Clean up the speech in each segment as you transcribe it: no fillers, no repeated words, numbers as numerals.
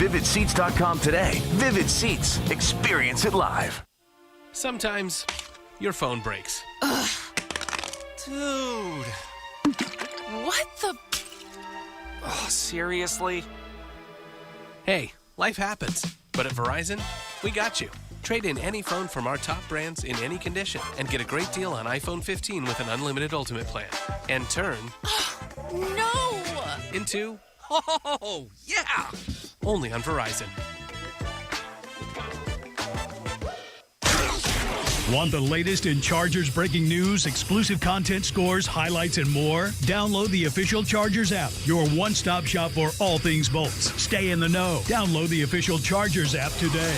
vividseats.com today. Vivid Seats. Experience it live. Sometimes your phone breaks. Ugh. Dude. What the? Oh, seriously? Hey, life happens. But at Verizon, we got you. Trade in any phone from our top brands in any condition and get a great deal on iPhone 15 with an unlimited ultimate plan. And turn... No! Into... Oh, yeah! Only on Verizon. Want the latest in Chargers breaking news, exclusive content, scores, highlights, and more? Download the official Chargers app, your one-stop shop for all things Bolts. Stay in the know. Download the official Chargers app today.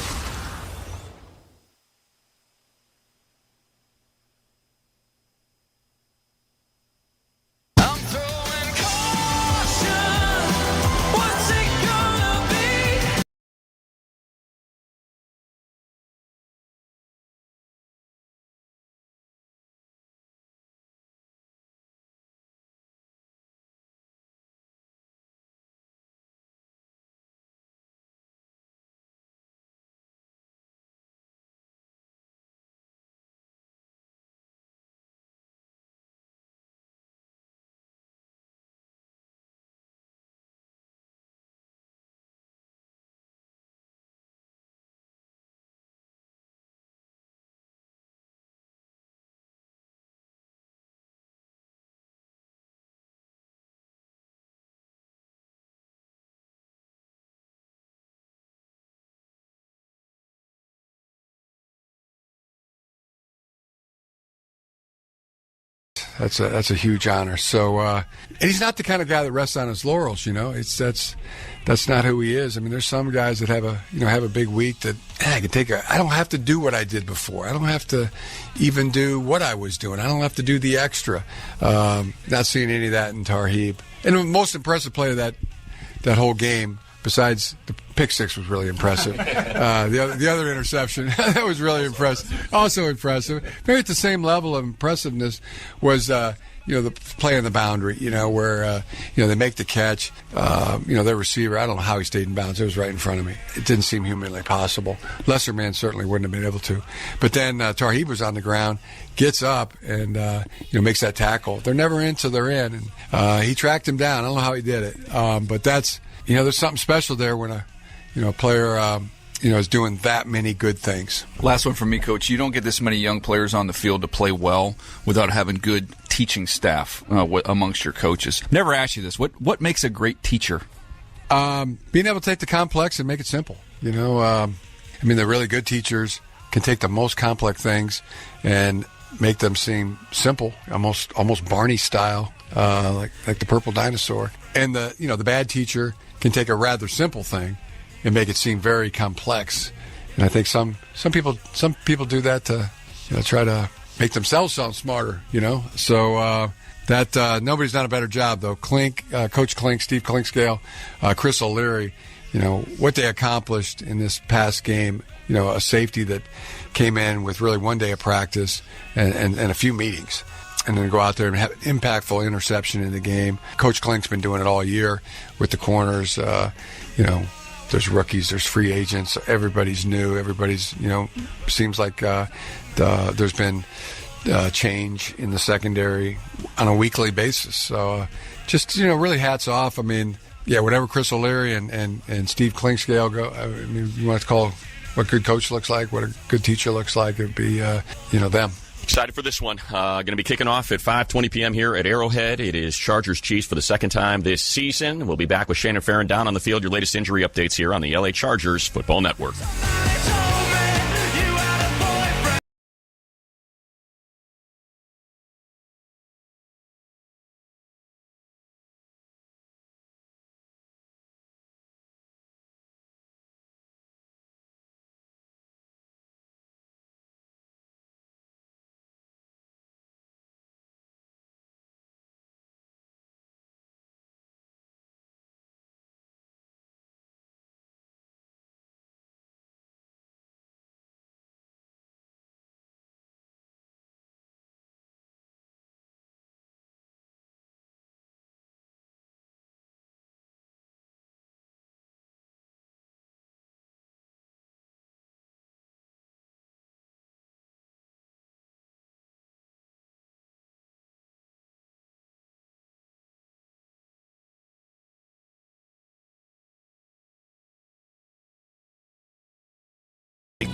That's a huge honor. So, and he's not the kind of guy that rests on his laurels. That's not who he is. I mean, there's some guys that have a big week that I can take. I don't have to do what I did before. I don't have to even do what I was doing. I don't have to do the extra. Not seeing any of that in Tarheeb. And the most impressive play of that whole game, besides the pick six, was really impressive. The other interception, that was really impressive. Also impressive. Maybe at the same level of impressiveness was the play on the boundary, where they make the catch. Their receiver, I don't know how he stayed in bounds. It was right in front of me. It didn't seem humanly possible. Lesser man certainly wouldn't have been able to. But then Tarheeb was on the ground, gets up, and makes that tackle. They're never in till they're in. And he tracked him down. I don't know how he did it. But that's, there's something special there when a player is doing that many good things. Last one from me, Coach. You don't get this many young players on the field to play well without having good teaching staff amongst your coaches. Never asked you this. What makes a great teacher? Being able to take the complex and make it simple. The really good teachers can take the most complex things and make them seem simple, almost Barney style, like the purple dinosaur. And the bad teacher can take a rather simple thing and make it seem very complex. And I think some people do that to try to make themselves sound smarter. So that nobody's done a better job though. Coach Klink, Steve Clinkscale, Chris O'Leary. What they accomplished in this past game. A safety that came in with really one day of practice and a few meetings. And then go out there and have an impactful interception in the game. Coach Klink's been doing it all year with the corners. There's rookies, there's free agents. Everybody's new. Everybody's, seems like there's been change in the secondary on a weekly basis. So just, really hats off. I mean, whatever Chris O'Leary and Steve Clinkscale go, you want to call what good coach looks like, what a good teacher looks like, it would be, them. Excited for this one. Going to be kicking off at 5:20 p.m. here at Arrowhead. It is Chargers Chiefs for the second time this season. We'll be back with Shannon Farron down on the field. Your latest injury updates here on the LA Chargers Football Network.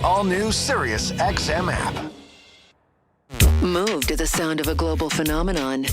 All new Sirius XM app. Move to the sound of a global phenomenon.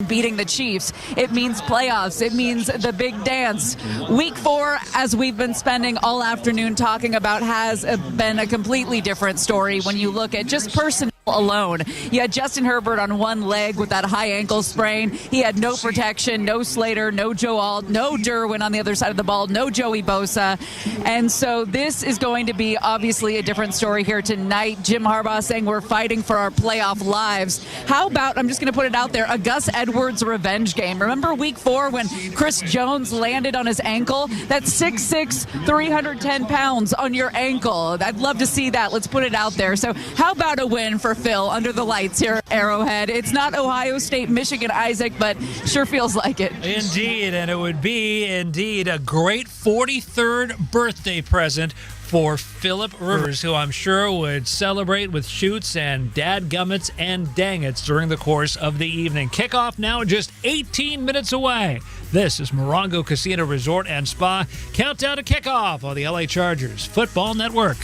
Beating the Chiefs. It means playoffs. It means the big dance. Week 4, as we've been spending all afternoon talking about, has been a completely different story when you look at just personnel alone. You had Justin Herbert on one leg with that high ankle sprain. He had no protection, no Slater, no Joe Alt, no Derwin on the other side of the ball, no Joey Bosa. And so this is going to be obviously a different story here tonight. Jim Harbaugh saying we're fighting for our playoff lives. How about, I'm just going to put it out there, a Gus Edwards revenge game. Remember week 4 when Chris Jones landed on his ankle? That's 6'6", 310 pounds on your ankle. I'd love to see that. Let's put it out there. So how about a win for Phil under the lights here at Arrowhead? It's not Ohio State, Michigan, Isaac, but sure feels like it. Indeed, and it would be indeed a great 43rd birthday present for Philip Rivers, who I'm sure would celebrate with shoots and dadgummits and dangits during the course of the evening. Kickoff now just 18 minutes away. This is Morongo Casino Resort and Spa. Countdown to kickoff on the LA Chargers Football Network.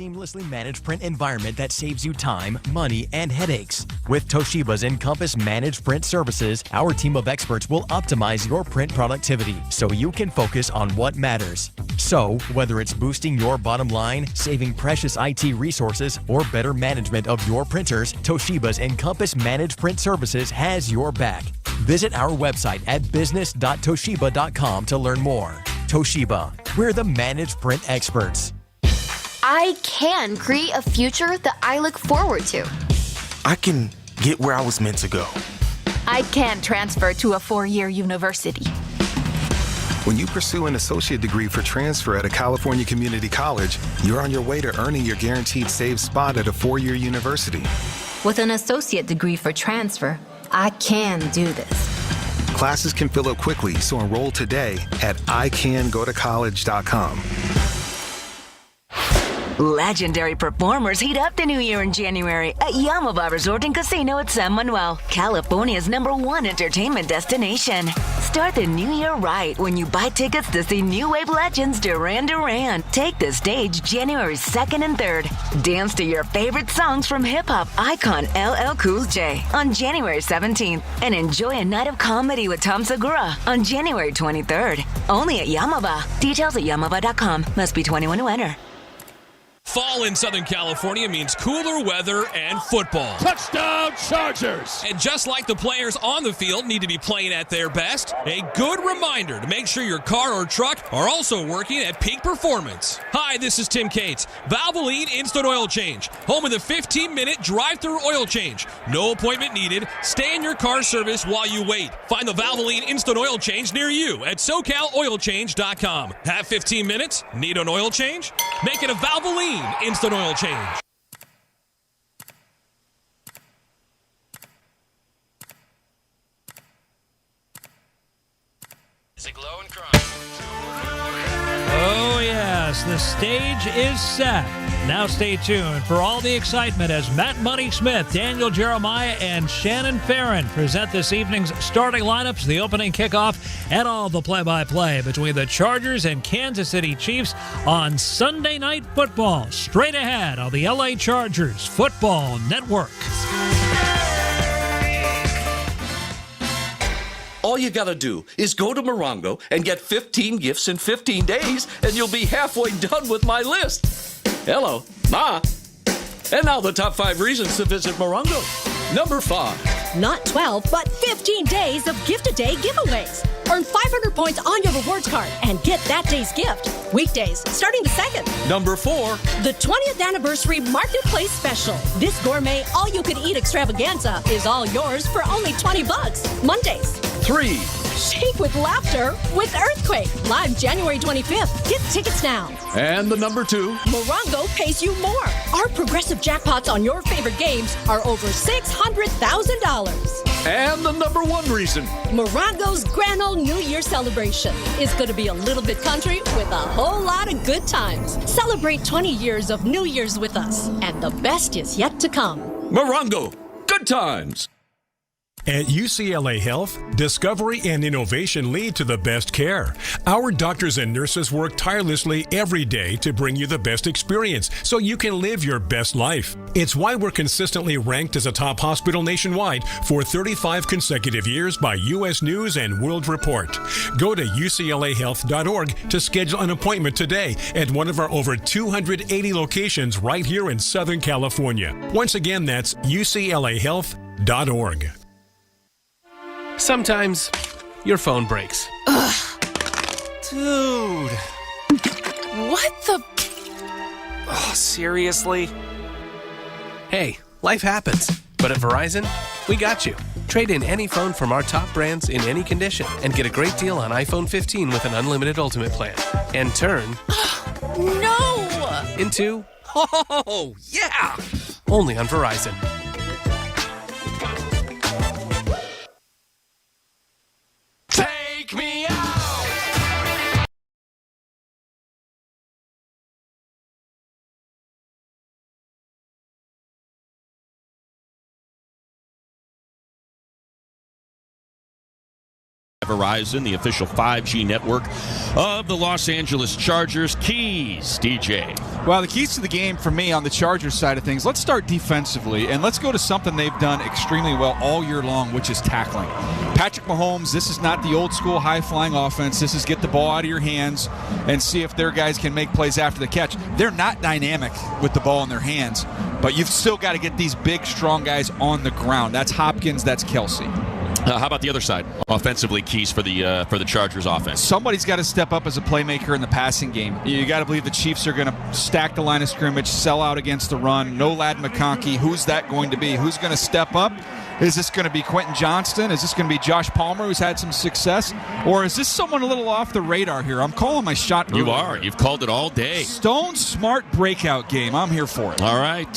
Seamlessly managed print environment that saves you time, money, and headaches. With Toshiba's Encompass Managed Print Services, our team of experts will optimize your print productivity so you can focus on what matters. So, whether it's boosting your bottom line, saving precious IT resources, or better management of your printers, Toshiba's Encompass Managed Print Services has your back. Visit our website at business.toshiba.com to learn more. Toshiba, we're the managed print experts. I can create a future that I look forward to. I can get where I was meant to go. I can transfer to a 4-year university. When you pursue an associate degree for transfer at a California community college, you're on your way to earning your guaranteed saved spot at a 4-year university. With an associate degree for transfer, I can do this. Classes can fill up quickly, so enroll today at icangotocollege.com. Legendary performers heat up the new year in January at Yamaba Resort and Casino at San Manuel, California's #1 entertainment destination. Start the new year right when you buy tickets to see new wave legends Duran Duran take the stage January 2nd and 3rd. Dance to your favorite songs from hip-hop icon LL Cool J on January 17th and enjoy a night of comedy with Tom Segura on January 23rd. Only at Yamaba. Details at yamaba.com. Must be 21 to enter. Fall in Southern California means cooler weather and football. Touchdown Chargers! And just like the players on the field need to be playing at their best, a good reminder to make sure your car or truck are also working at peak performance. Hi, this is Tim Cates. Valvoline Instant Oil Change, home of the 15-minute drive-through oil change. No appointment needed. Stay in your car service while you wait. Find the Valvoline Instant Oil Change near you at SoCalOilChange.com. Have 15 minutes? Need an oil change? Make it a Valvoline Instant Oil Change. Oh, yeah. us, the stage is set. Now stay tuned for all the excitement as Matt Money Smith, Daniel Jeremiah, and Shannon Farron present this evening's starting lineups, the opening kickoff, and all the play-by-play between the Chargers and Kansas City Chiefs on Sunday Night Football. Straight ahead on the LA Chargers Football Network. All you gotta do is go to Morongo and get 15 gifts in 15 days, and you'll be halfway done with my list. Hello, Ma. And now the top 5 reasons to visit Morongo. Number 5. Not 12, but 15 days of gift-a-day giveaways. Earn 500 points on your rewards card and get that day's gift. Weekdays, starting the 2nd. Number 4. The 20th Anniversary Marketplace Special. This gourmet all-you-can-eat extravaganza is all yours for only $20. Mondays. 3. Shake with laughter with Earthquake. Live January 25th. Get tickets now. And the number 2. Morongo pays you more. Our progressive jackpots on your favorite games are over $600,000. And the number 1 reason. Morongo's Grand Old New Year celebration is going to be a little bit country with a whole lot of good times. Celebrate 20 years of New Year's with us, and the best is yet to come. Morongo, good times. At UCLA Health, discovery and innovation lead to the best care. Our doctors and nurses work tirelessly every day to bring you the best experience so you can live your best life. It's why we're consistently ranked as a top hospital nationwide for 35 consecutive years by U.S. News and World Report. Go to uclahealth.org to schedule an appointment today at one of our over 280 locations right here in Southern California. Once again, that's uclahealth.org. Sometimes your phone breaks. Ugh. Dude. What the? Oh, seriously? Hey, life happens. But at Verizon, we got you. Trade in any phone from our top brands in any condition and get a great deal on iPhone 15 with an unlimited Ultimate plan. And turn... No! Into... Oh, yeah! Only on Verizon. Take me out! Verizon, the official 5G network of the Los Angeles Chargers. Keys, DJ. Well, the keys to the game for me on the Chargers side of things, let's start defensively, and let's go to something they've done extremely well all year long, which is tackling. Patrick Mahomes, this is not the old school high-flying offense. This is get the ball out of your hands and see if their guys can make plays after the catch. They're not dynamic with the ball in their hands, but you've still got to get these big, strong guys on the ground. That's Hopkins, that's Kelsey. How about the other side? Offensively, keys for the Chargers offense. Somebody's got to step up as a playmaker in the passing game. You got to believe the Chiefs are going to stack the line of scrimmage, sell out against the run. No Lad McConkey. Who's that going to be? Who's going to step up? Is this going to be Quentin Johnston? Is this going to be Josh Palmer, who's had some success? Or is this someone a little off the radar here? I'm calling my shot. You are. You've called it all day. Stone Smart breakout game. I'm here for it. All right.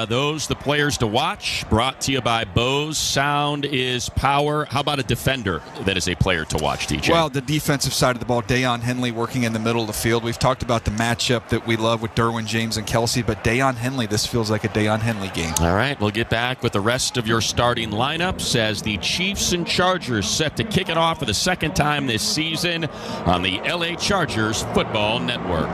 Those the players to watch. Brought to you by Bose. Sound is power. How about a defender that is a player to watch, DJ? Well, the defensive side of the ball, Deion Henley working in the middle of the field. We've talked about the matchup that we love with Derwin James and Kelsey, but Deion Henley, this feels like a Deion Henley game. All right. We'll get back with the rest of your starting lineups as the Chiefs and Chargers set to kick it off for the second time this season on the LA Chargers Football Network.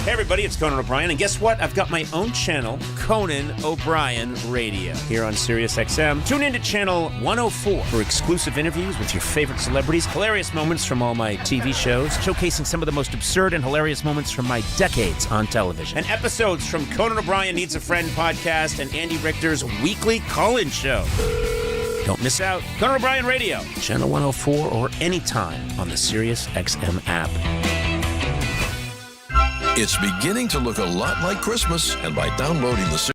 Hey everybody, it's Conan O'Brien, and guess what? I've got my own channel, Conan O'Brien Radio, here on SiriusXM. Tune in to channel 104 for exclusive interviews with your favorite celebrities, hilarious moments from all my TV shows, showcasing some of the most absurd and hilarious moments from my decades on television, and episodes from Conan O'Brien Needs a Friend podcast and Andy Richter's weekly call-in show. Don't miss out. Conan O'Brien Radio, channel 104, or anytime on the SiriusXM app. It's beginning to look a lot like Christmas, and by downloading the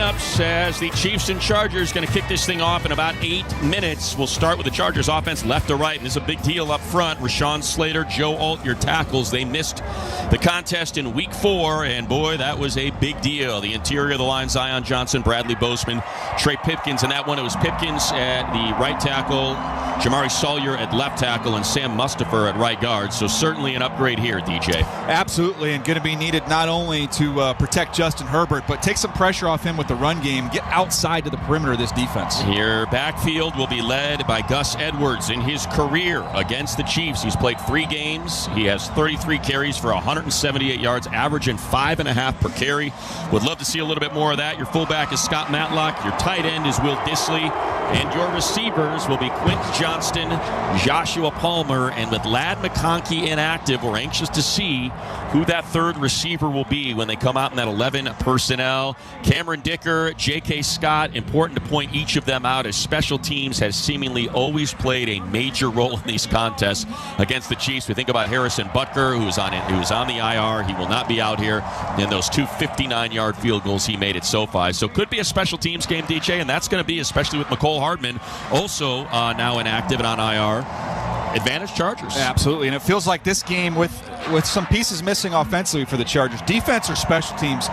lineups as the Chiefs and Chargers going to kick this thing off in about 8 minutes. We'll start with the Chargers offense left to right, and this is a big deal up front. Rashawn Slater, Joe Alt, your tackles. They missed the contest in Week 4, and boy, that was a big deal. The interior of the line, Zion Johnson, Bradley Bozeman, Trey Pipkins, and that one it was Pipkins at the right tackle, Jamari Sawyer at left tackle, and Sam Mustapher at right guard. So certainly an upgrade here, DJ. Absolutely, and going to be needed not only to protect Justin Herbert, but take some pressure off him with the run game, get outside to the perimeter of this defense. Your backfield will be led by Gus Edwards. In his career against the Chiefs, he's played 3 games. He has 33 carries for 178 yards, averaging 5.5 per carry. Would love to see a little bit more of that. Your fullback is Scott Matlock. Your tight end is Will Dissly. And your receivers will be Quentin Johnston, Joshua Palmer, and with Ladd McConkey inactive, we're anxious to see who that third receiver will be when they come out in that 11 personnel. Cameron Dicker, J.K. Scott, important to point each of them out as special teams has seemingly always played a major role in these contests against the Chiefs. We think about Harrison Butker, who's on the IR. He will not be out here in those 2 59-yard field goals he made at SoFi. So could be a special teams game, DJ, and that's going to be, especially with McCole Hardman, also now inactive and on IR. Advantage Chargers. Absolutely, and it feels like this game with some pieces missing offensively for the Chargers. Defense or special teams,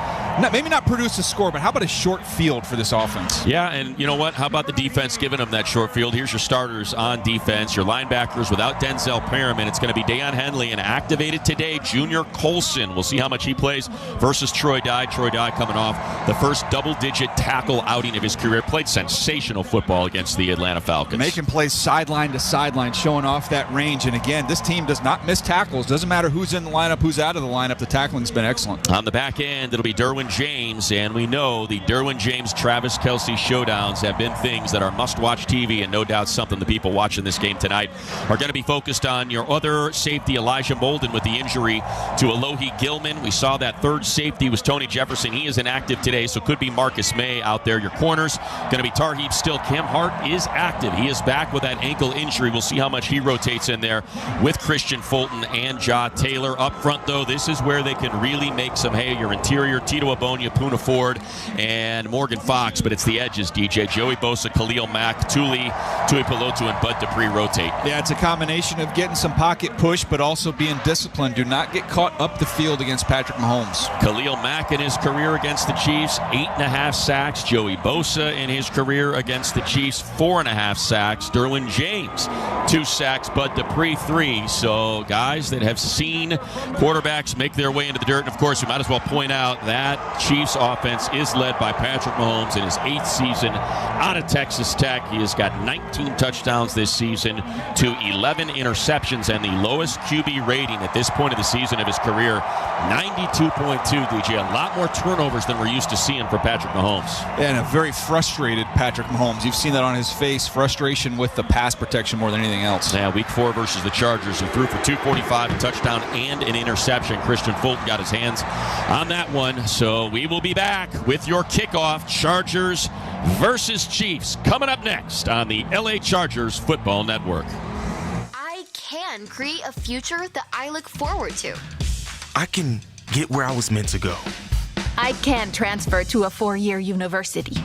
maybe not produce a score, but how about a short field for this offense? Yeah, and you know what? How about the defense giving them that short field? Here's your starters on defense. Your linebackers without Denzel Perriman. It's going to be Deion Henley, and activated today, Junior Colson. We'll see how much he plays versus Troy Dye. Troy Dye coming off the first double-digit tackle outing of his career. Played sensational football against the Atlanta Falcons. Making plays sideline to sideline, showing off that range. And again, this team does not miss tackles. Doesn't matter who's in the lineup, who's out of the lineup. The tackling's been excellent. On the back end, it'll be Derwin James, and we know the Derwin James-Travis Kelce showdowns have been things that are must-watch TV, and no doubt something the people watching this game tonight are going to be focused on. Your other safety, Elijah Molden, with the injury to Alohi Gilman. We saw that third safety was Tony Jefferson. He is inactive today, so could be Marcus May out there. Your corners going to be Tarheeb still. Cam Hart is active. He is back with that ankle injury. We'll see how much he rotates in there with Christian Fulton and Ja Taylor. Up front, though, this is where they can really make some hay. Your interior, Tito Abonia, Poona Ford, and Morgan Fox, but it's the edges, DJ. Joey Bosa, Khalil Mack, Tui Pelotu, and Bud Dupree rotate. Yeah, it's a combination of getting some pocket push, but also being disciplined. Do not get caught up the field against Patrick Mahomes. Khalil Mack in his career against the Chiefs, 8.5 sacks. Joey Bosa in his career against the Chiefs, 4.5 sacks. Derwin James, 2 sacks. Bud Dupree, 3. So guys that have seen quarterbacks make their way into the dirt. And of course, we might as well point out that Chiefs offense is led by Patrick Mahomes in his 8th season out of Texas Tech. He has got 19 touchdowns this season to 11 interceptions, and the lowest QB rating at this point of the season of his career, 92.2, DJ. A lot more turnovers than we're used to seeing for Patrick Mahomes. And a very frustrated Patrick Mahomes. You've seen that on his face, frustration with the pass protection more than anything else. Yeah, week 4 versus the Chargers, who threw for 245, a touchdown and an interception. Christian Fulton got his hands on that one. So we will be back with your kickoff, Chargers versus Chiefs, coming up next on the LA Chargers Football Network. I can create a future that I look forward to. I can get where I was meant to go. I can transfer to a 4-year university.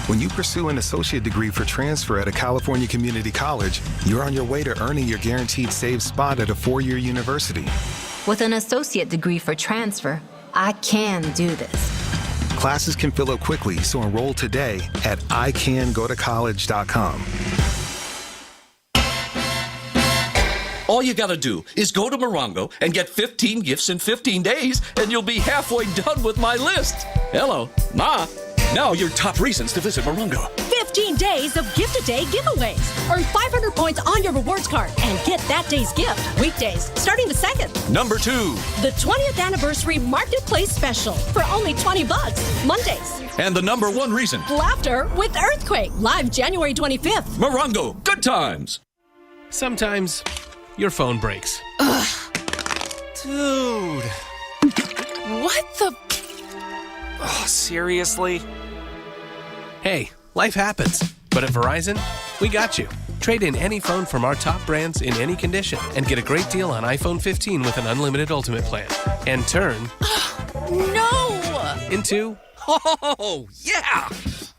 When you pursue an associate degree for transfer at a California community college, you're on your way to earning your guaranteed saved spot at a 4-year university. With an associate degree for transfer, I can do this. Classes can fill up quickly, so enroll today at icangotocollege.com. All you gotta do is go to Morongo and get 15 gifts in 15 days, and you'll be halfway done with my list. Hello, Ma. Now your top reasons to visit Morongo. 15 days of gift-a-day giveaways. Earn 500 points on your rewards card and get that day's gift. Weekdays, starting the 2nd. Number 2. The 20th Anniversary Marketplace Special for only $20. Mondays. And the number 1 reason. Laughter with Earthquake. Live January 25th. Morongo, good times. Sometimes your phone breaks. Ugh. Dude. What the... Oh, seriously? Hey, life happens. But at Verizon, we got you. Trade in any phone from our top brands in any condition and get a great deal on iPhone 15 with an unlimited Ultimate plan. And turn... No! into... Oh, yeah!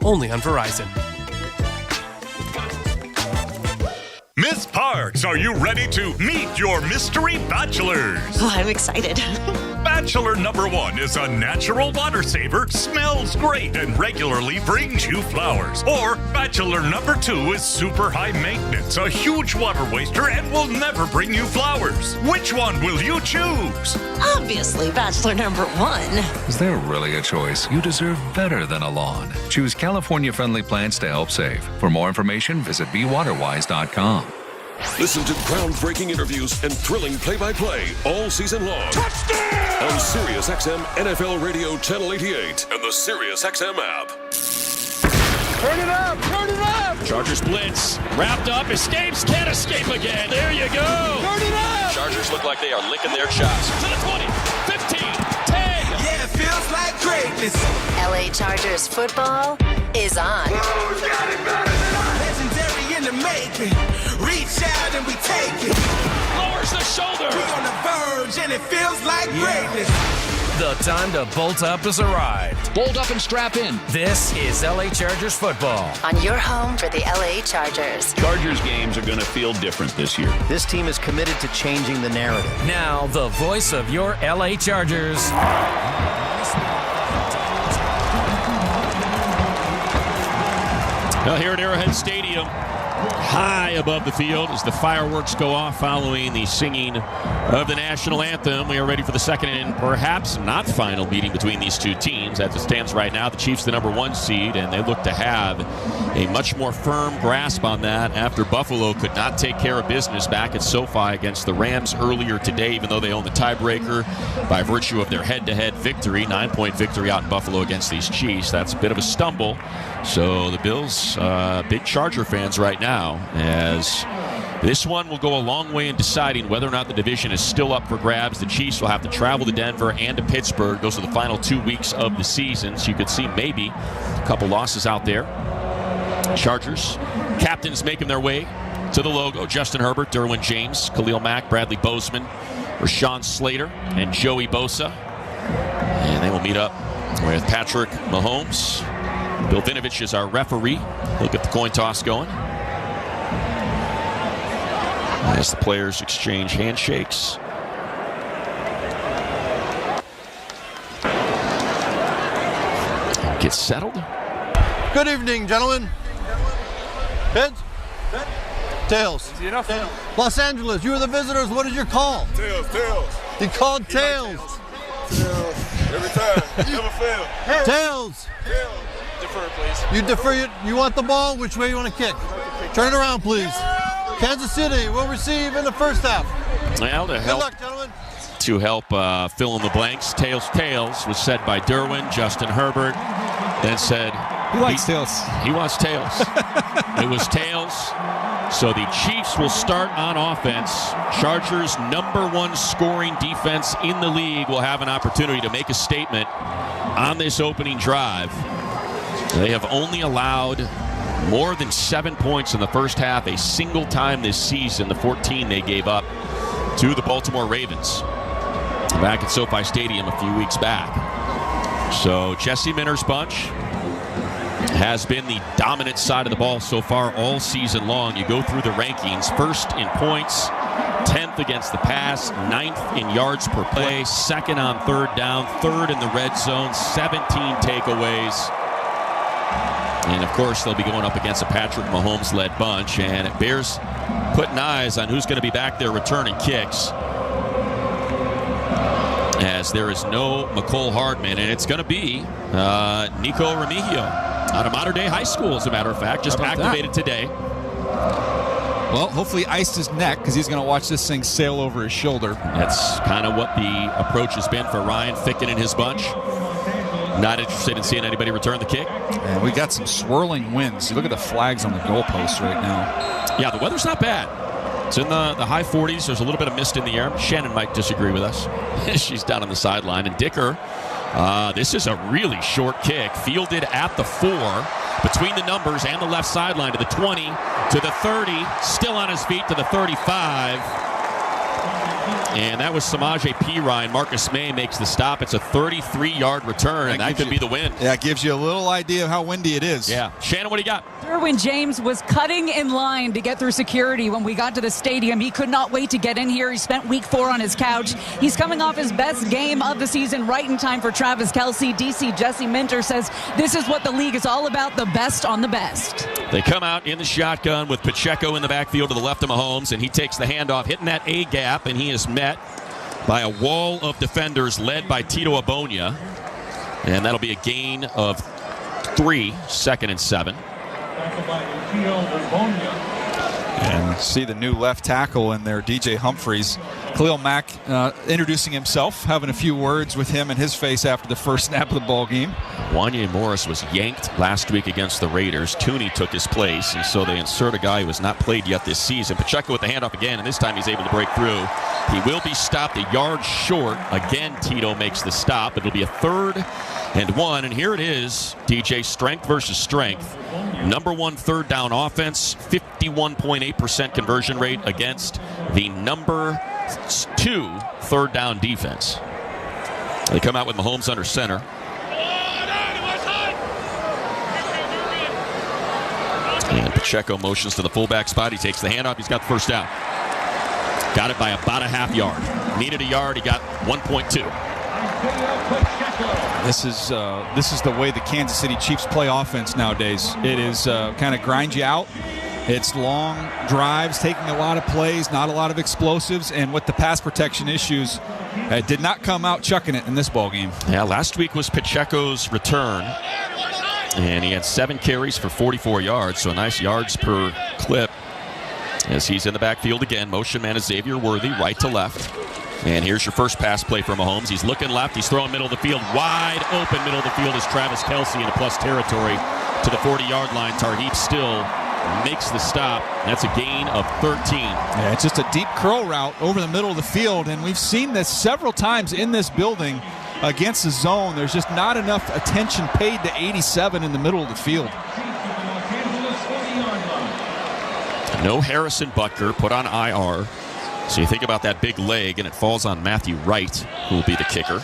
Only on Verizon. Miss Parks, are you ready to meet your mystery bachelors? Oh, I'm excited. Bachelor number 1 is a natural water saver, smells great, and regularly brings you flowers. Or Bachelor number 2 is super high maintenance, a huge water waster, and will never bring you flowers. Which one will you choose? Obviously, Bachelor number 1. Is there really a choice? You deserve better than a lawn. Choose California-friendly plants to help save. For more information, visit BeWaterWise.com. Listen to groundbreaking interviews and thrilling play-by-play all season long. Touchdown! On Sirius XM NFL Radio Channel 88 and the Sirius XM app. Turn it up! Turn it up! Chargers blitz. Wrapped up. Escapes. Can't escape again. There you go. Turn it up! Chargers look like they are licking their chops. To the 20, 15, 10. Yeah, it feels like greatness. LA Chargers football is on. Who's got it better than us? Legendary in the making. Reach out and we take it. Lowers the shoulder. We on the verge and it feels like greatness. The time to bolt up has arrived. Bolt up and strap in. This is LA Chargers football. On your home for the LA Chargers. Chargers games are going to feel different this year. This team is committed to changing the narrative. Now, the voice of your LA Chargers. Well, here at Arrowhead Stadium, high above the field as the fireworks go off following the singing of the national anthem. We are ready for the second and perhaps not final meeting between these two teams. As it stands right now, the Chiefs the number 1 seed, and they look to have a much more firm grasp on that after Buffalo could not take care of business back at SoFi against the Rams earlier today, even though they own the tiebreaker by virtue of their head-to-head victory, 9-point victory out in Buffalo against these Chiefs. That's a bit of a stumble. So the Bills, big Charger fans right now, as this one will go a long way in deciding whether or not the division is still up for grabs. The Chiefs will have to travel to Denver and to Pittsburgh. Those are the final 2 weeks of the season, so you could see maybe a couple losses out there. Chargers captains making their way to the logo. Justin Herbert, Derwin James, Khalil Mack, Bradley Bozeman, Rashawn Slater, and Joey Bosa. And they will meet up with Patrick Mahomes. Bill Vinovich is our referee. He'll get the coin toss going as the players exchange handshakes. Get settled. Good evening, gentlemen. Heads? Tails. Los Angeles, you are the visitors. What is your call? Tails. He called tails. Tails. Every time. Never fail. Tails. Defer, please. You defer. You want the ball? Which way you want to kick? Turn it around, please. Kansas City will receive in the first half. Well, Good luck, gentlemen. To help fill in the blanks, tails was said by Derwin. Justin Herbert then said he likes tails. He wants tails. It was tails. So the Chiefs will start on offense. Chargers' number 1 scoring defense in the league will have an opportunity to make a statement on this opening drive. They have only allowed more than 7 points in the first half a single time this season, the 14 they gave up to the Baltimore Ravens back at SoFi Stadium a few weeks back. So Jesse Minter's bunch has been the dominant side of the ball so far all season long. You go through the rankings, first in points, 10th against the pass, 9th in yards per play, 2nd on third down, 3rd in the red zone, 17 takeaways. And, of course, they'll be going up against a Patrick Mahomes-led bunch, and it bears putting eyes on who's going to be back there returning kicks, as there is no McCole Hardman, and it's going to be Nico Remigio out of Mater Dei High School, as a matter of fact, just activated today. Well, hopefully iced his neck, because he's going to watch this thing sail over his shoulder. That's kind of what the approach has been for Ryan Ficken and his bunch. Not interested in seeing anybody return the kick. And we got some swirling winds. Look at the flags on the goalpost right now. Yeah, the weather's not bad. It's in the high 40s. There's a little bit of mist in the air. Shannon might disagree with us. She's down on the sideline. And Dicker, this is a really short kick. Fielded at the 4, between the numbers and the left sideline, to the 20, to the 30, still on his feet to the 35. And that was Samaje Perine. Marcus May makes the stop. It's a 33-yard return, and that could be the win. Yeah, it gives you a little idea of how windy it is. Yeah. Shannon, what do you got? Derwin James was cutting in line to get through security when we got to the stadium. He could not wait to get in here. He spent week 4 on his couch. He's coming off his best game of the season, right in time for Travis Kelce. DC Jesse Minter says this is what the league is all about, the best on the best. They come out in the shotgun with Pacheco in the backfield to the left of Mahomes, and he takes the handoff, hitting that A gap, and he is met by a wall of defenders led by Tito Abonia. And that'll be a gain of 3, 2nd and 7. And see the new left tackle in there, DJ Humphreys. Khalil Mack introducing himself, having a few words with him and his face after the first snap of the ball game. Wanye Morris was yanked last week against the Raiders. Tooney took his place, and so they insert a guy who has not played yet this season. Pacheco with the handoff again, and this time he's able to break through. He will be stopped a yard short. Again, Tito makes the stop. It'll be a 3rd and 1, and here it is, DJ, strength versus strength. Number 1 third down offense, 51.8% conversion rate against the number 2 third down defense. They come out with Mahomes under center. And Pacheco motions to the fullback spot. He takes the handoff. He's got the first down. Got it by about a half yard. Needed a yard. He got 1.2. This is the way the Kansas City Chiefs play offense nowadays. It is kind of grind you out. It's long drives, taking a lot of plays, not a lot of explosives, and with the pass protection issues, did not come out chucking it in this ball game. Yeah, last week was Pacheco's return, and he had 7 carries for 44 yards, so nice yards per clip. As he's in the backfield again, motion man is Xavier Worthy, right to left. And here's your first pass play for Mahomes. He's looking left. He's throwing middle of the field. Wide open middle of the field is Travis Kelce into plus territory to the 40-yard line. Tarheeb still makes the stop. That's a gain of 13. Yeah, it's just a deep curl route over the middle of the field, and we've seen this several times in this building against the zone. There's just not enough attention paid to 87 in the middle of the field. No Harrison Butker, put on IR. So you think about that big leg, and it falls on Matthew Wright, who will be the kicker.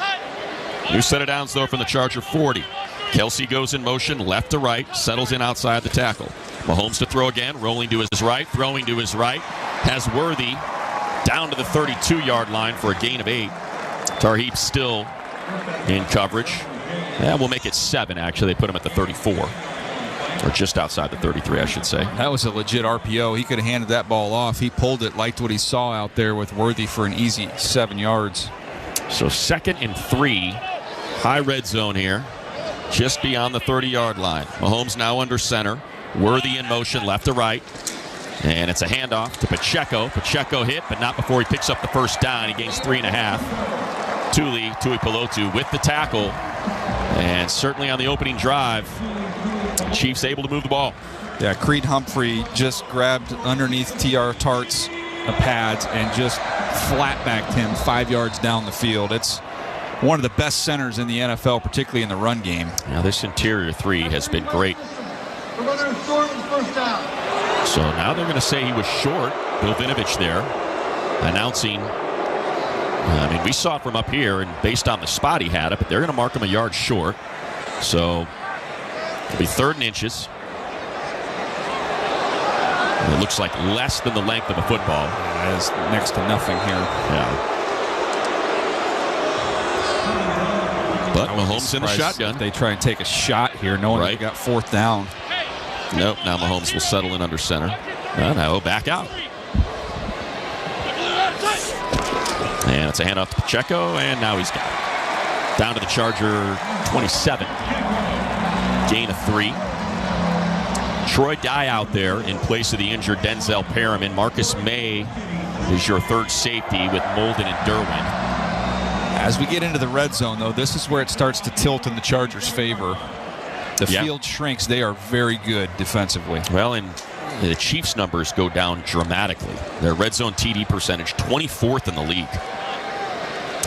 New set of downs, though, from the Charger 40. Kelce goes in motion, left to right, settles in outside the tackle. Mahomes to throw again, rolling to his right, throwing to his right. Has Worthy down to the 32-yard line for a gain of 8. Tarheeb still in coverage. Yeah, we'll make it 7, actually. They put him at the 34. Or just outside the 33, I should say. That was a legit RPO. He could have handed that ball off. He pulled it, liked what he saw out there with Worthy for an easy 7 yards. So 2nd and 3. High red zone here. Just beyond the 30-yard line. Mahomes now under center. Worthy in motion, left to right. And it's a handoff to Pacheco. Pacheco hit, but not before he picks up the first down. He gains 3.5. Tui Pelotu with the tackle. And certainly on the opening drive, Chiefs able to move the ball. Yeah, Creed Humphrey just grabbed underneath T.R. Tart's pads and just flat-backed him 5 yards down the field. It's one of the best centers in the NFL, particularly in the run game. Now this interior 3 has been great. So now they're going to say he was short. Bill Vinovich there announcing. I mean, we saw it from up here, and based on the spot he had it, but they're going to mark him a yard short. So it'll be 3rd and inches. And it looks like less than the length of a football. That is next to nothing here. Yeah. But Mahomes in the shotgun. They try and take a shot here, knowing they got 4th down. Nope, now Mahomes will settle in under center. No, back out. And it's a handoff to Pacheco, and now he's got it. Down to the Charger 27. Gain of 3. Troy Dye out there in place of the injured Denzel Perriman. Marcus May is your 3rd safety with Molden and Derwin. As we get into the red zone, though, this is where it starts to tilt in the Chargers' favor. The field shrinks. They are very good defensively. Well, and the Chiefs' numbers go down dramatically. Their red zone TD percentage, 24th in the league.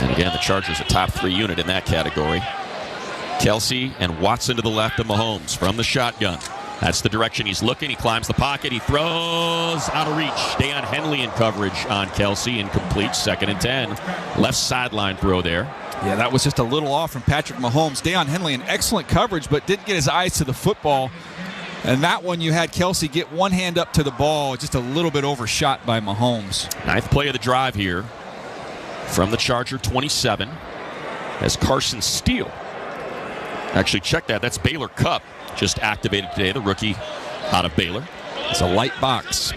And again, the Chargers a top 3 unit in that category. Kelce and Watson to the left of Mahomes from the shotgun. That's the direction he's looking. He climbs the pocket. He throws out of reach. Deion Henley in coverage on Kelsey. Incomplete. 2nd and 10. Left sideline throw there. Yeah, that was just a little off from Patrick Mahomes. Deion Henley in excellent coverage, but didn't get his eyes to the football. And that one you had Kelsey get one hand up to the ball, just a little bit overshot by Mahomes. 9th play of the drive here from the Charger 27 as Carson Steele. Actually, check that. That's Baylor Cupp just activated today, the rookie out of Baylor. It's a light box.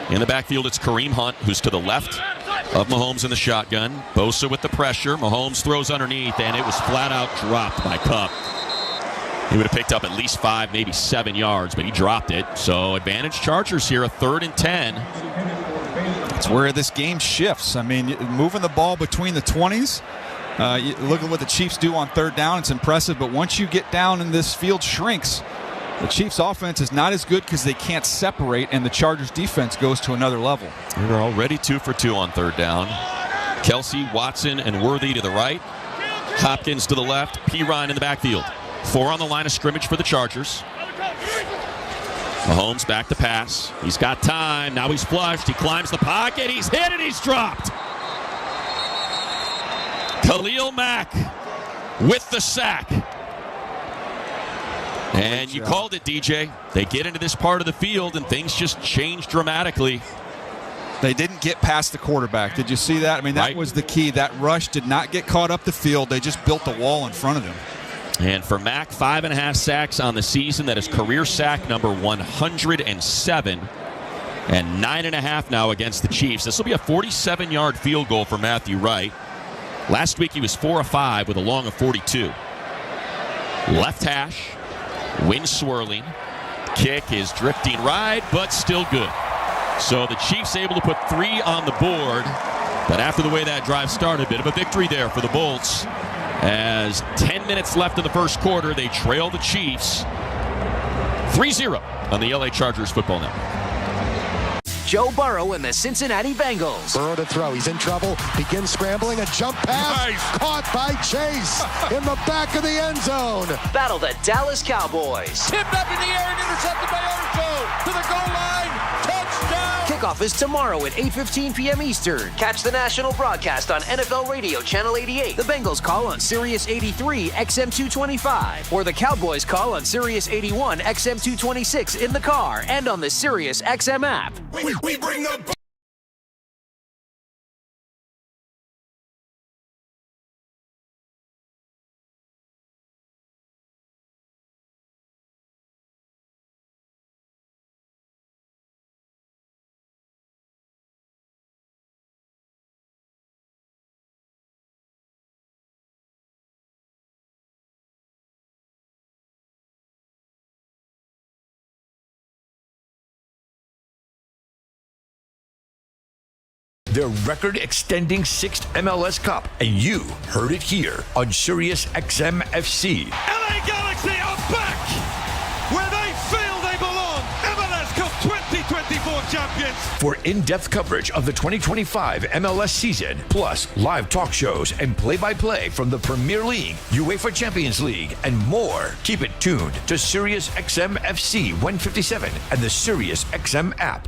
In the backfield, it's Kareem Hunt, who's to the left of Mahomes in the shotgun. Bosa with the pressure. Mahomes throws underneath, and it was flat out dropped by Cupp. He would have picked up at least 5, maybe 7 yards, but he dropped it. So advantage Chargers here, a 3rd and 10. That's where this game shifts. I mean, moving the ball between the 20s. Look at what the Chiefs do on 3rd down. It's impressive, but once you get down and this field shrinks, the Chiefs' offense is not as good because they can't separate, and the Chargers' defense goes to another level. They're already 2 for 2 on 3rd down. Kelsey, Watson, and Worthy to the right. Hopkins to the left. Pirine in the backfield. 4 on the line of scrimmage for the Chargers. Mahomes back to pass. He's got time. Now he's flushed. He climbs the pocket. He's hit and he's dropped. Khalil Mack with the sack. And you called it, DJ. They get into this part of the field and things just change dramatically. They didn't get past the quarterback. Did you see that? I mean, that was the key. That rush did not get caught up the field. They just built a wall in front of them. And for Mack, 5.5 sacks on the season. That is career sack number 107. And 9.5 now against the Chiefs. This will be a 47-yard field goal for Matthew Wright. Last week he was 4 of 5 with a long of 42. Left hash. Wind swirling. Kick is drifting right, but still good. So the Chiefs able to put 3 on the board. But after the way that drive started, a bit of a victory there for the Bolts. As 10 minutes left in the first quarter, they trail the Chiefs 3-0 on the LA Chargers football network. Joe Burrow and the Cincinnati Bengals. Burrow to throw. He's in trouble. Begins scrambling. A jump pass. Nice. Caught by Chase in the back of the end zone. Battle the Dallas Cowboys. Tipped up in the air and intercepted by Ocho. To the goal line. Touchdown. Kickoff is tomorrow at 8:15 p.m. Eastern. Catch the national broadcast on NFL Radio Channel 88. The Bengals call on Sirius 83 XM225. Or the Cowboys call on Sirius 81 XM226 in the car and on the Sirius XM app. We bring the... Their record-extending 6th MLS Cup, and you heard it here on Sirius XM FC. LA Galaxy are back where they feel they belong. MLS Cup 2024 champions. For in-depth coverage of the 2025 MLS season, plus live talk shows and play-by-play from the Premier League, UEFA Champions League, and more, keep it tuned to Sirius XM FC 157 and the Sirius XM app.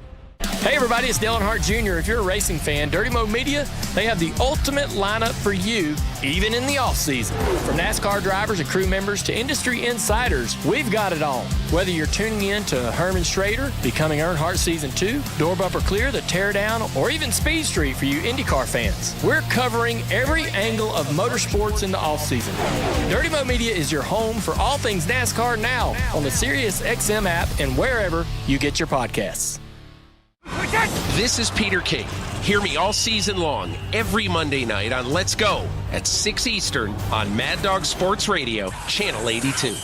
Hey everybody, it's Dale Earnhardt Jr. If you're a racing fan, Dirty Mo Media, they have the ultimate lineup for you, even in the off-season. From NASCAR drivers and crew members to industry insiders, we've got it all. Whether you're tuning in to Herman Schrader, Becoming Earnhardt Season 2, Door Bumper Clear, The Teardown, or even Speed Street for you IndyCar fans, we're covering every angle of motorsports in the off-season. Dirty Mo Media is your home for all things NASCAR now on the Sirius XM app and wherever you get your podcasts. This is Peter King. Hear me all season long, every Monday night on Let's Go at 6 Eastern on Mad Dog Sports Radio, Channel 82.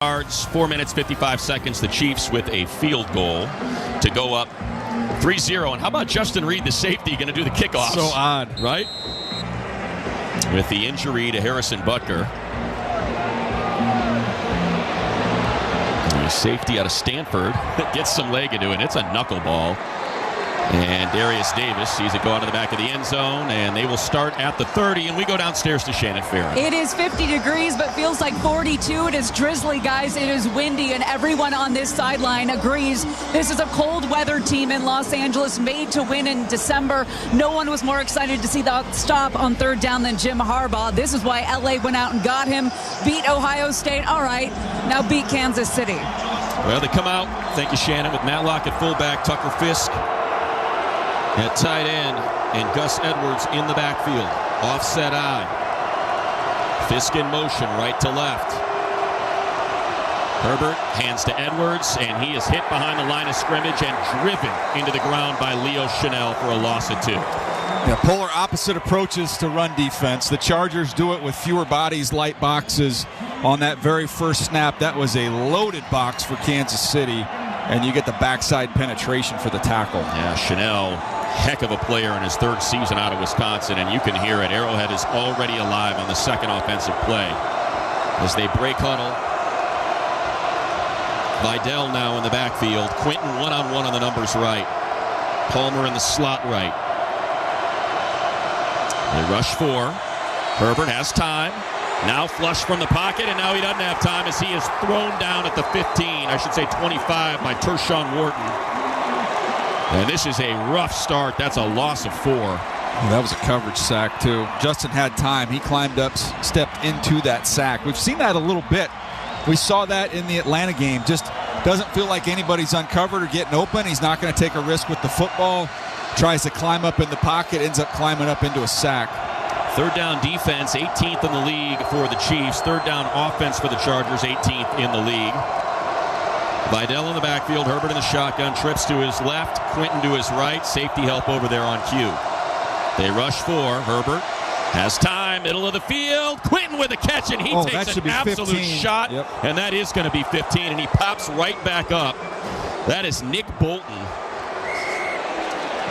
Yards, 4 minutes, 55 seconds. The Chiefs with a field goal to go up 3-0. And how about Justin Reed, the safety, going to do the kickoff? So odd. Right? With the injury to Harrison Butker. The safety out of Stanford gets some leg into it. It's a knuckleball. And Darius Davis sees it go out of the back of the end zone, and they will start at the 30, and we go downstairs to Shannon Farron. It is 50 degrees, but feels like 42. It is drizzly, guys. It is windy, and everyone on this sideline agrees this is a cold weather team in Los Angeles, made to win in December. No one was more excited to see the stop on third down than Jim Harbaugh. This is why LA went out and got him, beat Ohio State. All right, now beat Kansas City. Well, they come out, thank you, Shannon, with Matlock at fullback, Tucker Fisk at tight end, and Gus Edwards in the backfield. Offset eye. Fisk in motion, right to left. Herbert hands to Edwards, and he is hit behind the line of scrimmage and driven into the ground by Leo Chanel for a loss of 2. Yeah, polar opposite approaches to run defense. The Chargers do it with fewer bodies, light boxes. On that very first snap, that was a loaded box for Kansas City, and you get the backside penetration for the tackle. Yeah, Chanel, heck of a player in his 3rd season out of Wisconsin, and you can hear it. Arrowhead is already alive on the second offensive play as they break huddle. Vidal now in the backfield. Quinton one-on-one on the numbers right. Palmer in the slot right. They rush 4. Herbert has time. Now flush from the pocket, and now he doesn't have time as he is thrown down at the 15, I should say 25, by Tershawn Wharton. And this is a rough start. That's a loss of 4. That was a coverage sack, too. Justin had time. He climbed up, stepped into that sack. We've seen that a little bit. We saw that in the Atlanta game. Just doesn't feel like anybody's uncovered or getting open. He's not going to take a risk with the football. Tries to climb up in the pocket, ends up climbing up into a sack. Third down defense, 18th in the league for the Chiefs. Third down offense for the Chargers, 18th in the league. Vidal in the backfield, Herbert in the shotgun, trips to his left, Quinton to his right, safety help over there on cue. They rush 4, Herbert has time, middle of the field, Quinton with a catch, and he takes an absolute 15. shot, Yep. and that is going to be 15, and he pops right back up. That is Nick Bolton.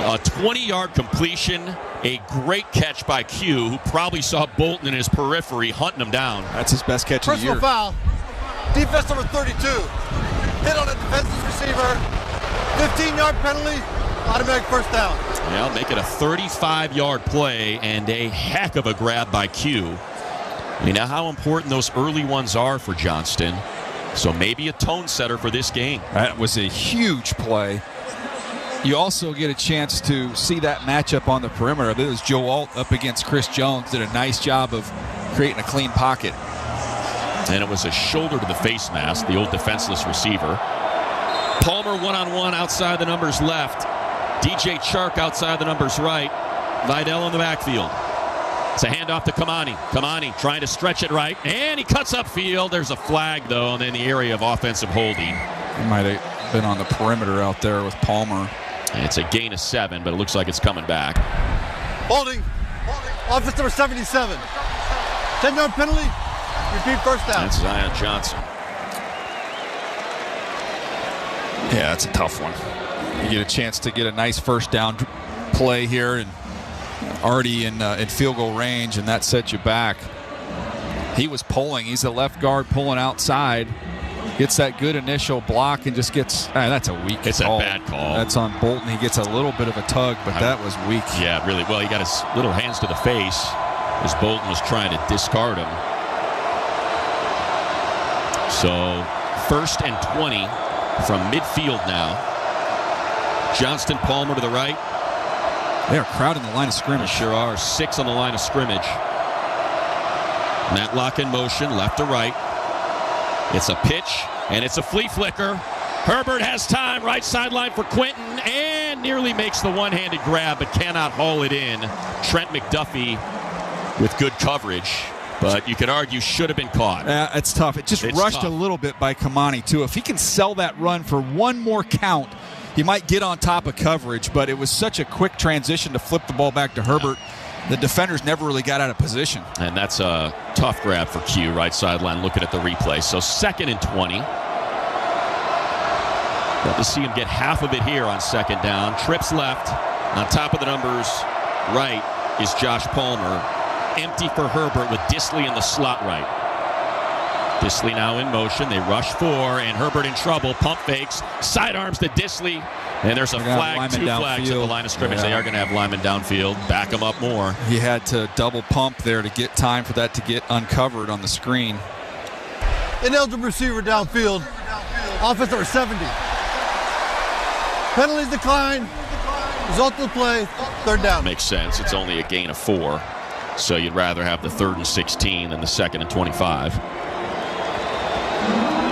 A 20-yard completion, a great catch by Q, who probably saw Bolton in his periphery hunting him down. That's his best catch of the year. Personal foul. Defense number 32. Hit on a defensive receiver. 15-yard penalty. Automatic first down. Yeah, make it a 35-yard play and a heck of a grab by Q. You know how important those early ones are for Johnston. So maybe a tone setter for this game. That was a huge play. You also get a chance to see that matchup on the perimeter. This is Joe Alt up against Chris Jones. Did a nice job of creating a clean pocket. And it was a shoulder to the face mask, the old defenseless receiver. Palmer one-on-one outside the numbers left. DJ Chark outside the numbers right. Vidal in the backfield. It's a handoff to Kamani. Kamani trying to stretch it right, and he cuts upfield. There's a flag, though, in the area of offensive holding. He might have been on the perimeter out there with Palmer. And it's a gain of 7, but it looks like it's coming back. Holding. Offense number 77. 10-yard penalty. Repeat first down. That's Zion Johnson. Yeah, that's a tough one. You get a chance to get a nice first down play here and already in field goal range, and that sets you back. He was pulling. He's the left guard pulling outside. Gets that good initial block and just gets, that's a weak It's call. a bad call. That's on Bolton. He gets a little bit of a tug, but that was weak. Yeah, really. Well, he got his little hands to the face as Bolton was trying to discard him. So 1st and 20 from midfield now. Johnston, Palmer to the right. They are crowding the line of scrimmage. They sure are. 6 on the line of scrimmage. Matlock in motion, left to right. It's a pitch, and it's a flea flicker. Herbert has time, right sideline for Quinton, and nearly makes the one-handed grab, but cannot haul it in. Trent McDuffie with good coverage, but you could argue should have been caught. It's tough. It's rushed tough. a little bit by Kamani, too. If he can sell that run for one more count, he might get on top of coverage, but it was such a quick transition to flip the ball back to Herbert. The defenders never really got out of position. And that's a tough grab for Q, right sideline, looking at the replay. So 2nd and 20. Got to see him get half of it here on 2nd down. Trips left. On top of the numbers right is Josh Palmer. Empty for Herbert with Disley in the slot right. Disley now in motion. They rush 4, and Herbert in trouble. Pump fakes, sidearms to Disley, and there's a flag, 2 flags at the line of scrimmage. They are going to have linemen downfield. Back them up more. He had to double pump there to get time for that to get uncovered on the screen. Ineligible receiver downfield. Offense number 70. Penalties decline. Result of the play, 3rd down. Makes sense. It's only a gain of 4. So you'd rather have the 3rd and 16 than the 2nd and 25.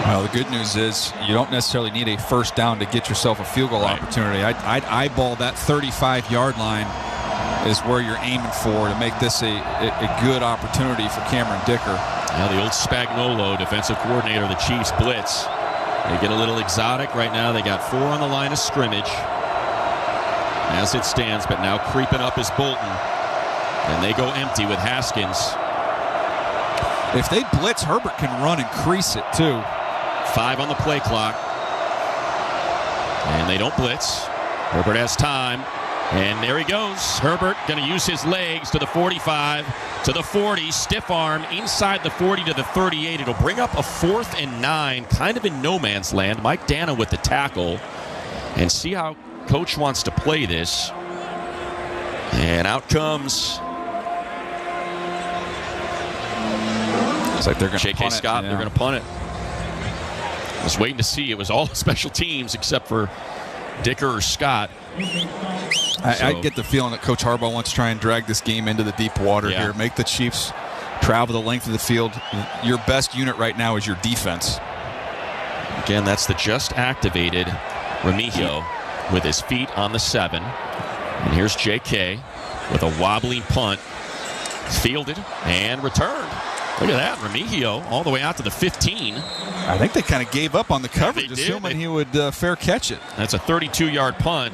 Well, the good news is you don't necessarily need a first down to get yourself a field goal opportunity. I'd eyeball that 35-yard line is where you're aiming for to make this a good opportunity for Cameron Dicker. Now the old Spagnuolo, defensive coordinator of the Chiefs, blitz. They get a little exotic right now. They got 4 on the line of scrimmage as it stands, but now creeping up is Bolton. And they go empty with Haskins. If they blitz, Herbert can run and crease it too. 5 on the play clock. And they don't blitz. Herbert has time. And there he goes. Herbert going to use his legs to the 45, to the 40, stiff arm, inside the 40 to the 38. It'll bring up a 4th and 9, kind of in no man's land. Mike Dana with the tackle. And see how coach wants to play this. And out comes... It's like they're going to J.K. Scott, they're going to punt it. I was waiting to see. It was all special teams except for Dicker or Scott. I get the feeling that Coach Harbaugh wants to try and drag this game into the deep water here. Make the Chiefs travel the length of the field. Your best unit right now is your defense. Again, that's the just activated Remigio with his feet on the 7. And here's J.K. with a wobbly punt. Fielded and returned. Look at that, Remigio all the way out to the 15. I think they kind of gave up on the coverage, assuming he would fair catch it. That's a 32-yard punt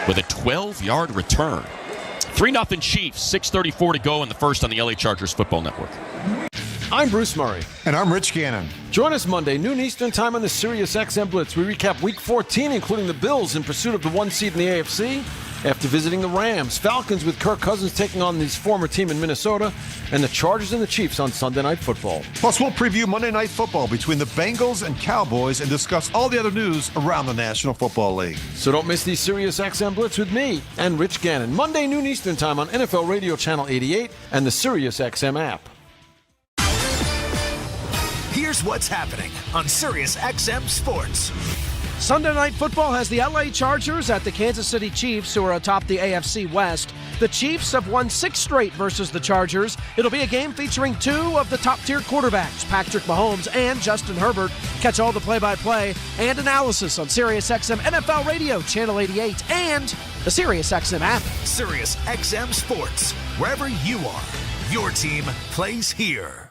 with a 12-yard return. 3-0 Chiefs, 6:34 to go in the first on the LA Chargers Football Network. I'm Bruce Murray. And I'm Rich Gannon. Join us Monday, noon Eastern time on the Sirius XM Blitz. We recap Week 14, including the Bills in pursuit of the 1 seed in the AFC. After visiting the Rams, Falcons with Kirk Cousins taking on his former team in Minnesota, and the Chargers and the Chiefs on Sunday Night Football. Plus, we'll preview Monday Night Football between the Bengals and Cowboys and discuss all the other news around the National Football League. So don't miss the Sirius XM Blitz with me and Rich Gannon, Monday noon Eastern time on NFL Radio Channel 88 and the Sirius XM app. Here's what's happening on Sirius XM Sports. Sunday Night Football has the LA Chargers at the Kansas City Chiefs, who are atop the AFC West. The Chiefs have won 6 straight versus the Chargers. It'll be a game featuring 2 of the top-tier quarterbacks, Patrick Mahomes and Justin Herbert. Catch all the play-by-play and analysis on SiriusXM NFL Radio, Channel 88, and the SiriusXM app. Sirius XM Sports, wherever you are, your team plays here.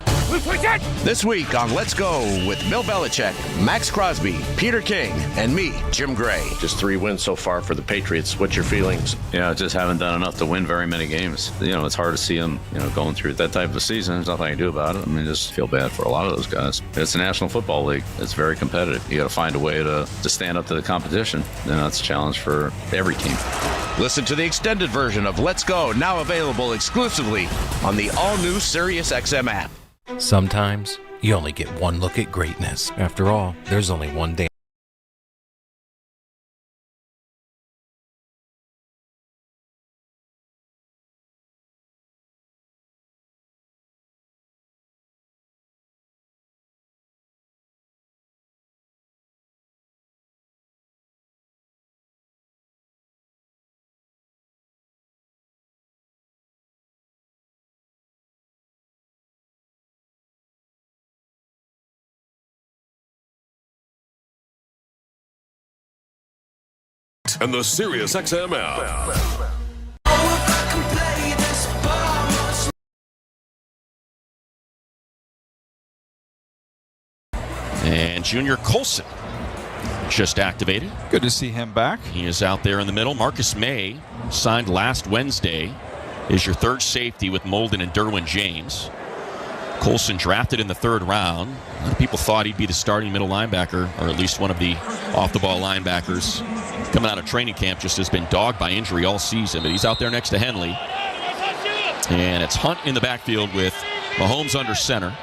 This week on Let's Go with Bill Belichick, Max Crosby, Peter King, and me, Jim Gray. Just 3 wins so far for the Patriots. What's your feelings? Yeah, just haven't done enough to win very many games. It's hard to see them, going through that type of a season. There's nothing I can do about it. I mean, just feel bad for a lot of those guys. It's the National Football League. It's very competitive. You got to find a way to stand up to the competition. And that's a challenge for every team. Listen to the extended version of Let's Go, now available exclusively on the all-new SiriusXM app. Sometimes you only get one look at greatness. After all, there's only one day. And the SiriusXM app. And Junior Colson just activated. Good to see him back. He is out there in the middle. Marcus May, signed last Wednesday, is your third safety with Molden and Derwin James. Colson drafted in the 3rd round. A lot of people thought he'd be the starting middle linebacker, or at least one of the off-the-ball linebackers. Coming out of training camp, just has been dogged by injury all season, but he's out there next to Henley. And it's Hunt in the backfield with Mahomes under center.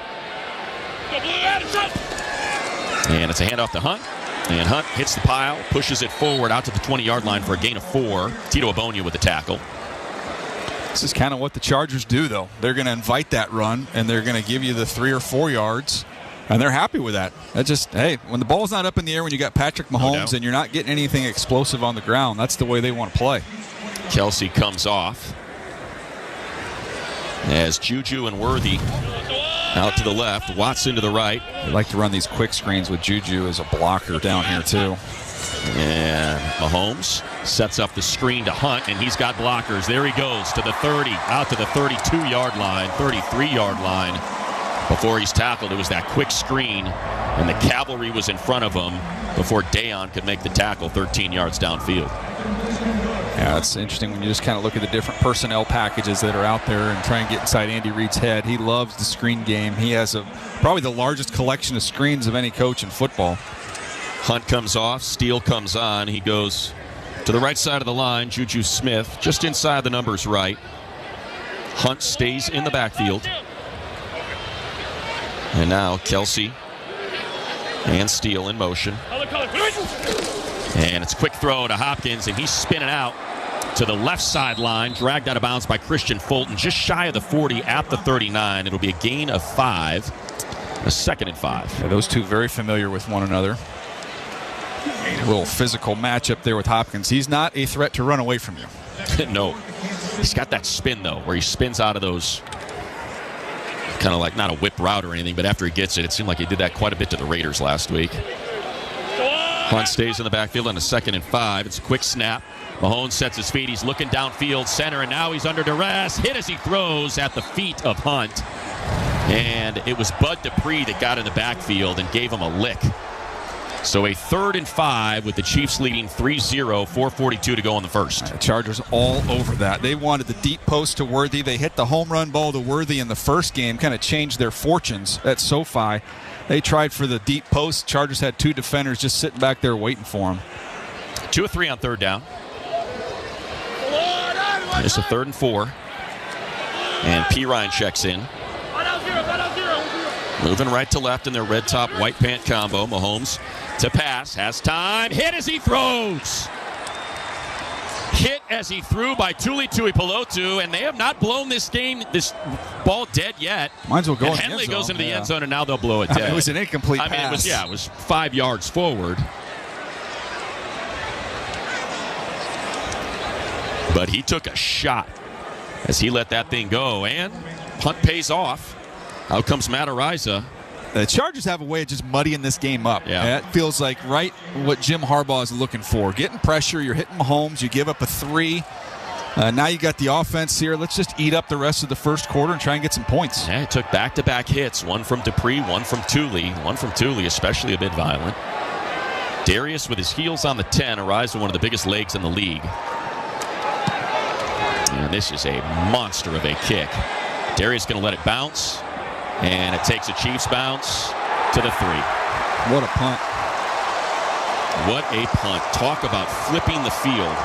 And it's a handoff to Hunt. And Hunt hits the pile, pushes it forward out to the 20-yard line for a gain of 4. Tito Abonia with the tackle. This is kind of what the Chargers do, though. They're going to invite that run, and they're going to give you the 3 or 4 yards, and they're happy with that. That just, hey, when the ball's not up in the air, when you got Patrick Mahomes and you're not getting anything explosive on the ground, that's the way they want to play. Kelsey comes off as Juju and Worthy out to the left, Watson to the right. They like to run these quick screens with Juju as a blocker down here, too. And Mahomes sets up the screen to Hunt, and he's got blockers. There he goes to the 30, out to the 32-yard line, 33-yard line. Before he's tackled, it was that quick screen, and the cavalry was in front of him before Dayon could make the tackle 13 yards downfield. Yeah, it's interesting when you just kind of look at the different personnel packages that are out there and try and get inside Andy Reid's head. He loves the screen game. He has probably the largest collection of screens of any coach in football. Hunt comes off, Steele comes on. He goes to the right side of the line. Juju Smith just inside the numbers right. Hunt stays in the backfield. And now Kelsey and Steele in motion. And it's a quick throw to Hopkins, and he's spinning out to the left sideline, dragged out of bounds by Christian Fulton, just shy of the 40 at the 39. It'll be a gain of 5, a 2nd and 5. Yeah, those two very familiar with one another. A little physical matchup there with Hopkins. He's not a threat to run away from you. No. He's got that spin, though, where he spins out of those, kind of like not a whip route or anything, but after he gets it, it seemed like he did that quite a bit to the Raiders last week. Hunt stays in the backfield on a 2nd and 5. It's a quick snap. Mahomes sets his feet. He's looking downfield center, and now he's under duress. Hit as he throws at the feet of Hunt. And it was Bud Dupree that got in the backfield and gave him a lick. So a 3rd and 5 with the Chiefs leading 3-0, 4:42 to go in the first. Chargers all over that. They wanted the deep post to Worthy. They hit the home run ball to Worthy in the first game, kind of changed their fortunes at SoFi. They tried for the deep post. Chargers had 2 defenders just sitting back there waiting for them. 2 of 3 on 3rd down. It's a 3rd and 4. And P. Ryan checks in. Moving right to left in their red top, white pant combo. Mahomes to pass. Has time. Hit as he throws. Hit as he threw by Tuli Tuipulotu, and they have not blown this ball dead yet. Might as well go. And Henley goes into the end zone, and now they'll blow it dead. It was an incomplete pass. It was 5 yards forward. But he took a shot as he let that thing go, and punt pays off. Out comes Matt Ariza. The Chargers have a way of just muddying this game up. Yeah. That feels like right what Jim Harbaugh is looking for. Getting pressure, you're hitting Mahomes, you give up a 3. Now you got the offense here. Let's just eat up the rest of the first quarter and try and get some points. Yeah, he took back-to-back hits. One from Dupree, one from Tuli. One from Tuli, especially a bit violent. Darius with his heels on the 10. Ariza, one of the biggest legs in the league. And this is a monster of a kick. Darius going to let it bounce. And it takes a Chiefs bounce to the 3. What a punt. What a punt. Talk about flipping the field.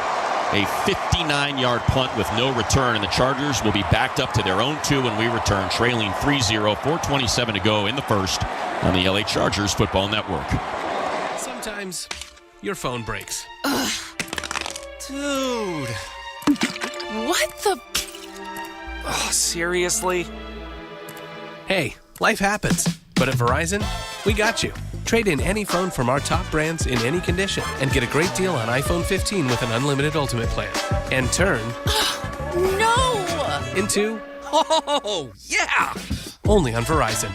A 59-yard punt with no return, and the Chargers will be backed up to their own 2 when we return, trailing 3-0, 4:27 to go in the first on the LA Chargers Football Network. Sometimes your phone breaks. Ugh. Dude. What the? Oh, seriously? Hey, life happens, but at Verizon, we got you. Trade in any phone from our top brands in any condition and get a great deal on iPhone 15 with an unlimited ultimate plan. And turn... no! ...into... oh, yeah! Only on Verizon.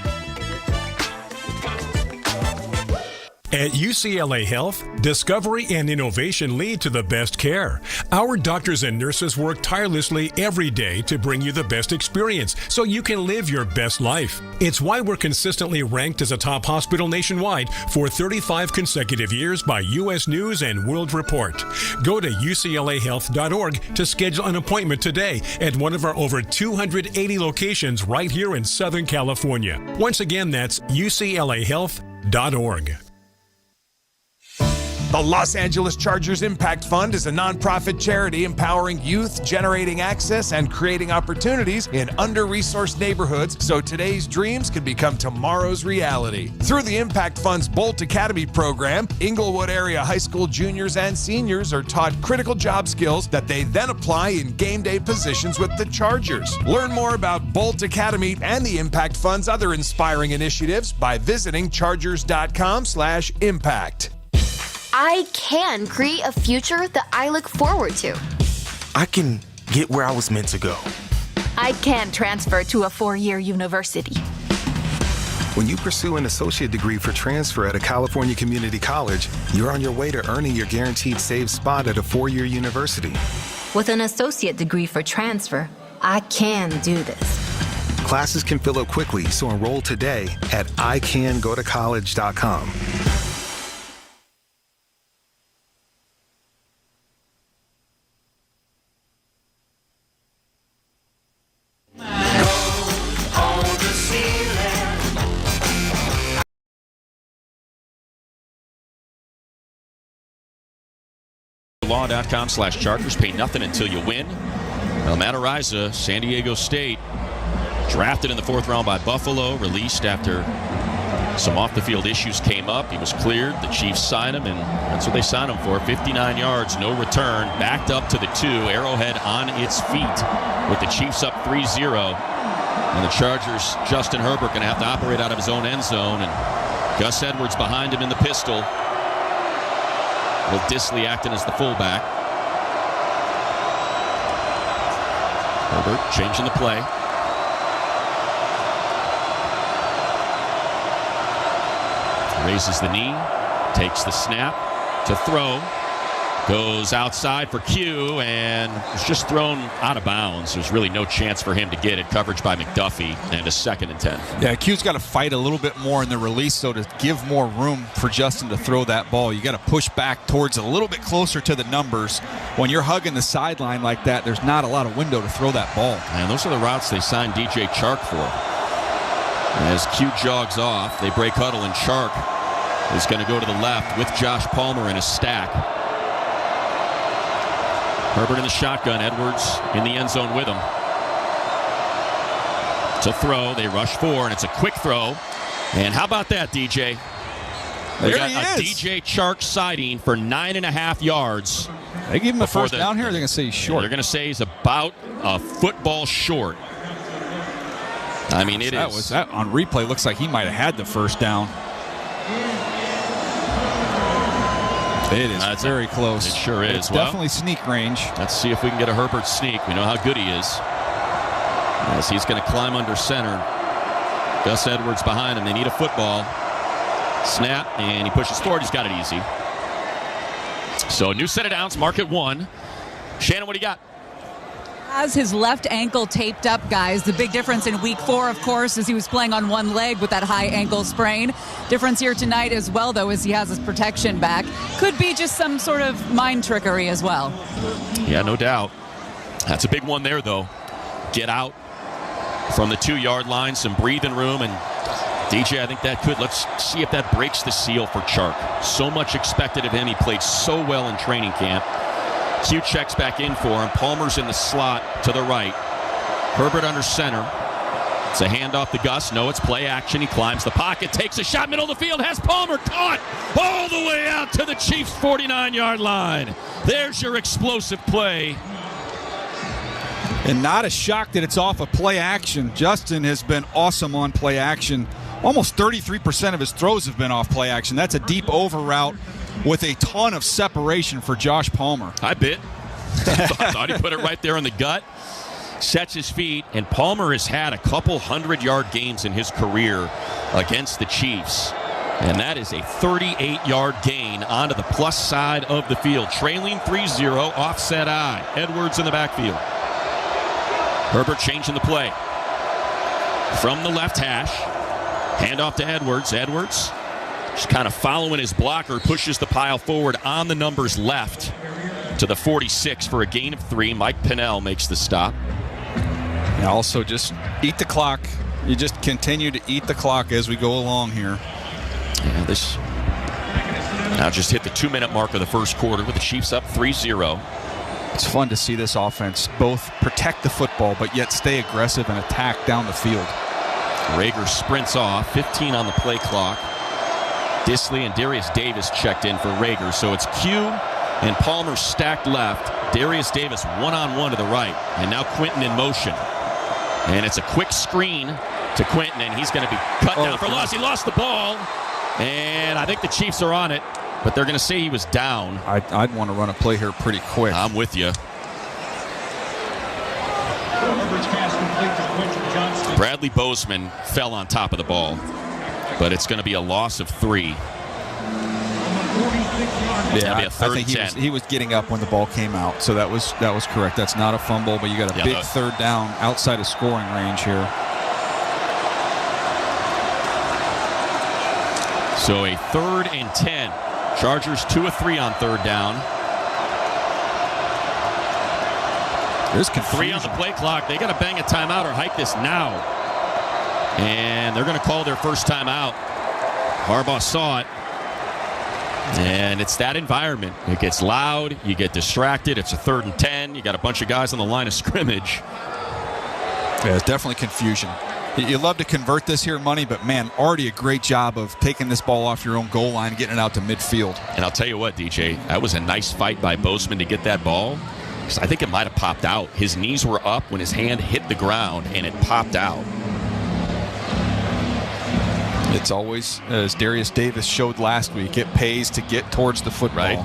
At UCLA Health, discovery and innovation lead to the best care. Our doctors and nurses work tirelessly every day to bring you the best experience so you can live your best life. It's why we're consistently ranked as a top hospital nationwide for 35 consecutive years by U.S. News and World Report. Go to uclahealth.org to schedule an appointment today at one of our over 280 locations right here in Southern California. Once again, that's uclahealth.org. The Los Angeles Chargers Impact Fund is a nonprofit charity empowering youth, generating access, and creating opportunities in under-resourced neighborhoods so today's dreams can become tomorrow's reality. Through the Impact Fund's Bolt Academy program, Inglewood area high school juniors and seniors are taught critical job skills that they then apply in game day positions with the Chargers. Learn more about Bolt Academy and the Impact Fund's other inspiring initiatives by visiting chargers.com/impact. I can create a future that I look forward to. I can get where I was meant to go. I can transfer to a 4-year university. When you pursue an associate degree for transfer at a California community college, you're on your way to earning your guaranteed saved spot at a 4-year university. With an associate degree for transfer, I can do this. Classes can fill up quickly, so enroll today at icangotocollege.com. Law.com/Chargers. Pay nothing until you win. El Matariza, San Diego State, drafted in the 4th round by Buffalo, released after some off-the-field issues came up. He was cleared. The Chiefs signed him, and that's what they signed him for. 59 yards, no return. Backed up to the 2. Arrowhead on its feet with the Chiefs up 3-0. And the Chargers, Justin Herbert, going to have to operate out of his own end zone. And Gus Edwards behind him in the pistol, with Disley acting as the fullback. Herbert changing the play. Raises the knee, takes the snap to throw. Goes outside for Q, and was just thrown out of bounds. There's really no chance for him to get it. Coverage by McDuffie, and a 2nd and 10. Yeah, Q's got to fight a little bit more in the release, so to give more room for Justin to throw that ball, you got to push back towards a little bit closer to the numbers. When you're hugging the sideline like that, there's not a lot of window to throw that ball. And those are the routes they signed DJ Chark for. As Q jogs off, they break huddle, and Chark is going to go to the left with Josh Palmer in a stack. Herbert in the shotgun, Edwards in the end zone with him. To throw, they rush 4, and it's a quick throw. And how about that, DJ? They got a DJ Chark sighting for 9.5 yards. They give him a first down here, or they're going to say he's short? They're going to say he's about a football short. I mean, that on replay looks like he might have had the first down. It is very close. It sure is. It's definitely sneak range. Let's see if we can get a Herbert sneak. We know how good he is. As he's going to climb under center. Gus Edwards behind him. They need a football. Snap, and he pushes forward. He's got it easy. So new set of downs, mark at 1. Shannon, what do you got? Has his left ankle taped up, guys. The big difference in week 4, of course, is he was playing on one leg with that high ankle sprain. Difference here tonight as well, though, is he has his protection back. Could be just some sort of mind trickery as well. Yeah, no doubt. That's a big one there, though. Get out from the 2-yard line, some breathing room, and DJ, I think that could. Let's see if that breaks the seal for Chark. So much expected of him. He played so well in training camp. Q checks back in for him. Palmer's in the slot to the right. Herbert under center. It's a handoff to Gus. No, it's play action. He climbs the pocket, takes a shot, middle of the field, has Palmer caught all the way out to the Chiefs' 49-yard line. There's your explosive play. And not a shock that it's off of play action. Justin has been awesome on play action. Almost 33% of his throws have been off play action. That's a deep over route with a ton of separation for Josh Palmer. I bet. I thought he put it right there in the gut. Sets his feet, and Palmer has had a couple 100-yard games in his career against the Chiefs. And that is a 38-yard gain onto the plus side of the field. Trailing 3-0, offset eye. Edwards in the backfield. Herbert changing the play. From the left hash. Handoff to Edwards. Edwards just kind of following his blocker, pushes the pile forward on the numbers left to the 46 for a gain of 3. Mike Pinnell makes the stop. And also just eat the clock. You just continue to eat the clock as we go along here. Yeah, this Now just hit the 2-minute mark of the first quarter with the Chiefs up 3-0. It's fun to see this offense both protect the football but yet stay aggressive and attack down the field. Rager sprints off, 15 on the play clock. Disley and Darius Davis checked in for Rager, so it's Q and Palmer stacked left. Darius Davis one-on-one to the right, and now Quinton in motion. And it's a quick screen to Quinton, and he's going to be cut down for loss. He lost the ball, and I think the Chiefs are on it, but they're going to say he was down. I'd want to run a play here pretty quick. I'm with you. Bradley Bozeman fell on top of the ball, but it's going to be a loss of 3. Yeah, I think he was getting up when the ball came out, so that was correct. That's not a fumble, but you got a big third down outside of scoring range here. So a 3rd and 10. Chargers 2 of 3 on third down. There's confusion. 3 on the play clock. They got to bang a timeout or hike this now. And they're going to call their first timeout. Harbaugh saw it. And it's that environment. It gets loud. You get distracted. It's a 3rd and 10. You got a bunch of guys on the line of scrimmage. Yeah, it's definitely confusion. You love to convert this here, Money, but, man, already a great job of taking this ball off your own goal line and getting it out to midfield. And I'll tell you what, DJ, that was a nice fight by Bozeman to get that ball. I think it might have popped out. His knees were up when his hand hit the ground, and it popped out. It's always, as Darius Davis showed last week, it pays to get towards the football. Right.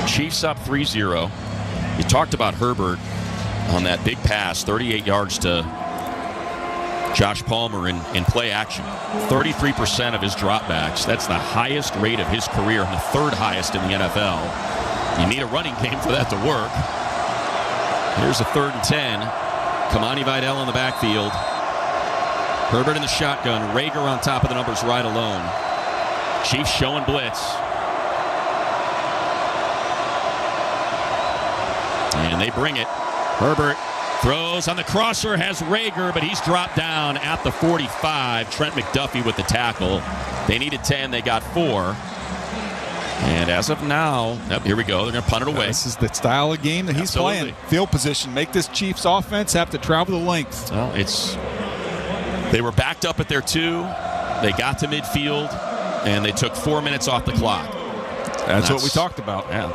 Chiefs up 3-0. You talked about Herbert on that big pass, 38 yards to Josh Palmer in play action. 33% of his dropbacks. That's the highest rate of his career and the 3rd highest in the NFL. You need a running game for that to work. Here's a 3rd and 10. Kamani Vidal in the backfield. Herbert in the shotgun. Rager on top of the numbers right alone. Chiefs showing blitz. And they bring it. Herbert throws on the crosser, has Rager, but he's dropped down at the 45. Trent McDuffie with the tackle. They needed 10. They got 4. And as of now, here we go. They're going to punt it away. This is the style of game that he's playing. Field position. Make this Chiefs offense have to travel the length. Well, they were backed up at their 2. They got to midfield, and they took 4 minutes off the clock. That's what we talked about. Yeah.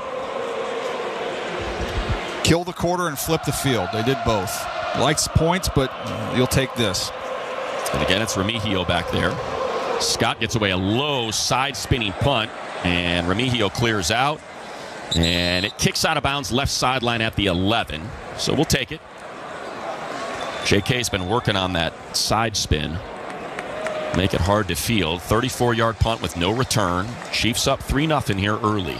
Kill the quarter and flip the field. They did both. Likes points, but you'll take this. And again, it's Remigio back there. Scott gets away a low side-spinning punt, and Remigio clears out. And it kicks out of bounds left sideline at the 11. So we'll take it. JK's been working on that side spin. Make it hard to field. 34-yard punt with no return. Chiefs up 3-0 here early.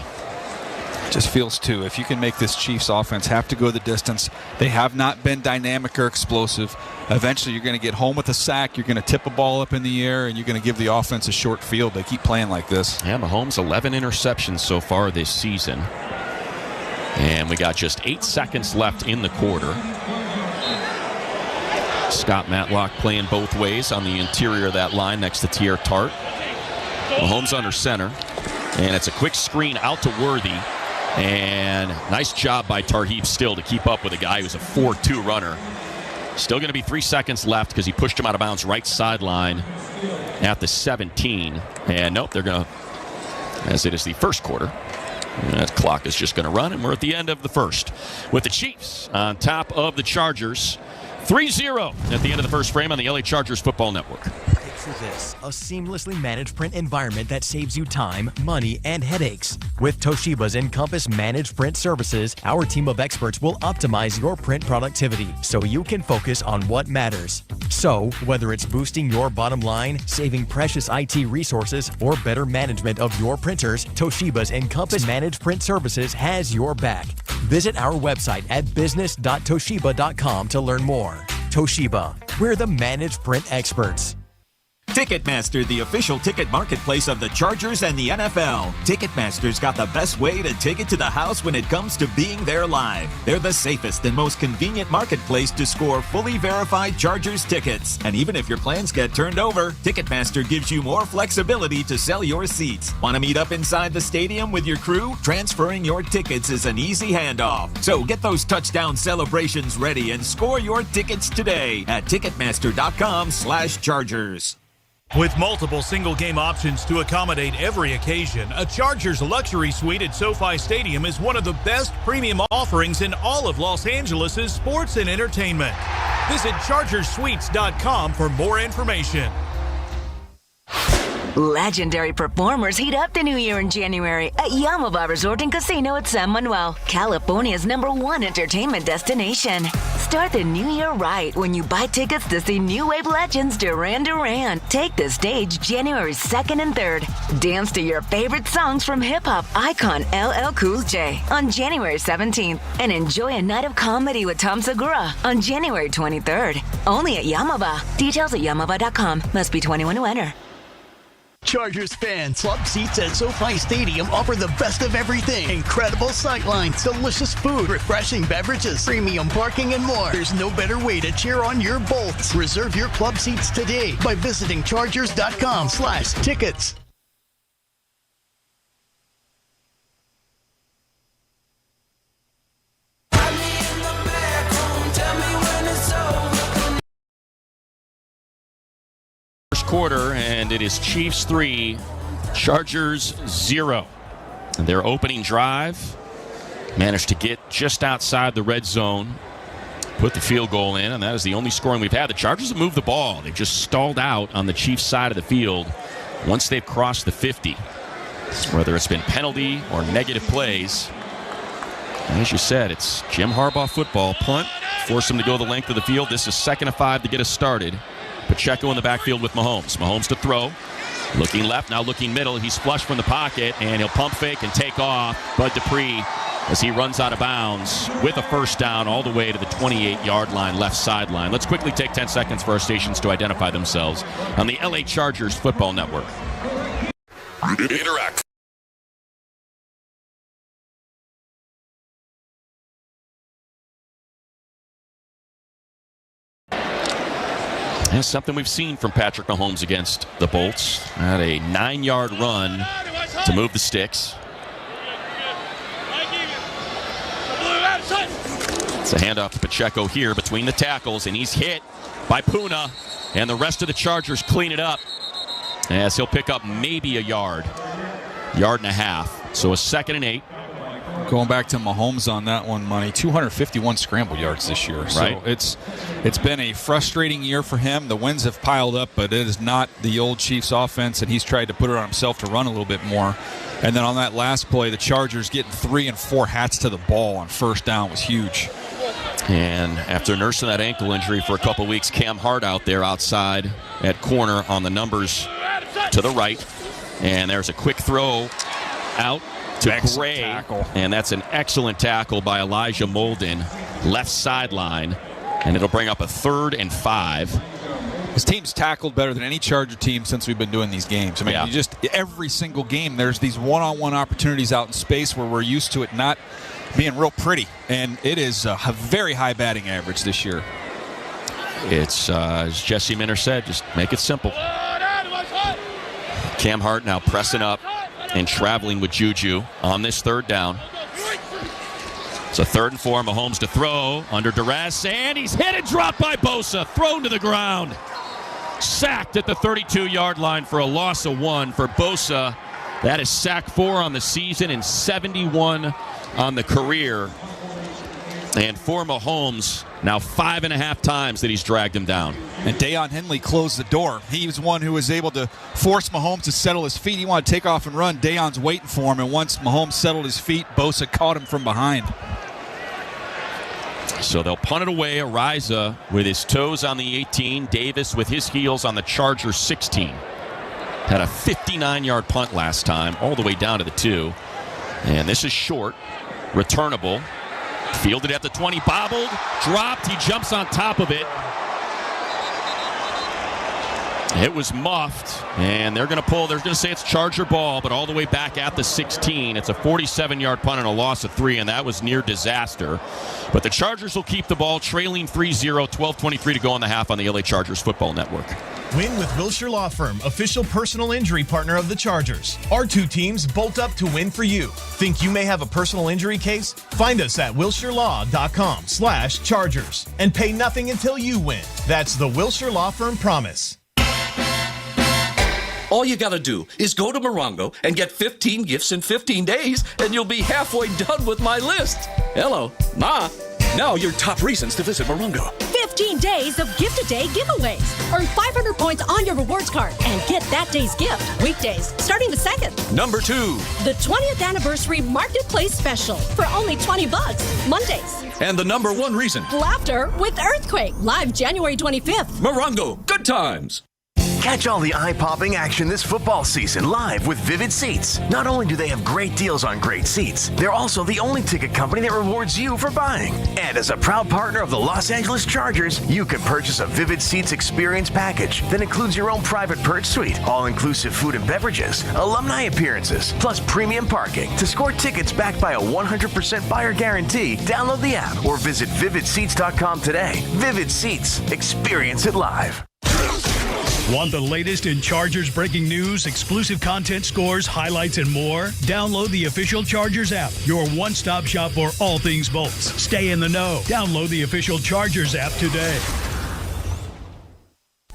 Just feels, too, if you can make this Chiefs offense have to go the distance, they have not been dynamic or explosive. Eventually, you're going to get home with a sack, you're going to tip a ball up in the air, and you're going to give the offense a short field. They keep playing like this. Yeah, Mahomes, 11 interceptions so far this season. And we got just 8 seconds left in the quarter. Scott Matlock playing both ways on the interior of that line next to Tier Tart. Mahomes under center. And it's a quick screen out to Worthy. And nice job by Tarheeb Still to keep up with a guy who's a 4-2 runner. Still going to be 3 seconds left because he pushed him out of bounds right sideline at the 17. And nope, they're going to, as it is the first quarter, that clock is just going to run, and we're at the end of the first. With the Chiefs on top of the Chargers, 3-0 at the end of the first frame on the LA Chargers Football Network. Picture this, a seamlessly managed print environment that saves you time, money, and headaches. With Toshiba's Encompass Managed Print Services, our team of experts will optimize your print productivity so you can focus on what matters. So, whether it's boosting your bottom line, saving precious IT resources, or better management of your printers, Toshiba's Encompass Managed Print Services has your back. Visit our website at business.toshiba.com to learn more. Toshiba, we're the managed print experts. Ticketmaster, the official ticket marketplace of the Chargers and the NFL. Ticketmaster's got the best way to take it to the house when it comes to being there live. They're the safest and most convenient marketplace to score fully verified Chargers tickets. And even if your plans get turned over, Ticketmaster gives you more flexibility to sell your seats. Want to meet up inside the stadium with your crew? Transferring your tickets is an easy handoff. So get those touchdown celebrations ready and score your tickets today at Ticketmaster.com/Chargers. With multiple single-game options to accommodate every occasion, a Chargers luxury suite at SoFi Stadium is one of the best premium offerings in all of Los Angeles' sports and entertainment. Visit ChargersSuites.com for more information. Legendary performers heat up the new year in January at Yamava Resort and Casino at San Manuel, California's #1 entertainment destination. Start the new year right when you buy tickets to see new wave legends Duran Duran take the stage January 2nd and 3rd. Dance to your favorite songs from hip-hop icon LL Cool J on January 17th and enjoy a night of comedy with Tom Segura on January 23rd. Only at Yamava. Details at yamava.com. Must be 21 to enter. Chargers fans, club seats at SoFi Stadium offer the best of everything. Incredible sightlines, delicious food, refreshing beverages, premium parking, and more. There's no better way to cheer on your Bolts. Reserve your club seats today by visiting Chargers.com/tickets. Quarter, and it is Chiefs 3, Chargers 0. And their opening drive managed to get just outside the red zone, put the field goal in, and that is the only scoring we've had. The Chargers have moved the ball. They've just stalled out on the Chiefs side of the field once they've crossed the 50, whether it's been penalty or negative plays. And as you said, it's Jim Harbaugh football. Punt, force him to go the length of the field. This is 2nd and 5 to get us started. Pacheco in the backfield with Mahomes. Mahomes to throw. Looking left, now looking middle. He's flushed from the pocket, and he'll pump fake and take off. Bud Dupree, as he runs out of bounds with a first down all the way to the 28-yard line, left sideline. Let's quickly take 10 seconds for our stations to identify themselves on the LA Chargers Football Network. Interact. That's something we've seen from Patrick Mahomes against the Bolts. Had a 9-yard run to move the sticks. It's a handoff to Pacheco here between the tackles, and he's hit by Puna, and the rest of the Chargers clean it up as he'll pick up maybe a yard and a half. So a 2nd and 8. Going back to Mahomes on that one, Money, 251 scramble yards this year. So right. It's been a frustrating year for him. The wins have piled up, but it is not the old Chiefs offense, and he's tried to put it on himself to run a little bit more. And then on that last play, the Chargers getting 3 and 4 hats to the ball on first down was huge. And after nursing that ankle injury for a couple weeks, Cam Hart out there outside at corner on the numbers to the right. And there's a quick throw out to Gray, and that's an excellent tackle by Elijah Molden, left sideline, and it'll bring up a 3rd and 5. His team's tackled better than any Charger team since we've been doing these games. I mean, you just every single game, there's these one-on-one opportunities out in space where we're used to it not being real pretty, and it is a very high batting average this year. It's, as Jesse Minter said, just make it simple. Cam Hart now pressing up and traveling with Juju on this 3rd down. It's a 3rd and 4. Mahomes to throw under duress, and he's hit and dropped by Bosa. Thrown to the ground. Sacked at the 32-yard line for a loss of 1 for Bosa. That is sack 4 on the season and 71 on the career. And for Mahomes, now 5.5 times that he's dragged him down. And Deion Henley closed the door. He was one who was able to force Mahomes to settle his feet. He wanted to take off and run. Deion's waiting for him, and once Mahomes settled his feet, Bosa caught him from behind. So they'll punt it away. Ariza with his toes on the 18. Davis with his heels on the Chargers 16. Had a 59-yard punt last time, all the way down to the 2. And this is short, returnable. Fielded at the 20, bobbled, dropped. He jumps on top of it. It was muffed, and they're going to say it's Charger ball, but all the way back at the 16. It's a 47-yard punt and a loss of 3, and that was near disaster. But the Chargers will keep the ball, trailing 3-0, 12:23 to go in the half on the LA Chargers Football Network. Win with Wilshire Law Firm, official personal injury partner of the Chargers. Our two teams bolt up to win for you. Think you may have a personal injury case? Find us at wilshirelaw.com/Chargers and pay nothing until you win. That's the Wilshire Law Firm promise. All you gotta do is go to Morongo and get 15 gifts in 15 days, and you'll be halfway done with my list. Hello, Ma. Now your top reasons to visit Morongo. 15 days of gift-a-day giveaways. Earn 500 points on your rewards card and get that day's gift. Weekdays, starting the 2nd. Number 2. The 20th Anniversary Marketplace Special for only $20. Mondays. And the number 1 reason. Laughter with Earthquake. Live January 25th. Morongo. Good times. Catch all the eye-popping action this football season live with Vivid Seats. Not only do they have great deals on great seats, they're also the only ticket company that rewards you for buying. And as a proud partner of the Los Angeles Chargers, you can purchase a Vivid Seats experience package that includes your own private perch suite, all-inclusive food and beverages, alumni appearances, plus premium parking. To score tickets backed by a 100% buyer guarantee, download the app or visit VividSeats.com today. Vivid Seats. Experience it live. Want the latest in Chargers breaking news, exclusive content, scores, highlights, and more? Download the official Chargers app, your one-stop shop for all things Bolts. Stay in the know. Download the official Chargers app today.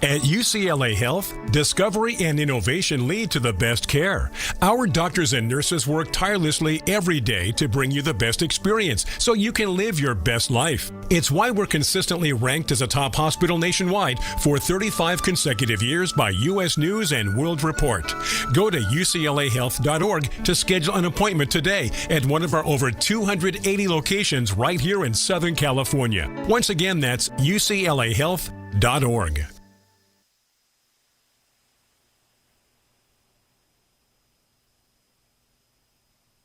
At UCLA Health, discovery and innovation lead to the best care. Our doctors and nurses work tirelessly every day to bring you the best experience so you can live your best life. It's why we're consistently ranked as a top hospital nationwide for 35 consecutive years by U.S. News and World Report. Go to uclahealth.org to schedule an appointment today at one of our over 280 locations right here in Southern California. Once again, that's uclahealth.org.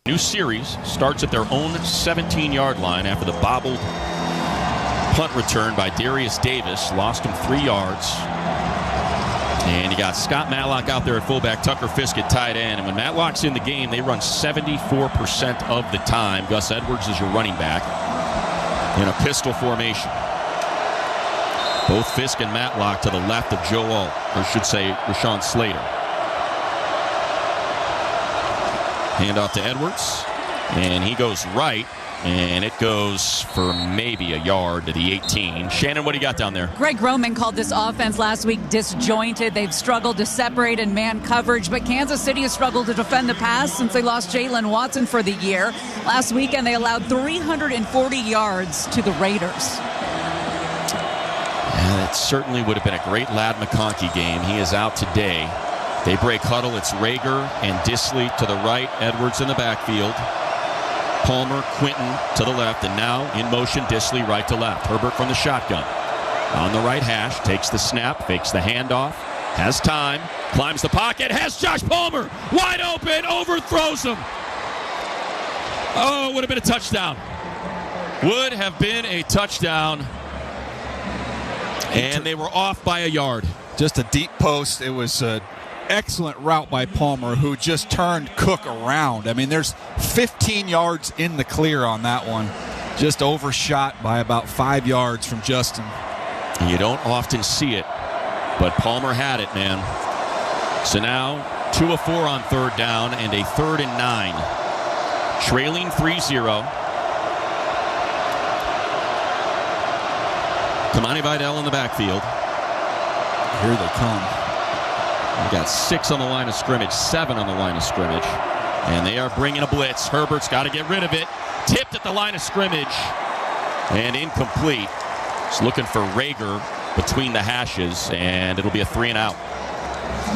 New series starts at their own 17-yard line after the bobbled punt return by Darius Davis. Lost him 3 yards. And you got Scott Matlock out there at fullback, Tucker Fisk at tight end. And when Matlock's in the game, they run 74% of the time. Gus Edwards is your running back in a pistol formation. Both Fisk and Matlock to the left of Joe Alt, or should say Rashawn Slater. Hand off to Edwards, and he goes right, and it goes for maybe a yard to the 18. Shannon, what do you got down there? Greg Roman called this offense last week disjointed. They've struggled to separate in man coverage, but Kansas City has struggled to defend the pass since they lost Jalen Watson for the year. Last weekend, they allowed 340 yards to the Raiders. That certainly would have been a great Ladd McConkey game. He is out today. They break huddle. It's Rager and Disley to the right. Edwards in the backfield. Palmer, Quinton to the left. And now in motion, Disley right to left. Herbert from the shotgun. On the right hash. Takes the snap. Fakes the handoff. Has time. Climbs the pocket. Has Josh Palmer. Wide open. Overthrows him. Oh, would have been a touchdown. Would have been a touchdown. And they were off by a yard. Just a deep post. It was a excellent route by Palmer, who just turned Cook around. I mean, there's 15 yards in the clear on that one. Just overshot by about 5 yards from Justin. You don't often see it, but Palmer had it, man. So now 2 of 4 on third down and a 3rd and 9. Trailing 3-0. Kamani Vidal in the backfield. Here they come. We got 6 on the line of scrimmage, 7 on the line of scrimmage. And they are bringing a blitz. Herbert's got to get rid of it. Tipped at the line of scrimmage. And incomplete. Just looking for Rager between the hashes, and it'll be a 3 and out.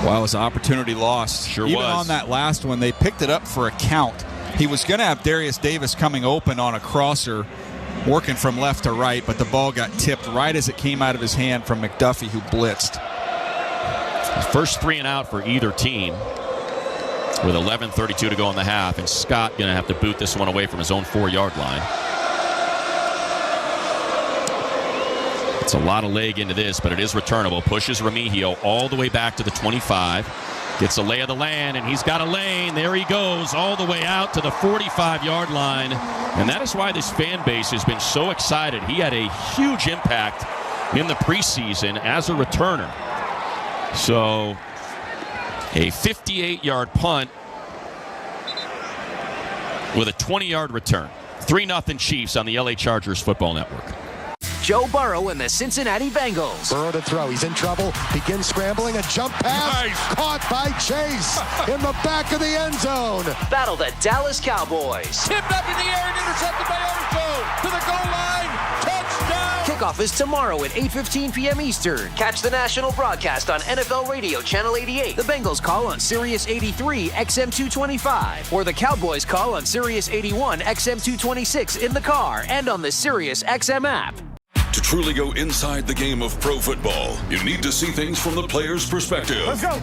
Wow, it was an opportunity lost. Sure Even was. on that last one, they picked it up for a count. He was going to have Darius Davis coming open on a crosser, working from left to right, but the ball got tipped right as it came out of his hand from McDuffie, who blitzed. First 3 and out for either team with 11:32 to go in the half, and Scott going to have to boot this one away from his own 4-yard line. It's a lot of leg into this, but it is returnable. Pushes Remigio all the way back to the 25. Gets a lay of the land, and he's got a lane. There he goes all the way out to the 45-yard line. And that is why this fan base has been so excited. He had a huge impact in the preseason as a returner. So a 58-yard punt with a 20-yard return. 3-0 Chiefs on the LA Chargers Football Network. Joe Burrow and the Cincinnati Bengals. Burrow to throw. He's in trouble. Begins scrambling. A jump pass. Nice. Caught by Chase in the back of the end zone. Battle the Dallas Cowboys. Tipped up in the air and intercepted by Orso. To the goal line. Touchdown. Kickoff is tomorrow at 8:15 p.m. Eastern. Catch the national broadcast on NFL Radio Channel 88. The Bengals call on Sirius 83 XM 225. Or the Cowboys call on Sirius 81 XM 226 in the car and on the Sirius XM app. To truly go inside the game of pro football, you need to see things from the player's perspective. Let's go.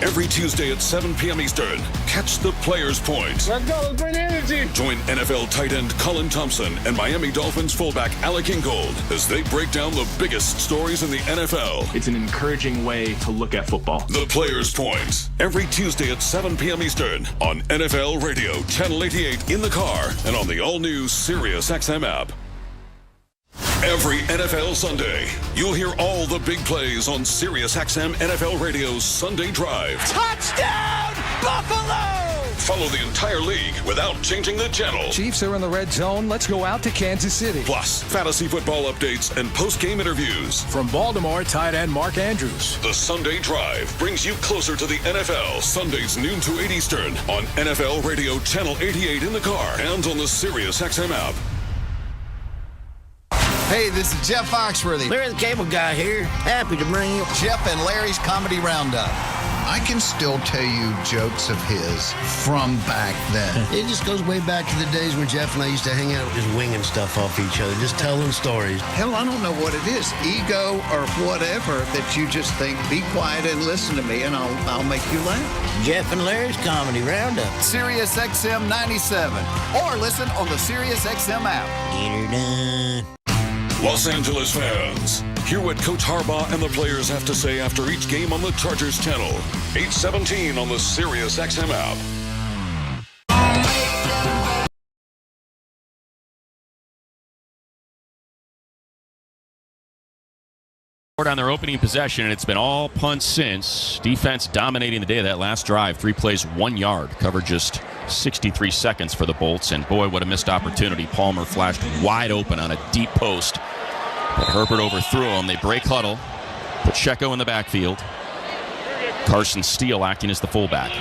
Every Tuesday at 7 p.m. Eastern, catch the Player's Point. Let's go. Let's bring energy. Join NFL tight end Colin Thompson and Miami Dolphins fullback Alec Ingold as they break down the biggest stories in the NFL. It's an encouraging way to look at football. The Player's Point. Every Tuesday at 7 p.m. Eastern on NFL Radio, Channel 88 in the car and on the all-new Sirius XM app. Every NFL Sunday, you'll hear all the big plays on SiriusXM NFL Radio's Sunday Drive. Touchdown, Buffalo! Follow the entire league without changing the channel. Chiefs are in the red zone. Let's go out to Kansas City. Plus, fantasy football updates and post-game interviews. From Baltimore, tight end Mark Andrews. The Sunday Drive brings you closer to the NFL. Sundays noon to 8 Eastern on NFL Radio Channel 88 in the car and on the SiriusXM app. Hey, this is Jeff Foxworthy. Larry the Cable Guy here. Happy to bring you Jeff and Larry's Comedy Roundup. I can still tell you jokes of his from back then. It just goes way back to the days when Jeff and I used to hang out just winging stuff off each other, just telling stories. Hell, I don't know what it is, ego or whatever, that you just think, be quiet and listen to me and I'll make you laugh. Jeff and Larry's Comedy Roundup. Sirius XM 97. Or listen on the Sirius XM app. Get her done. Los Angeles fans, hear what Coach Harbaugh and the players have to say after each game on the Chargers channel. 8:17 on the Sirius XM app. On their opening possession, and it's been all punts since. Defense dominating the day of that last drive. 3 plays, 1 yard. Covered just 63 seconds for the Bolts, and boy, what a missed opportunity. Palmer flashed wide open on a deep post, but Hereford overthrew him. They break huddle. Pacheco in the backfield. Carson Steele acting as the fullback.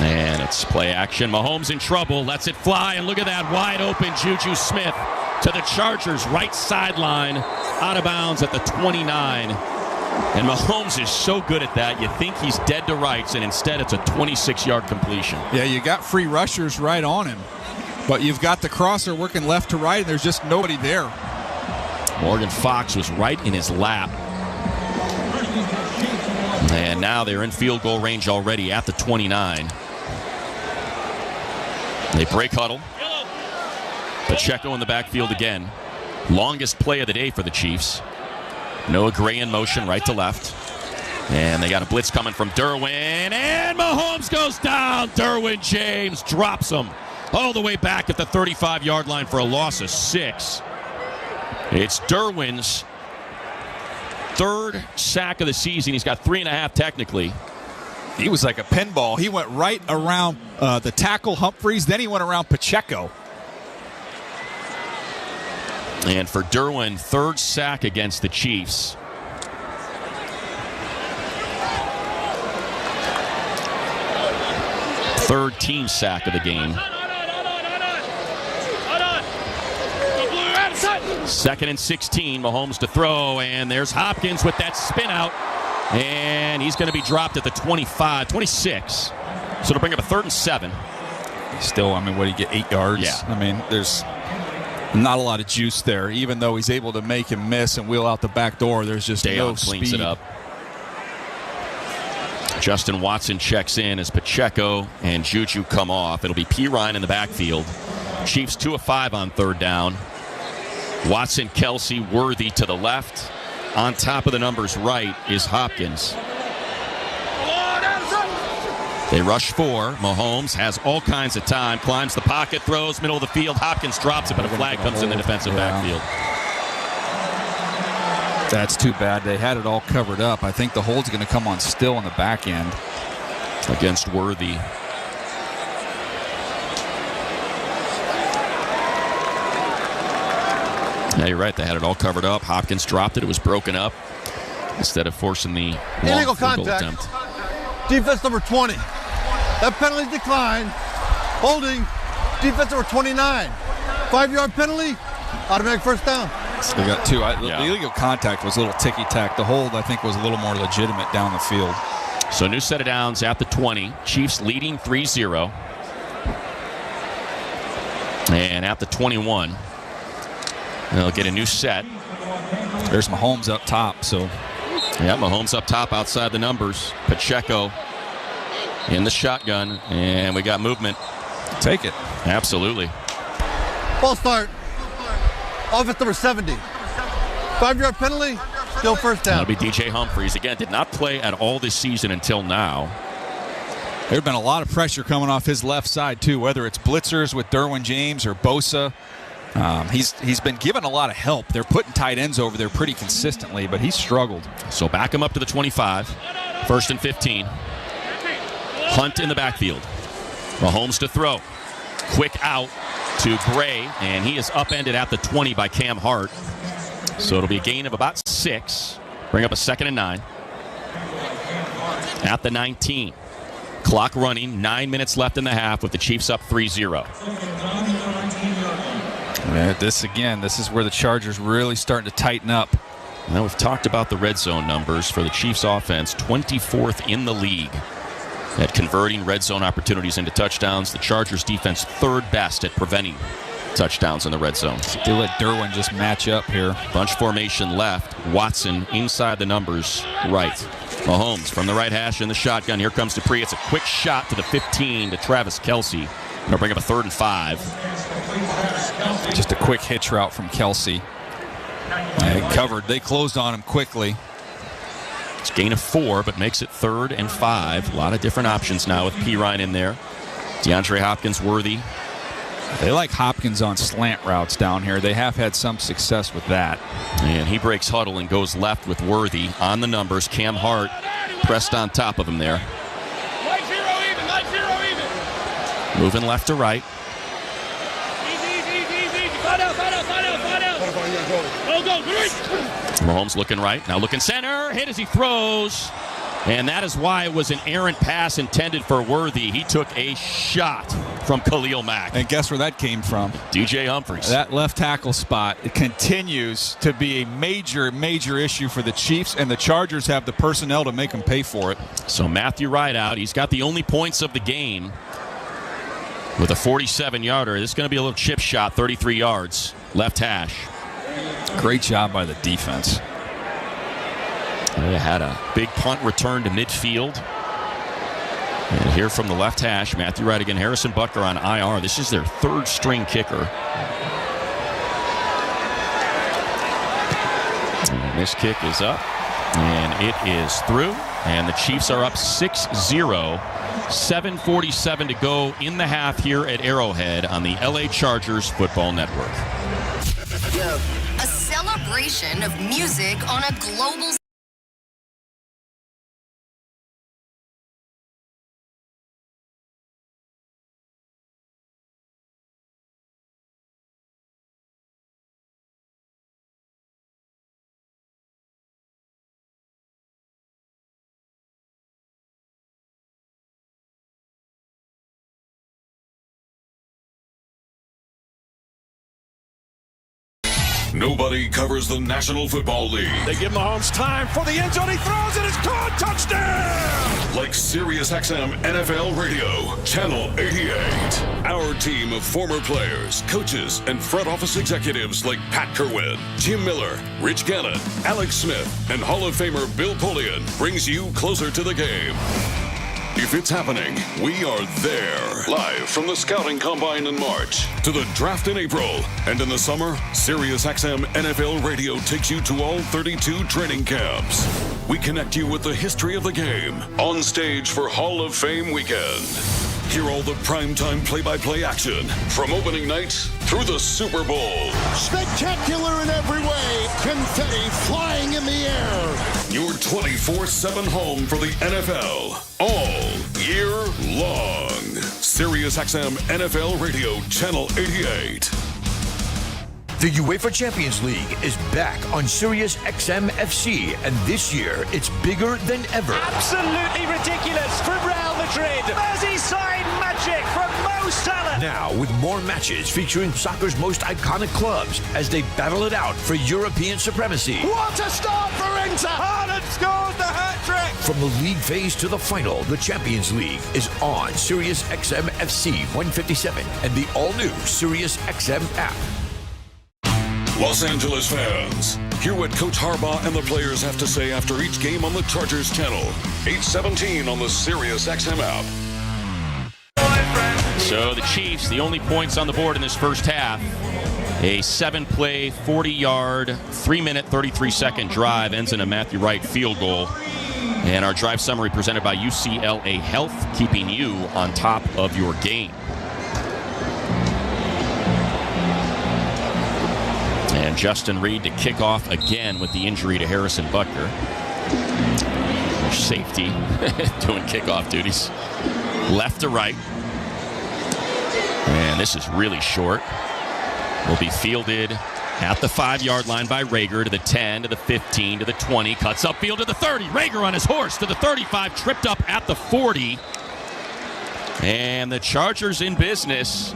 And it's play action. Mahomes in trouble. Lets it fly, and look at that wide open Juju Smith to the Chargers' right sideline, out of bounds at the 29. And Mahomes is so good at that, you think he's dead to rights, and instead it's a 26-yard completion. Yeah, you got free rushers right on him, but you've got the crosser working left to right, and there's just nobody there. Morgan Fox was right in his lap. And now they're in field goal range already at the 29. They break huddle. Pacheco in the backfield again. Longest play of the day for the Chiefs. Noah Gray in motion right to left. And they got a blitz coming from Derwin. And Mahomes goes down. Derwin James drops him all the way back at the 35-yard line for a loss of 6. It's Derwin's third sack of the season. He's got 3.5 technically. He was like a pinball. He went right around the tackle Humphreys. Then he went around Pacheco. And for Derwin, third sack against the Chiefs. Third team sack of the game. 2nd and 16. Mahomes to throw, and there's Hopkins with that spin out. And he's going to be dropped at the 25, 26. So to bring up a 3rd and 7. Still, I mean, what, did he get 8 yards? Yeah. I mean, there's not a lot of juice there. Even though he's able to make him miss and wheel out the back door, there's just no speed. Cleans it up. Justin Watson checks in as Pacheco and Juju come off. It'll be P. Ryan in the backfield. Chiefs 2 of 5 on 3rd down. Watson, Kelsey, Worthy to the left. On top of the numbers right is Hopkins. They rush 4. Mahomes has all kinds of time, climbs the pocket, throws, middle of the field. Hopkins drops it, but a flag comes in the defensive backfield. That's too bad. They had it all covered up. I think the hold's going to come on still on the back end. Against Worthy. Yeah, you're right. They had it all covered up. Hopkins dropped it. It was broken up instead of forcing the illegal field goal contact. attempt. Defense number 20. That penalty declined. Holding. Defense number 29. 5-yard penalty. Automatic first down. They got 2. The illegal contact was a little ticky-tack. The hold, I think, was a little more legitimate down the field. So new set of downs at the 20. Chiefs leading 3-0. And at the 21, they'll get a new set. There's Mahomes up top. So, yeah, Mahomes up top outside the numbers. Pacheco in the shotgun, and we got movement. Take it. Absolutely. Ball start. Offense number 70. 5-yard penalty. Still first down. That'll be DJ Humphries. Again, did not play at all this season until now. There's been a lot of pressure coming off his left side, too, whether it's blitzers with Derwin James or Bosa. He's been given a lot of help. They're putting tight ends over there pretty consistently, but he's struggled. So back him up to the 25. 1st and 15. Hunt in the backfield. Mahomes to throw. Quick out to Gray, and he is upended at the 20 by Cam Hart. So it'll be a gain of about 6. Bring up a 2nd and 9. At the 19. Clock running. 9 minutes left in the half with the Chiefs up 3-0. Yeah, this is where the Chargers really starting to tighten up. Now we've talked about the red zone numbers for the Chiefs offense. 24th in the league at converting red zone opportunities into touchdowns. The Chargers defense 3rd best at preventing touchdowns in the red zone. They let Derwin just match up here. Bunch formation left. Watson inside the numbers right. Mahomes from the right hash in the shotgun. Here comes Dupree. It's a quick shot to the 15 to Travis Kelce. Going to bring up a 3rd and 5. Just a quick hitch route from Kelce. They covered. They closed on him quickly. It's gain of 4, but makes it 3rd and 5. A lot of different options now with Pirine in there. DeAndre Hopkins, Worthy. They like Hopkins on slant routes down here. They have had some success with that. And he breaks huddle and goes left with Worthy on the numbers. Cam Hart pressed on top of him there. Light zero even. Moving left to right. Easy. Find out. Go. Mahomes looking right. Now looking center. Hit as he throws. And that is why it was an errant pass intended for Worthy. He took a shot from Khalil Mack. And guess where that came from? DJ Humphries. That left tackle spot, it continues to be a major issue for the Chiefs, and the Chargers have the personnel to make them pay for it. So Matthew Rideout, he's got the only points of the game with a 47-yarder. This is going to be a little chip shot, 33 yards, left hash. Great job by the defense. They had a big punt return to midfield. And here from the left hash, Matthew Wright again. Harrison Butker on IR. This is their 3rd string kicker. And this kick is up, and it is through. And the Chiefs are up 6-0. 7:47 to go in the half here at Arrowhead on the LA Chargers Football Network. A celebration of music on a global Nobody covers the National Football League. They give Mahomes time for the end zone. He throws it. It's caught. Touchdown! Like SiriusXM NFL Radio, Channel 88. Our team of former players, coaches, and front office executives like Pat Kerwin, Jim Miller, Rich Gannon, Alex Smith, and Hall of Famer Bill Polian brings you closer to the game. If it's happening, we are there. Live from the Scouting Combine in March to the Draft in April. And in the summer, SiriusXM NFL Radio takes you to all 32 training camps. We connect you with the history of the game on stage for Hall of Fame weekend. Hear all the primetime play-by-play action from opening night through the Super Bowl. Spectacular in every way. Confetti flying in the air. Your 24/7 home for the NFL all year long. SiriusXM NFL Radio Channel 88. The UEFA Champions League is back on SiriusXM FC, and this year it's bigger than ever. Absolutely ridiculous from Real Madrid. Merseyside magic from Mo Salah. Now with more matches featuring soccer's most iconic clubs as they battle it out for European supremacy. What a start for Inter! Haaland scores the hat-trick. From the league phase to the final, the Champions League is on SiriusXM FC 157 and the all-new SiriusXM app. Los Angeles fans, hear what Coach Harbaugh and the players have to say after each game on the Chargers channel. 8:17 on the SiriusXM app. So the Chiefs, the only points on the board in this first half. A 7-play, 40-yard, 3-minute, 33-second drive ends in a Matthew Wright field goal. And our drive summary presented by UCLA Health, keeping you on top of your game. And Justin Reed to kick off again with the injury to Harrison Butker. Safety doing kickoff duties. Left to right. And this is really short. Will be fielded at the 5-yard line by Rager to the 10, to the 15, to the 20. Cuts upfield to the 30. Rager on his horse to the 35. Tripped up at the 40. And the Chargers in business.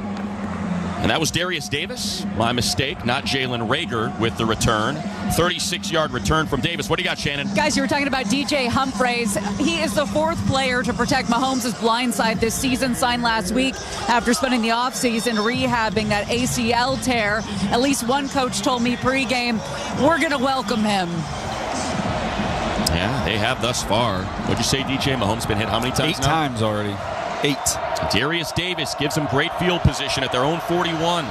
And that was Darius Davis. My mistake, not Jalen Rager with the return. 36-yard return from Davis. What do you got, Shannon? Guys, you were talking about DJ Humphreys. He is the 4th player to protect Mahomes' blind side this season, signed last week after spending the offseason rehabbing that ACL tear. At least one coach told me pregame, we're going to welcome him. Yeah, they have thus far. What'd you say, DJ? Mahomes been hit how many times 8 now? times already. 8. Darius Davis gives them great field position at their own 41.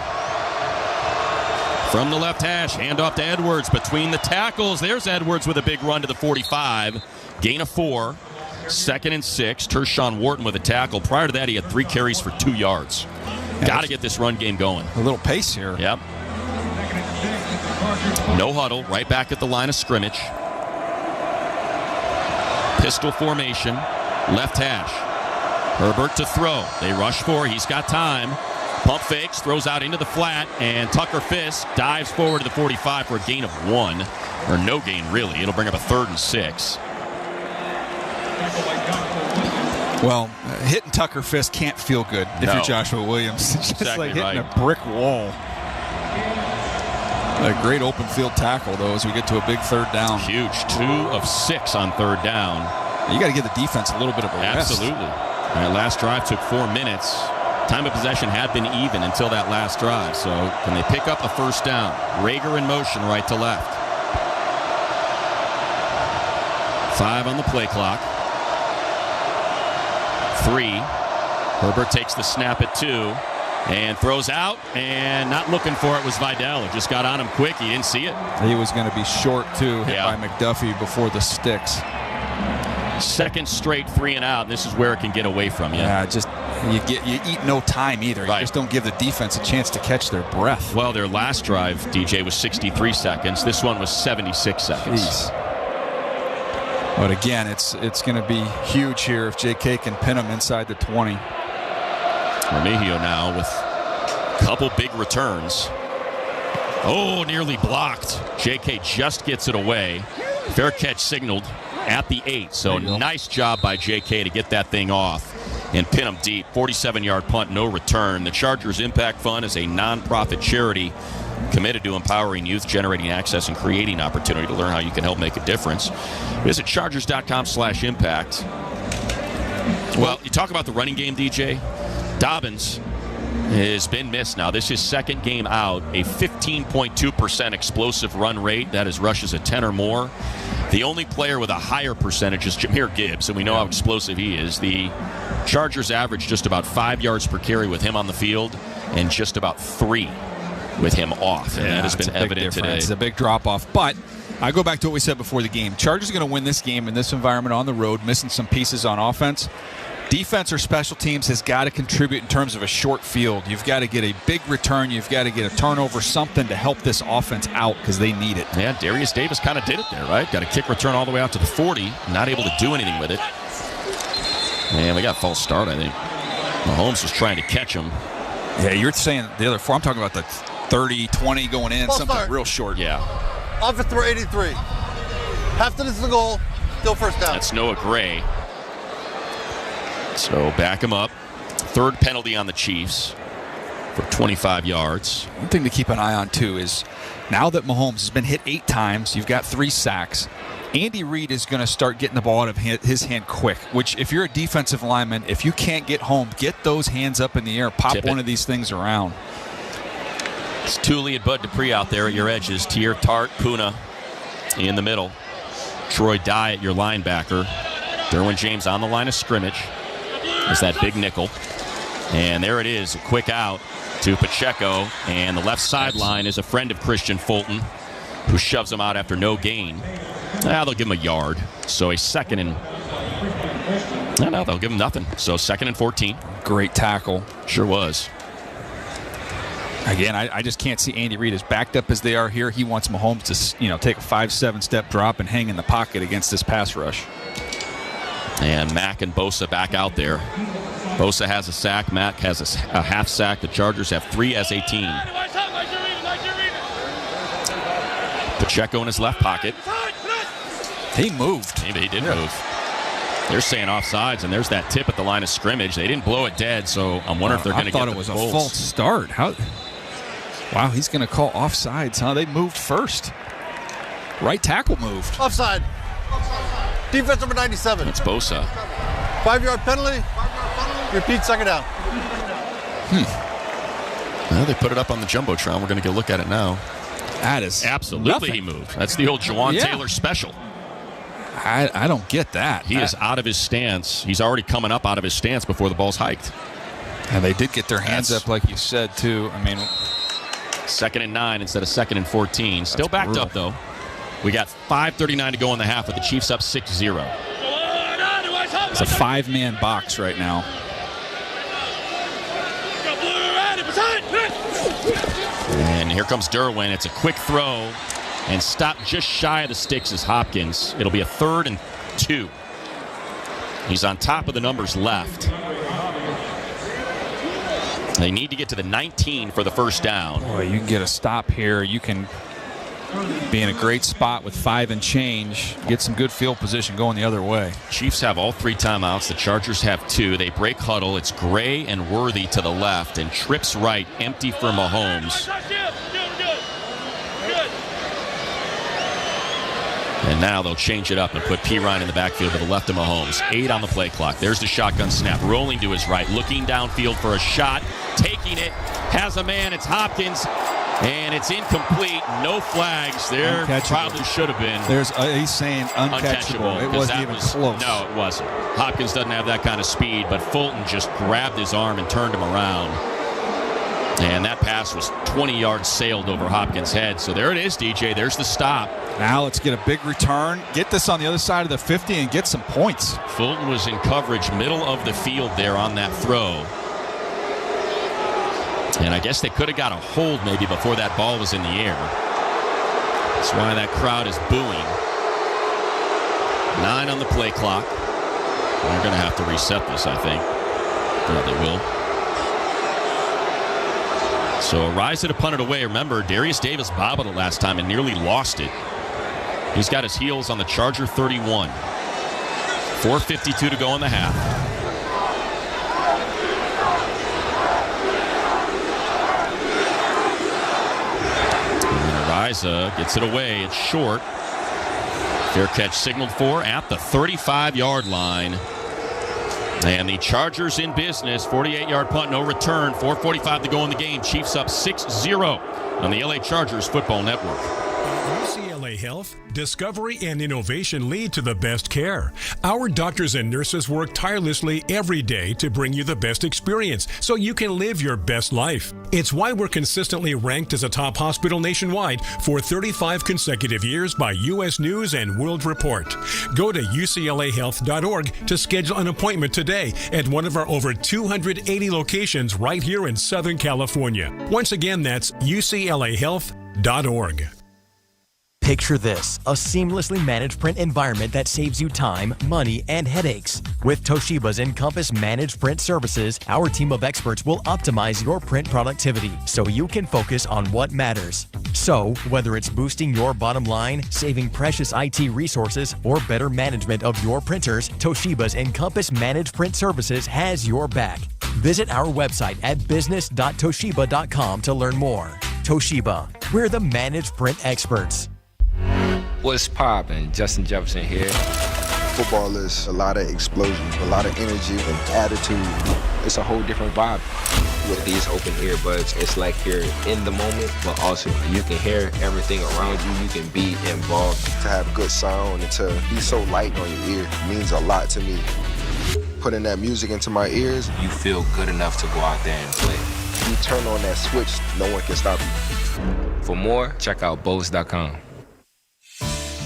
From the left hash, handoff to Edwards between the tackles. There's Edwards with a big run to the 45. Gain of 4. 2nd and 6. Tershawn Wharton with a tackle. Prior to that, he had 3 carries for 2 yards. Got to get this run game going. A little pace here. Yep. No huddle. Right back at the line of scrimmage. Pistol formation. Left hash. Herbert to throw. They rush for. He's got time. Pump fakes, throws out into the flat, and Tucker Fisk dives forward to the 45 for a gain of 1. Or no gain, really. It'll bring up a 3rd and 6. Well, hitting Tucker Fisk can't feel good if you're Joshua Williams. It's just exactly like hitting right. a brick wall. A great open field tackle, though, as we get to a big 3rd down. Huge. 2 of 6 on 3rd down. You got to give the defense a little bit of a rest. Absolutely. That last drive took 4 minutes. Time of possession had been even until that last drive. So can they pick up a 1st down? Rager in motion right to left. 5 on the play clock. 3. Herbert takes the snap at 2 and throws out, and not looking for it was Vidal. It just got on him quick. He didn't see it. He was going to be short, too, hit by McDuffie before the sticks. 2nd straight 3 and out. This is where it can get away from you. Yeah, just you eat no time either. Right. You just don't give the defense a chance to catch their breath. Well, their last drive, DJ, was 63 seconds. This one was 76 seconds. Jeez. But again, it's going to be huge here if J.K. can pin him inside the 20. Remigio now with a couple big returns. Oh, nearly blocked. J.K. just gets it away. Fair catch signaled at the 8. So nice job by J.K. to get that thing off and pin him deep. 47-yard punt, no return. The Chargers Impact Fund is a nonprofit charity committed to empowering youth, generating access, and creating opportunity to learn how you can help make a difference. Visit chargers.com/impact. Well, you talk about the running game, DJ. Dobbins has been missed now. This is 2nd game out. A 15.2% explosive run rate. That is rushes of 10 or more. The only player with a higher percentage is Jahmyr Gibbs, and we know how explosive he is. The Chargers average just about 5 yards per carry with him on the field and just about 3 with him off. And that has been evident today. It's a big drop-off. But I go back to what we said before the game. Chargers are going to win this game in this environment on the road, missing some pieces on offense. Defense or special teams has got to contribute in terms of a short field. You've got to get a big return. You've got to get a turnover, something to help this offense out because they need it. Yeah, Darius Davis kind of did it there, right? Got a kick return all the way out to the 40. Not able to do anything with it. And we got a false start, I think. Mahomes was trying to catch him. Yeah, you're saying the other 4. I'm talking about the 30, 20 going in, false something start. Real short. Yeah. Offense number 83. Half to this is the goal. Still first down. That's Noah Gray. So back him up. 3rd penalty on the Chiefs for 25 yards. One thing to keep an eye on, too, is now that Mahomes has been hit 8 times, you've got 3 sacks. Andy Reid is going to start getting the ball out of his hand quick, which if you're a defensive lineman, if you can't get home, get those hands up in the air, pop one of these things around. It's Tooley and Bud Dupree out there at your edges. Tier Tart, Puna in the middle. Troy Dye at your linebacker. Derwin James on the line of scrimmage. There's that big nickel. And there it is, a quick out to Pacheco. And the left sideline is a friend of Christian Fulton, who shoves him out after no gain. Now they'll give him a yard. So a second and... No, they'll give him nothing. So 2nd and 14. Great tackle. Sure was. Again, I just can't see Andy Reid as backed up as they are here. He wants Mahomes to, take a 5-7 step drop and hang in the pocket against this pass rush. And Mack and Bosa back out there. Bosa has a sack. Mack has a half sack. The Chargers have 3 as a team. Pacheco in his left pocket. He moved. Maybe he did move. They're saying offsides, and there's that tip at the line of scrimmage. They didn't blow it dead, so I'm wondering if they're going to get the I thought it was a false start. Wow, he's going to call offsides, huh? They moved first. Right tackle moved. Offside. Defense number 97. It's Bosa. 5-yard penalty. Repeat, 2nd down. Well, they put it up on the Jumbotron. We're going to go look at it now. That is absolutely nothing. He moved. That's the old Jawan Taylor special. I don't get that. He is out of his stance. He's already coming up out of his stance before the ball's hiked. And they did get their hands up, like you said, too. I mean, 2nd and 9 instead of 2nd and 14. Still backed up, though. We got 5:39 to go in the half with the Chiefs up 6-0. It's a 5-man box right now. And here comes Derwin. It's a quick throw. And stopped just shy of the sticks is Hopkins. It'll be a 3rd and 2. He's on top of the numbers left. They need to get to the 19 for the first down. Boy, you can get a stop here. You can be in a great spot with 5 and change. Get some good field position going the other way. Chiefs have all 3 timeouts. The Chargers have 2. They break huddle. It's Gray and Worthy to the left. And trips right, empty for Mahomes. And now they'll change it up and put P. Ryan in the backfield to the left of Mahomes. 8 on the play clock. There's the shotgun snap. Rolling to his right. Looking downfield for a shot. Taking it. Has a man. It's Hopkins. And it's incomplete. No flags. There probably should have been. He's saying uncatchable. It wasn't even close. No, it wasn't. Hopkins doesn't have that kind of speed, but Fulton just grabbed his arm and turned him around. And that pass was 20 yards sailed over Hopkins' head. So there it is, DJ. There's the stop. Now let's get a big return. Get this on the other side of the 50 and get some points. Fulton was in coverage middle of the field there on that throw. And I guess they could have got a hold maybe before that ball was in the air. That's why that crowd is booing. 9 on the play clock. They're going to have to reset this, I think. Yeah, they will. So Ariza to punt it away. Remember, Darius Davis bobbled it last time and nearly lost it. He's got his heels on the Charger 31. 4:52 to go in the half. And Ariza gets it away. It's short. Fair catch signaled for at the 35-yard line. And the Chargers in business. 48-yard punt, no return. 4:45 to go in the game. Chiefs up 6-0 on the LA Chargers Football Network. UCLA UCLA Health, discovery and innovation lead to the best care. Our doctors and nurses work tirelessly every day to bring you the best experience so you can live your best life. It's why we're consistently ranked as a top hospital nationwide for 35 consecutive years by U.S. News and World Report. Go to uclahealth.org to schedule an appointment today at one of our over 280 locations right here in Southern California. Once again, that's uclahealth.org. Picture this, a seamlessly managed print environment that saves you time, money, and headaches. With Toshiba's Encompass Managed Print Services, our team of experts will optimize your print productivity so you can focus on what matters. So, whether it's boosting your bottom line, saving precious IT resources, or better management of your printers, Toshiba's Encompass Managed Print Services has your back. Visit our website at business.toshiba.com to learn more. Toshiba, we're the managed print experts. What's poppin'? Justin Jefferson here. Football is a lot of explosion, a lot of energy and attitude. It's a whole different vibe. With these open earbuds, it's like you're in the moment, but also you can hear everything around you. You can be involved. To have good sound and to be so light on your ear means a lot to me. Putting that music into my ears, you feel good enough to go out there and play. You turn on that switch, no one can stop you. For more, check out Bose.com.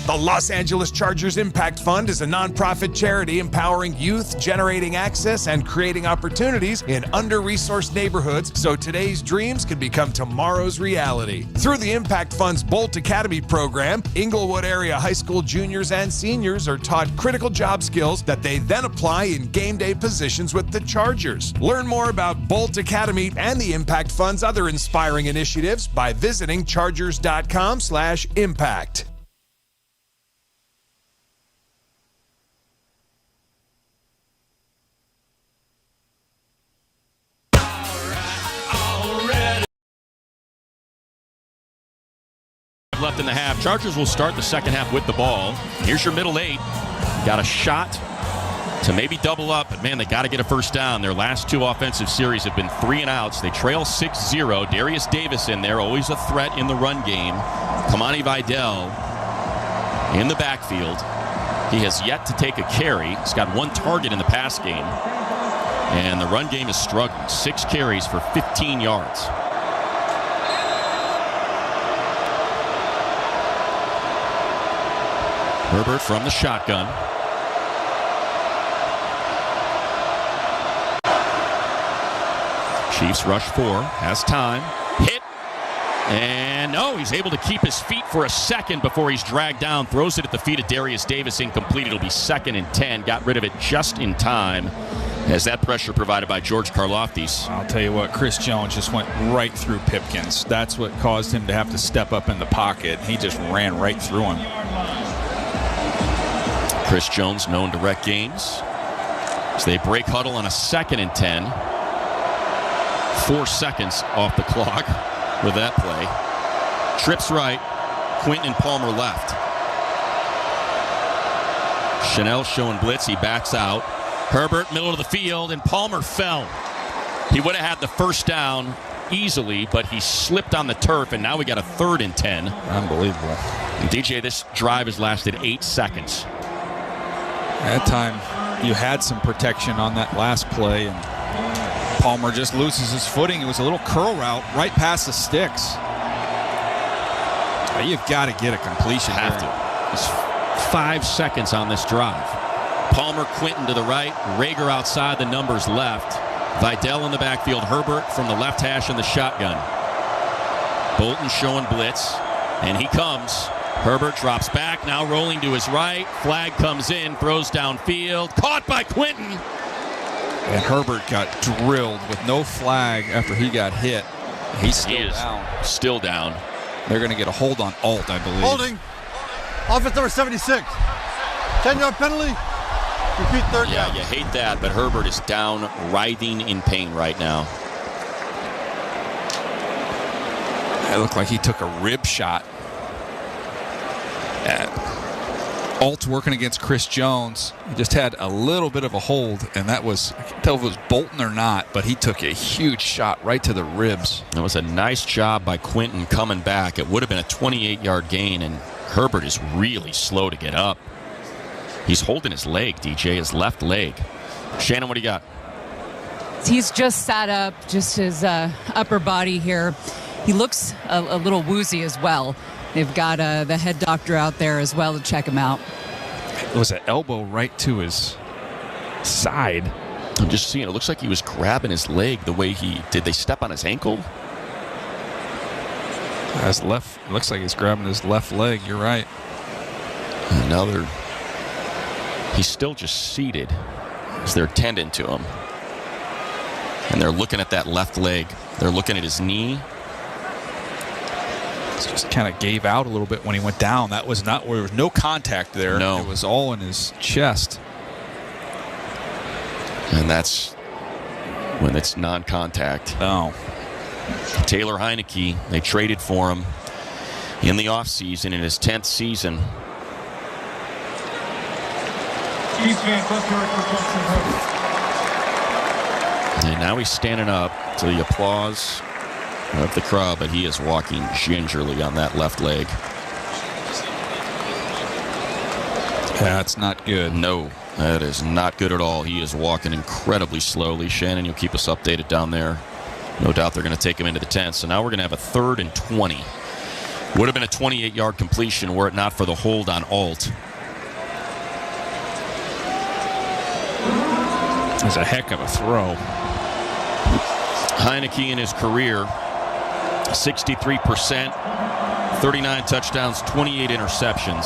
The Los Angeles Chargers Impact Fund is a nonprofit charity empowering youth, generating access and creating opportunities in under-resourced neighborhoods so today's dreams can become tomorrow's reality. Through the Impact Fund's Bolt Academy program, Inglewood area high school juniors and seniors are taught critical job skills that they then apply in game day positions with the Chargers. Learn more about Bolt Academy and the Impact Fund's other inspiring initiatives by visiting chargers.com/impact. Left in the half. Chargers will start the second half with the ball. Here's your middle eight. Got a shot to maybe double up, but man, they got to get a first down. Their last two offensive series have been 3 and outs. They trail 6-0. Darius Davis in there, always a threat in the run game. Kamani Vidal in the backfield. He has yet to take a carry. He's got 1 target in the pass game. And the run game is struggling. 6 carries for 15 yards. Herbert from the shotgun. Chiefs rush 4, has time, hit, and no, he's able to keep his feet for a second before he's dragged down, throws it at the feet of Darius Davis, incomplete. It'll be 2nd and 10, got rid of it just in time as that pressure provided by George Karlaftis. I'll tell you what, Chris Jones just went right through Pipkins. That's what caused him to have to step up in the pocket. He just ran right through him. Chris Jones known to wreck games. So they break huddle on a 2nd and 10. 4 seconds off the clock with that play. Trips right, Quinton and Palmer left. Chanel showing blitz, he backs out. Herbert, middle of the field, and Palmer fell. He would have had the first down easily, but he slipped on the turf, and now we got a 3rd and 10. Unbelievable. And DJ, this drive has lasted 8 seconds. That time, you had some protection on that last play, and Palmer just loses his footing. It was a little curl route right past the sticks. You've got to get a completion. Have to. There's 5 seconds on this drive. Palmer, Quinton to the right, Rager outside, the numbers left. Vidal in the backfield, Herbert from the left hash in the shotgun. Bolton showing blitz, and he comes. Herbert drops back, now rolling to his right. Flag comes in, throws downfield. Caught by Quinton. And Herbert got drilled with no flag after he got hit. He's still down. Still down. They're going to get a hold on Alt, I believe. Holding. Offense number 76. 10-yard penalty. Repeat 3rd down. Yeah, you hate that, but Herbert is down, writhing in pain right now. It looked like he took a rib shot. Alt working against Chris Jones. He just had a little bit of a hold, and that was, I can't tell if it was Bolton or not, but he took a huge shot right to the ribs. That was a nice job by Quinton coming back. It would have been a 28-yard gain, and Herbert is really slow to get up. He's holding his leg, DJ, his left leg. Shannon, what do you got? He's just sat up, just his upper body here. He looks a little woozy as well. They've got the head doctor out there as well to check him out. It was an elbow right to his side. I'm just seeing, it looks like he was grabbing his leg the way did they step on his ankle? It looks like he's grabbing his left leg, you're right. And now he's still just seated as they're tending to him. And they're looking at that left leg. They're looking at his knee. It just kind of gave out a little bit when he went down. There was no contact there. No. It was all in his chest. And that's when it's non-contact. Oh. Taylor Heineke, they traded for him in the offseason in his 10th season. And now he's standing up to the applause of the crowd, but he is walking gingerly on that left leg. That's not good. No, that is not good at all. He is walking incredibly slowly. Shannon, you'll keep us updated down there. No doubt they're going to take him into the 10th. So now we're going to have a 3rd and 20. Would have been a 28-yard completion were it not for the hold on Alt. It was a heck of a throw. Heineke in his career, 63%, 39 touchdowns, 28 interceptions.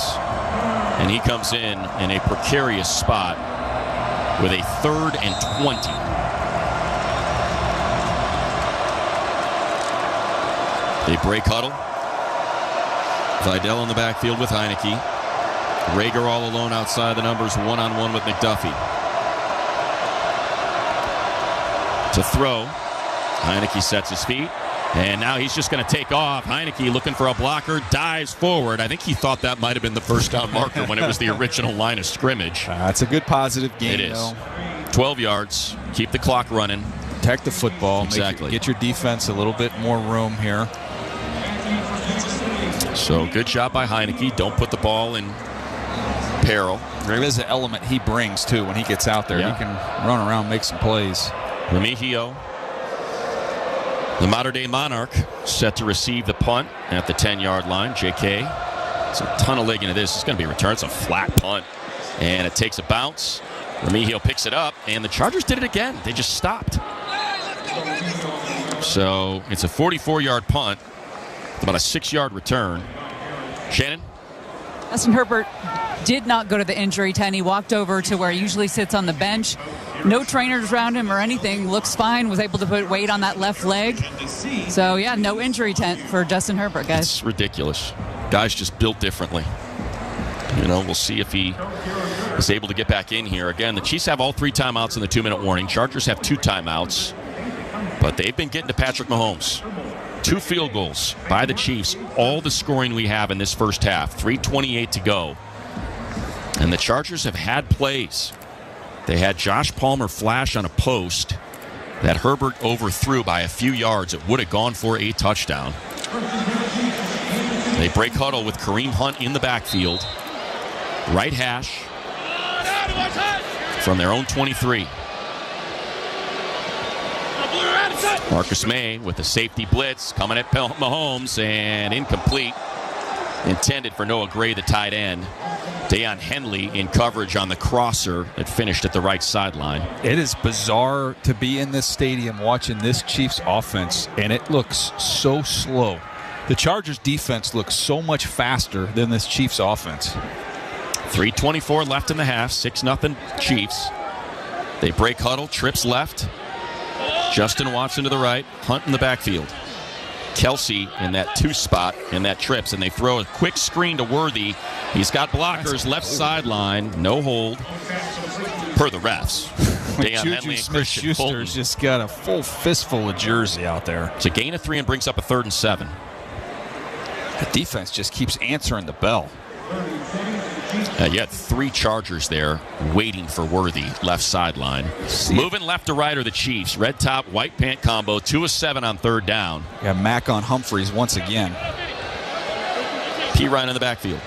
And he comes in a precarious spot with a 3rd and 20. They break huddle. Vidal in the backfield with Heineke. Rager all alone outside the numbers, one-on-one with McDuffie. To throw. Heineke sets his feet. And now he's just going to take off. Heineke looking for a blocker, dives forward. I think he thought that might have been the first down marker when it was the original line of scrimmage. It's a good positive game, It is. though. 12 yards. Keep the clock running. Protect the football. Exactly. Get your defense a little bit more room here. So good job by Heineke. Don't put the ball in peril. There is an element he brings, too, when he gets out there. Yeah. He can run around, make some plays. Remigio, the modern-day Monarch, set to receive the punt at the 10-yard line. JK, it's a ton of leg into this. It's going to be returned. It's a flat punt. And it takes a bounce. Remigio picks it up, and the Chargers did it again. They just stopped. So it's a 44-yard punt, about a 6-yard return. Shannon? Justin Herbert did not go to the injury tent. He walked over to where he usually sits on the bench. No trainers around him or anything. Looks fine. Was able to put weight on that left leg. So, yeah, no injury tent for Justin Herbert, guys. It's ridiculous. Guy's just built differently. You know, we'll see if he is able to get back in here. Again, the Chiefs have all 3 timeouts in the 2-minute warning. Chargers have 2 timeouts. But they've been getting to Patrick Mahomes. 2 field goals by the Chiefs. All the scoring we have in this first half. 3:28 to go. And the Chargers have had plays. They had Josh Palmer flash on a post that Herbert overthrew by a few yards. It would have gone for a touchdown. They break huddle with Kareem Hunt in the backfield. Right hash from their own 23. Marcus May with a safety blitz coming at Mahomes and incomplete. Intended for Noah Gray, the tight end. Deion Henley in coverage on the crosser that finished at the right sideline. It is bizarre to be in this stadium watching this Chiefs offense, and it looks so slow. The Chargers defense looks so much faster than this Chiefs offense. 3:24 left in the half, 6-0 Chiefs. They break huddle, trips left. Justin Watson to the right, Hunt in the backfield. Kelsey in that 2 spot in that trips, and they throw a quick screen to Worthy. He's got blockers left sideline, no hold per the refs. Juju Smith-Schuster's just got a full fistful of jersey out there. It's a gain of 3 and brings up a 3rd and 7. The defense just keeps answering the bell. You had 3 Chargers there waiting for Worthy, left sideline. Moving left to right are the Chiefs. Red top, white pant combo, 2 of 7 on 3rd down. Got Mack on Humphreys once again. Ryan in the backfield.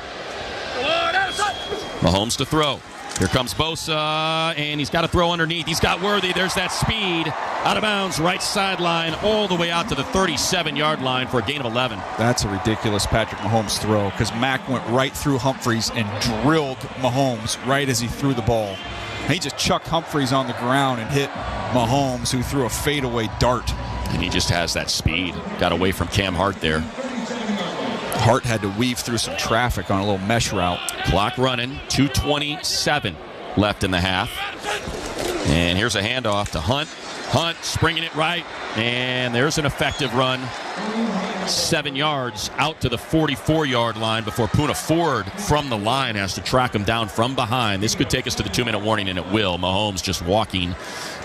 Mahomes to throw. Here comes Bosa, and he's got to throw underneath. He's got Worthy. There's that speed. Out of bounds, right sideline, all the way out to the 37-yard line for a gain of 11. That's a ridiculous Patrick Mahomes throw because Mack went right through Humphries and drilled Mahomes right as he threw the ball. He just chucked Humphries on the ground and hit Mahomes, who threw a fadeaway dart. And he just has that speed. Got away from Cam Hart there. Hart had to weave through some traffic on a little mesh route. Clock running, 2:27 left in the half. And here's a handoff to Hunt. Hunt springing it right, and there's an effective run. 7 yards out to the 44-yard line before Poona Ford from the line has to track him down from behind. This could take us to the 2-minute warning, and it will. Mahomes just walking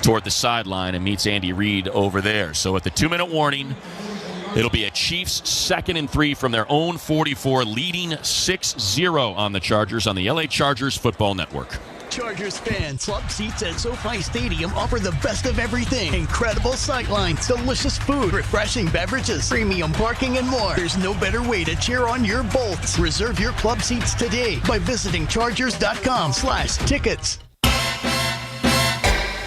toward the sideline and meets Andy Reid over there. So at the 2-minute warning, it'll be a Chiefs 2nd and 3 from their own 44, leading 6-0 on the Chargers on the LA Chargers Football Network. Chargers fans, club seats at SoFi Stadium offer the best of everything. Incredible sightlines, delicious food, refreshing beverages, premium parking, and more. There's no better way to cheer on your Bolts. Reserve your club seats today by visiting chargers.com/tickets.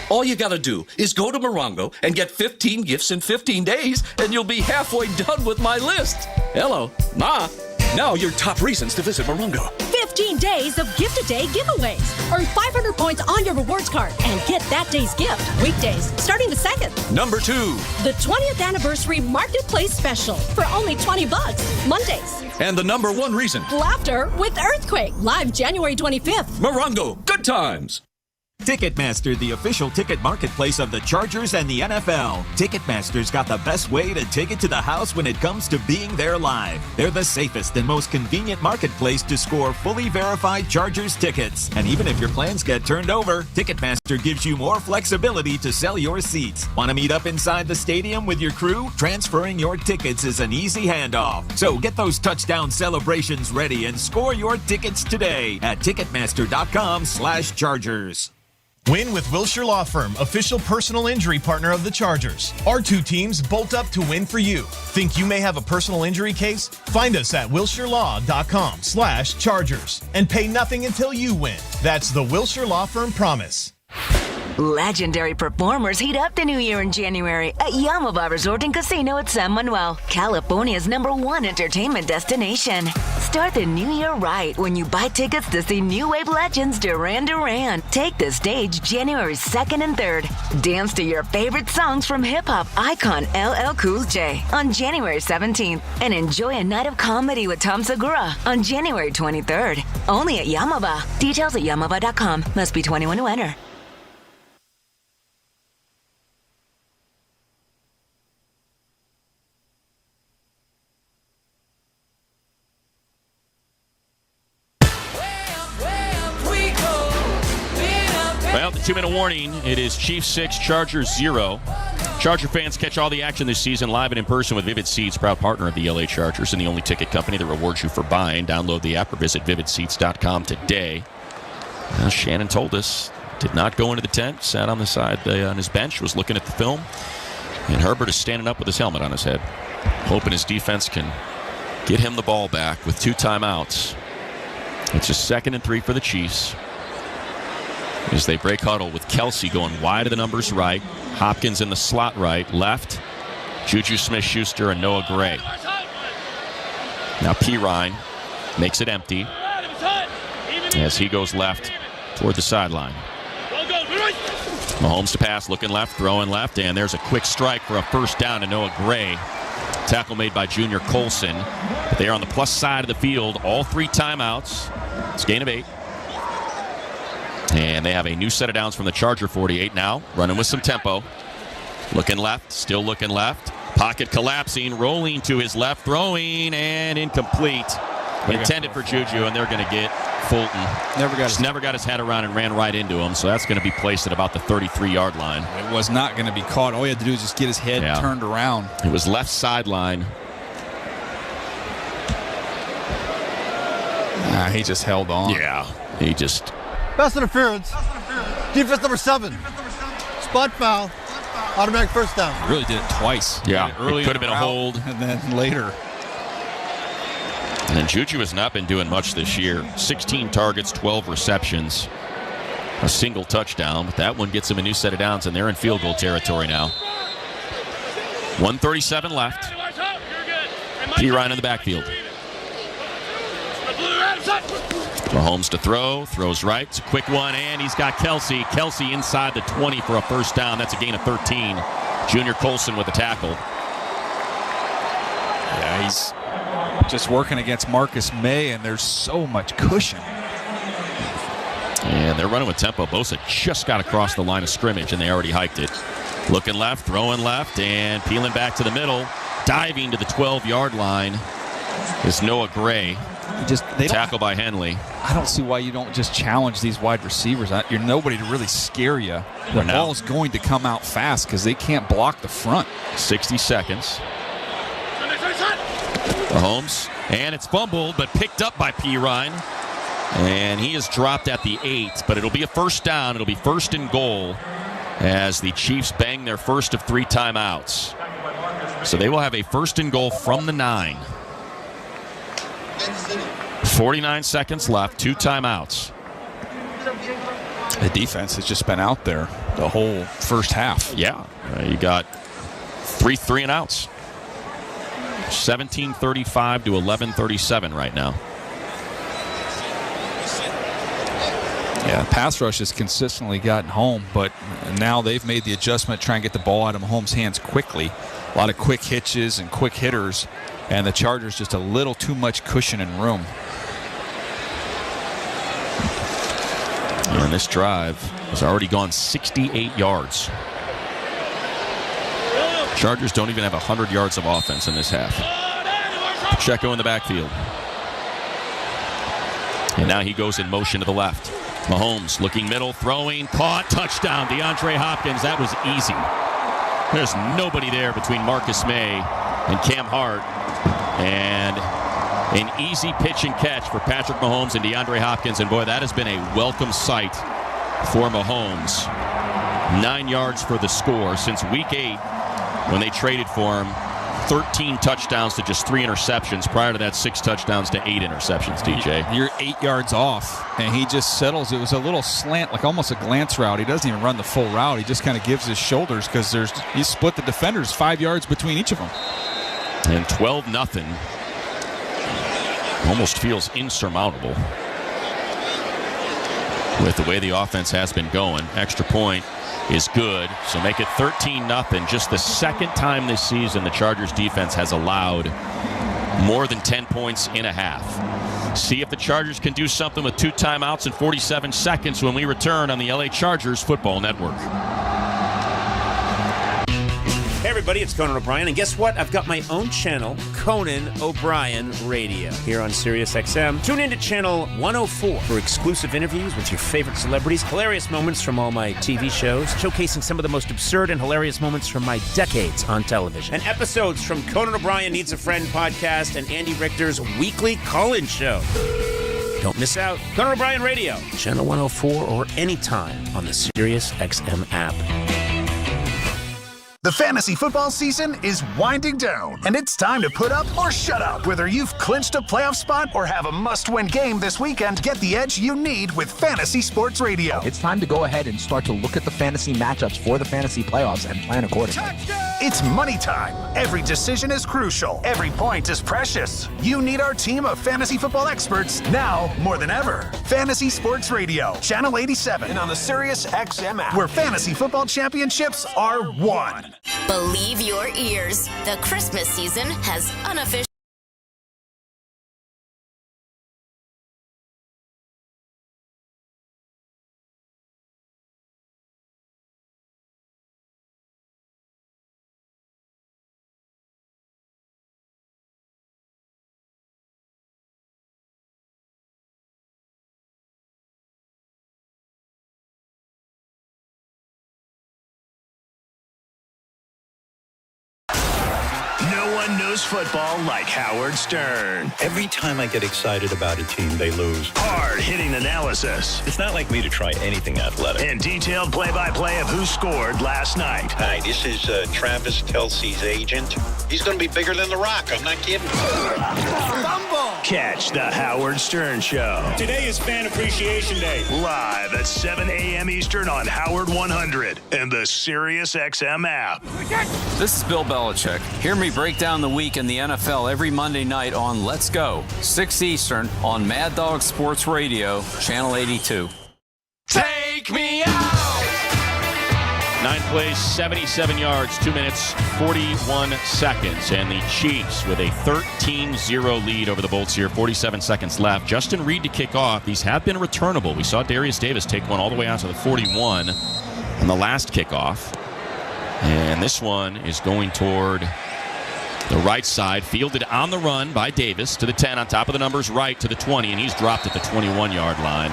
All you gotta do is go to Morongo and get 15 gifts in 15 days, and you'll be halfway done with my list. Hello, Ma. Now your top reasons to visit Morongo. 15 days of gift-a-day giveaways. Earn 500 points on your rewards card and get that day's gift. Weekdays, starting the 2nd. Number 2. The 20th Anniversary Marketplace Special for only $20. Mondays. And the number 1 reason. Laughter with Earthquake. Live January 25th. Morongo. Good times. Ticketmaster, the official ticket marketplace of the Chargers and the NFL. Ticketmaster's got the best way to take it to the house when it comes to being there live. They're the safest and most convenient marketplace to score fully verified Chargers tickets. And even if your plans get turned over, Ticketmaster gives you more flexibility to sell your seats. Want to meet up inside the stadium with your crew? Transferring your tickets is an easy handoff. So get those touchdown celebrations ready and score your tickets today at Ticketmaster.com/Chargers. Win with Wilshire Law Firm, official personal injury partner of the Chargers. Our two teams bolt up to win for you. Think you may have a personal injury case? Find us at wilshirelaw.com/Chargers and pay nothing until you win. That's the Wilshire Law Firm promise. Legendary performers heat up the new year in January at Yamava Resort and Casino at San Manuel, California's #1 entertainment destination. Start the new year right when you buy tickets to see new wave legends Duran Duran take the stage January 2nd and 3rd. Dance to your favorite songs from hip-hop icon LL Cool J on January 17th and enjoy a night of comedy with Tom Segura on January 23rd. Only at Yamava. Details at yamava.com. Must be 21 to enter. Well, the 2-minute warning, it is Chiefs 6, Chargers 0. Charger fans catch all the action this season live and in person with Vivid Seats, proud partner of the LA Chargers and the only ticket company that rewards you for buying. Download the app or visit vividseats.com today. Well, Shannon told us, did not go into the tent, sat on the side on his bench, was looking at the film, and Herbert is standing up with his helmet on his head, hoping his defense can get him the ball back with 2 timeouts. It's a 2nd and 3 for the Chiefs as they break huddle with Kelsey going wide of the numbers right, Hopkins in the slot right, left, Juju Smith-Schuster and Noah Gray. Now Pirine makes it empty as he goes left toward the sideline. Mahomes to pass, looking left, throwing left, and there's a quick strike for a first down to Noah Gray. Tackle made by Junior Colson. But they are on the plus side of the field, all 3 timeouts. It's gain of 8. And they have a new set of downs from the Charger 48 now, running with some tempo. Looking left, still looking left. Pocket collapsing, rolling to his left, throwing, and incomplete. Intended for Juju, and they're going to get Fulton. Never got his head around and ran right into him, so that's going to be placed at about the 33-yard line. It was not going to be caught. All you had to do is just get his head turned around. It was left sideline. He just held on. Yeah, he just... Pass interference. Defense number 7. Spot foul. Automatic first down. Really did it twice. Yeah, early it could have been a hold. And then later. And Juju has not been doing much this year. 16 targets, 12 receptions, a single touchdown. But that one gets him a new set of downs, and they're in field goal territory now. 1:37 left. P. Ryan in the backfield. Mahomes to throw, throws right. It's a quick one, and he's got Kelsey. Kelsey inside the 20 for a first down. That's a gain of 13. Junior Colson with the tackle. Yeah, he's just working against Marcus May, and there's so much cushion. And they're running with tempo. Bosa just got across the line of scrimmage, and they already hiked it. Looking left, throwing left, and peeling back to the middle. Diving to the 12-yard line is Noah Gray. Tackle by Henley. I don't see why you don't just challenge these wide receivers. You're nobody to really scare you. The ball's going to come out fast because they can't block the front. 60 seconds. Mahomes, and it's fumbled, but picked up by P. Ryan. And he is dropped at the 8, but it'll be a first down. It'll be first and goal as the Chiefs bang their first of 3 timeouts. So they will have a first and goal from the 9. 49 seconds left, 2 timeouts. The defense has just been out there the whole first half. Yeah, you got 3 and outs. 17:35 to 11:37 right now. Yeah, pass rush has consistently gotten home, but now they've made the adjustment to try and get the ball out of Mahomes' hands quickly. A lot of quick hitches and quick hitters, and the Chargers just a little too much cushion and room. And this drive has already gone 68 yards. Chargers don't even have 100 yards of offense in this half. Pacheco in the backfield. And now he goes in motion to the left. Mahomes looking middle, throwing, caught, touchdown. DeAndre Hopkins, that was easy. There's nobody there between Marcus May and Cam Hart. And an easy pitch and catch for Patrick Mahomes and DeAndre Hopkins. And boy, that has been a welcome sight for Mahomes. 9 yards for the score since week 8 when they traded for him. 13 touchdowns to just 3 interceptions. Prior to that, 6 touchdowns to 8 interceptions, DJ. You're 8 yards off, and he just settles. It was a little slant, like almost a glance route. He doesn't even run the full route. He just kind of gives his shoulders because he split the defenders 5 yards between each of them. And 12-0. Almost feels insurmountable with the way the offense has been going. Extra point is good, so make it 13-0. Just the second time this season the Chargers defense has allowed more than 10 points in a half. See if the Chargers can do something with 2 timeouts and 47 seconds when we return on the LA Chargers Football Network. Hey everybody, it's Conan O'Brien, and guess what? I've got my own channel, Conan O'Brien Radio, here on SiriusXM. Tune in to channel 104 for exclusive interviews with your favorite celebrities, hilarious moments from all my TV shows, showcasing some of the most absurd and hilarious moments from my decades on television, and episodes from Conan O'Brien Needs a Friend podcast and Andy Richter's weekly call-in show. Don't miss out. Conan O'Brien Radio, channel 104, or anytime on the SiriusXM app. The fantasy football season is winding down, and it's time to put up or shut up. Whether you've clinched a playoff spot or have a must-win game this weekend, get the edge you need with Fantasy Sports Radio. It's time to go ahead and start to look at the fantasy matchups for the fantasy playoffs and plan accordingly. It's money time. Every decision is crucial. Every point is precious. You need our team of fantasy football experts now more than ever. Fantasy Sports Radio, Channel 87, and on the SiriusXM app, where fantasy football championships are won. Believe your ears. The Christmas season has unofficially. No one knows football like Howard Stern. Every time I get excited about a team, they lose. Hard-hitting analysis. It's not like me to try anything athletic. And detailed play-by-play of who scored last night. Hi, this is Travis Kelce's agent. He's going to be bigger than The Rock. I'm not kidding. Fumble! Catch the Howard Stern Show. Today is Fan Appreciation Day. Live at 7 a.m. Eastern on Howard 100 and the SiriusXM app. This is Bill Belichick. Hear me break down the week in the NFL every Monday night on Let's Go, 6 Eastern on Mad Dog Sports Radio, Channel 82. Take me out! 9 plays, 77 yards, 2 minutes, 41 seconds. And the Chiefs with a 13-0 lead over the Bolts here, 47 seconds left. Justin Reed to kick off. These have been returnable. We saw Darius Davis take one all the way out to the 41 on the last kickoff. And this one is going toward the right side, fielded on the run by Davis to the 10, on top of the numbers, right to the 20, and he's dropped at the 21-yard line.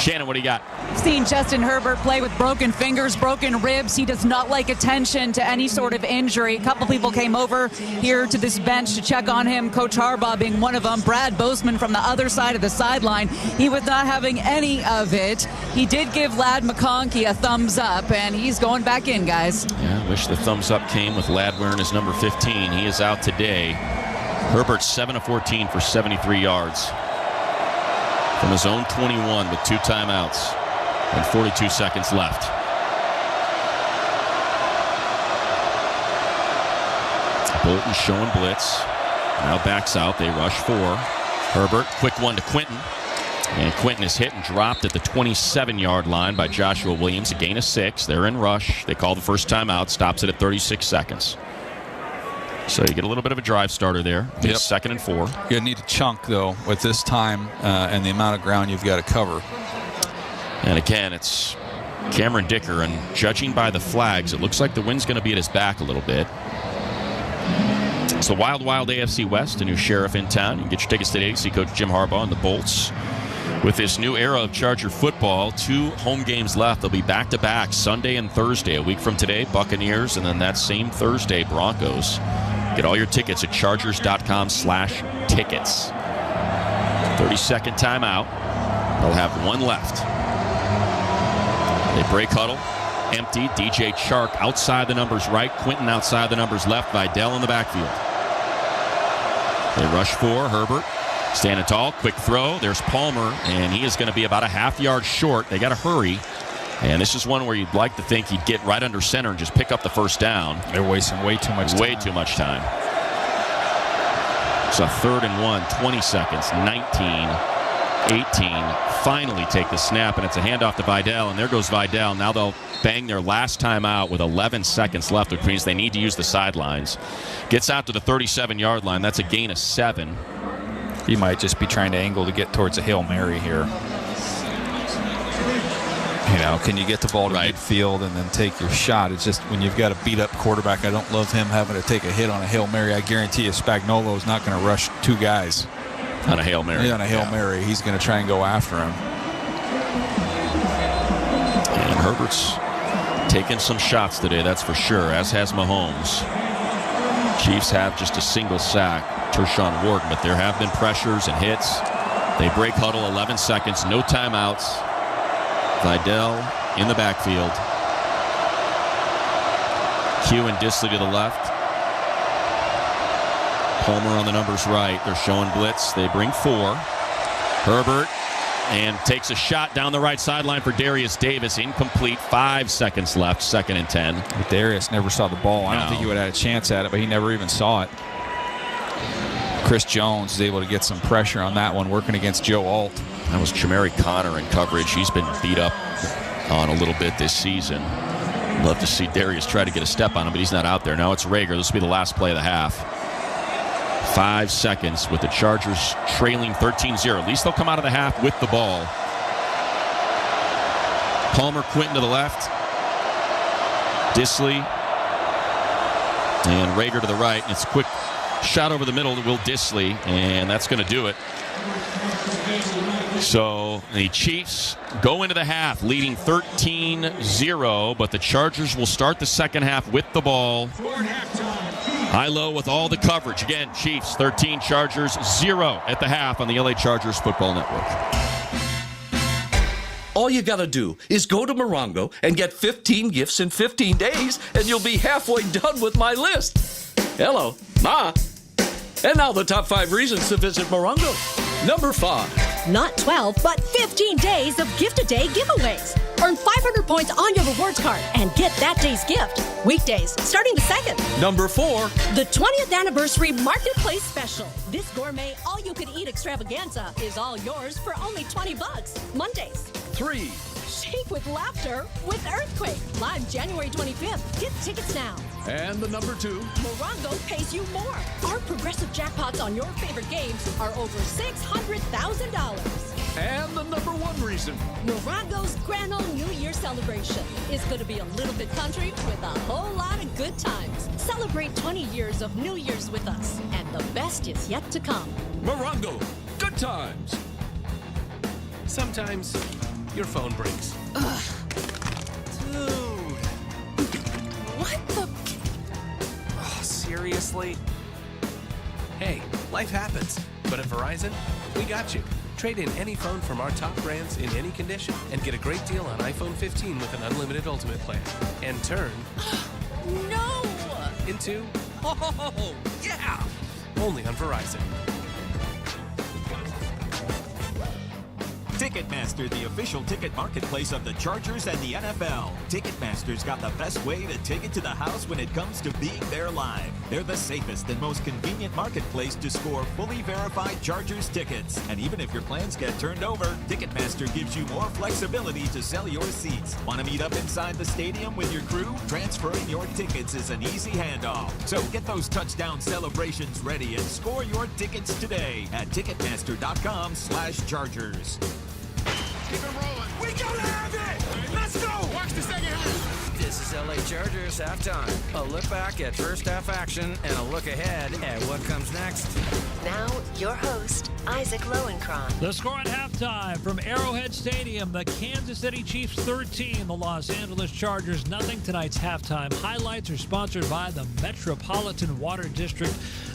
Shannon, what do you got? Seen Justin Herbert play with broken fingers, broken ribs. He does not like attention to any sort of injury. A couple people came over here to this bench to check on him, Coach Harbaugh being one of them. Brad Bozeman from the other side of the sideline. He was not having any of it. He did give Ladd McConkey a thumbs up, and he's going back in, guys. Yeah, I wish the thumbs up came with Ladd wearing his number 15. He is out today. Herbert 7 of 14 for 73 yards. From his own 21 with 2 timeouts and 42 seconds left. Bolton showing blitz. Now backs out. They rush 4. Herbert, quick one to Quentin. And Quentin is hit and dropped at the 27-yard line by Joshua Williams. A gain of 6. They're in rush. They call the first timeout. Stops it at 36 seconds. So you get a little bit of a drive starter there. Yep. 2nd and 4. You need a chunk, though, with this time and the amount of ground you've got to cover. And again, it's Cameron Dicker, and judging by the flags, it looks like the wind's going to be at his back a little bit. It's the Wild Wild AFC West, a new sheriff in town. You can get your tickets today to see Coach Jim Harbaugh and the Bolts. With this new era of Charger football, 2 home games left. They'll be back-to-back Sunday and Thursday. A week from today, Buccaneers, and then that same Thursday, Broncos. Get all your tickets at chargers.com/tickets. 30-second timeout. They'll have 1 left. They break huddle. Empty. DJ Chark outside the numbers right. Quentin outside the numbers left. Vidal in the backfield. They rush 4. Herbert standing tall. Quick throw. There's Palmer, and he is going to be about a half-yard short. They got to hurry. And this is one where you'd like to think he'd get right under center and just pick up the first down. They're wasting way too much time. Way too much time. So 3rd and 1, 20 seconds, 19, 18. Finally take the snap, and it's a handoff to Vidal, and there goes Vidal. Now they'll bang their last time out with 11 seconds left, which means they need to use the sidelines. Gets out to the 37-yard line. That's a gain of 7. He might just be trying to angle to get towards a Hail Mary here. You know, can you get the ball to midfield and then take your shot? It's just when you've got a beat-up quarterback, I don't love him having to take a hit on a Hail Mary. I guarantee you Spagnuolo is not going to rush 2 guys. On a Hail Mary. Yeah, on a Hail Mary. He's going to try and go after him. And Herbert's taking some shots today, that's for sure, as has Mahomes. Chiefs have just a single sack, Tershawn Wharton, but there have been pressures and hits. They break huddle, 11 seconds, no timeouts. Vidal in the backfield. Q and Disley to the left. Palmer on the numbers right. They're showing blitz. They bring 4. Herbert and takes a shot down the right sideline for Darius Davis. Incomplete. 5 seconds left. 2nd and 10. But Darius never saw the ball. I don't think he would have had a chance at it, but he never even saw it. Chris Jones is able to get some pressure on that one, working against Joe Alt. That was Chamari Connor in coverage. He's been beat up on a little bit this season. Love to see Darius try to get a step on him, but he's not out there. Now it's Rager. This will be the last play of the half. 5 seconds with the Chargers trailing 13-0. At least they'll come out of the half with the ball. Palmer, Quentin to the left. Disley and Rager to the right. And it's a quick shot over the middle to Will Disley, and that's going to do it. So the Chiefs go into the half leading 13-0, but the Chargers will start the second half with the ball. High-low with all the coverage. Again, Chiefs 13, Chargers 0 at the half on the LA Chargers Football Network. All you gotta do is go to Morongo and get 15 gifts in 15 days, and you'll be halfway done with my list. Hello, Ma. And now the top 5 reasons to visit Morongo. Number 5. Not 12, but 15 days of gift-a-day giveaways. Earn 500 points on your rewards card and get that day's gift. Weekdays, starting the 2nd. Number 4. The 20th Anniversary Marketplace Special. This gourmet all-you-can-eat extravaganza is all yours for only $20. Mondays. 3. Shake with laughter with Earthquake. Live January 25th. Get tickets now. And the number 2. Morongo pays you more. Our progressive jackpots on your favorite games are over $600,000. And the number 1 reason. Morongo's Grand Old New Year celebration is going to be a little bit country with a whole lot of good times. Celebrate 20 years of New Year's with us, and the best is yet to come. Morongo, good times. Sometimes your phone breaks. Ugh. Dude. What the? Oh, seriously? Hey, life happens. But at Verizon, we got you. Trade in any phone from our top brands in any condition and get a great deal on iPhone 15 with an unlimited ultimate plan. And turn... No! Into... Oh, yeah! Only on Verizon. Ticketmaster, the official ticket marketplace of the Chargers and the NFL. Ticketmaster's got the best way to take it to the house when it comes to being there live. They're the safest and most convenient marketplace to score fully verified Chargers tickets. And even if your plans get turned over, Ticketmaster gives you more flexibility to sell your seats. Want to meet up inside the stadium with your crew? Transferring your tickets is an easy handoff. So get those touchdown celebrations ready and score your tickets today at Ticketmaster.com/Chargers. Keep it rolling. We gotta have it! Let's go! Watch the second half. This is LA Chargers halftime. A look back at first half action and a look ahead at what comes next. Now, your host, Isaac Lowenkron. The score at halftime from Arrowhead Stadium, the Kansas City Chiefs 13, the Los Angeles Chargers nothing. Tonight's halftime highlights are sponsored by the Metropolitan Water District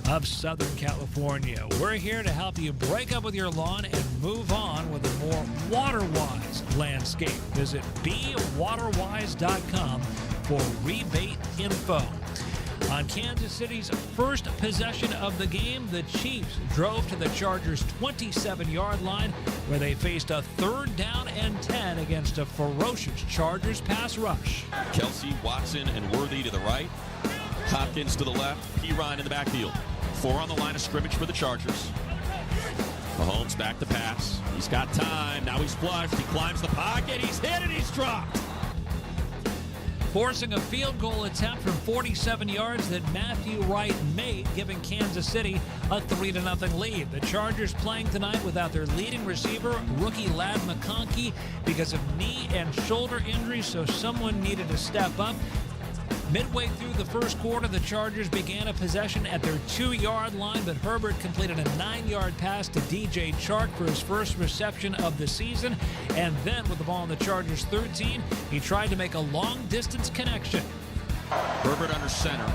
of Southern California. We're here to help you break up with your lawn and move on with a more water-wise landscape. Visit bewaterwise.com for rebate info. On Kansas City's first possession of the game, the Chiefs drove to the Chargers' 27-yard line where they faced a 3rd down and 10 against a ferocious Chargers pass rush. Kelsey, Watson, and Worthy to the right. Hopkins to the left. Perine in the backfield. 4 on the line of scrimmage for the Chargers. Mahomes back to pass. He's got time. Now he's flushed. He climbs the pocket. He's hit and he's dropped. Forcing a field goal attempt from 47 yards that Matthew Wright made, giving Kansas City a 3-0 lead. The Chargers playing tonight without their leading receiver, rookie Ladd McConkey, because of knee and shoulder injuries, so someone needed to step up. Midway through the first quarter, the Chargers began a possession at their 2-yard line, but Herbert completed a 9-yard pass to DJ Chark for his first reception of the season. And then with the ball on the Chargers 13, he tried to make a long-distance connection. Herbert under center.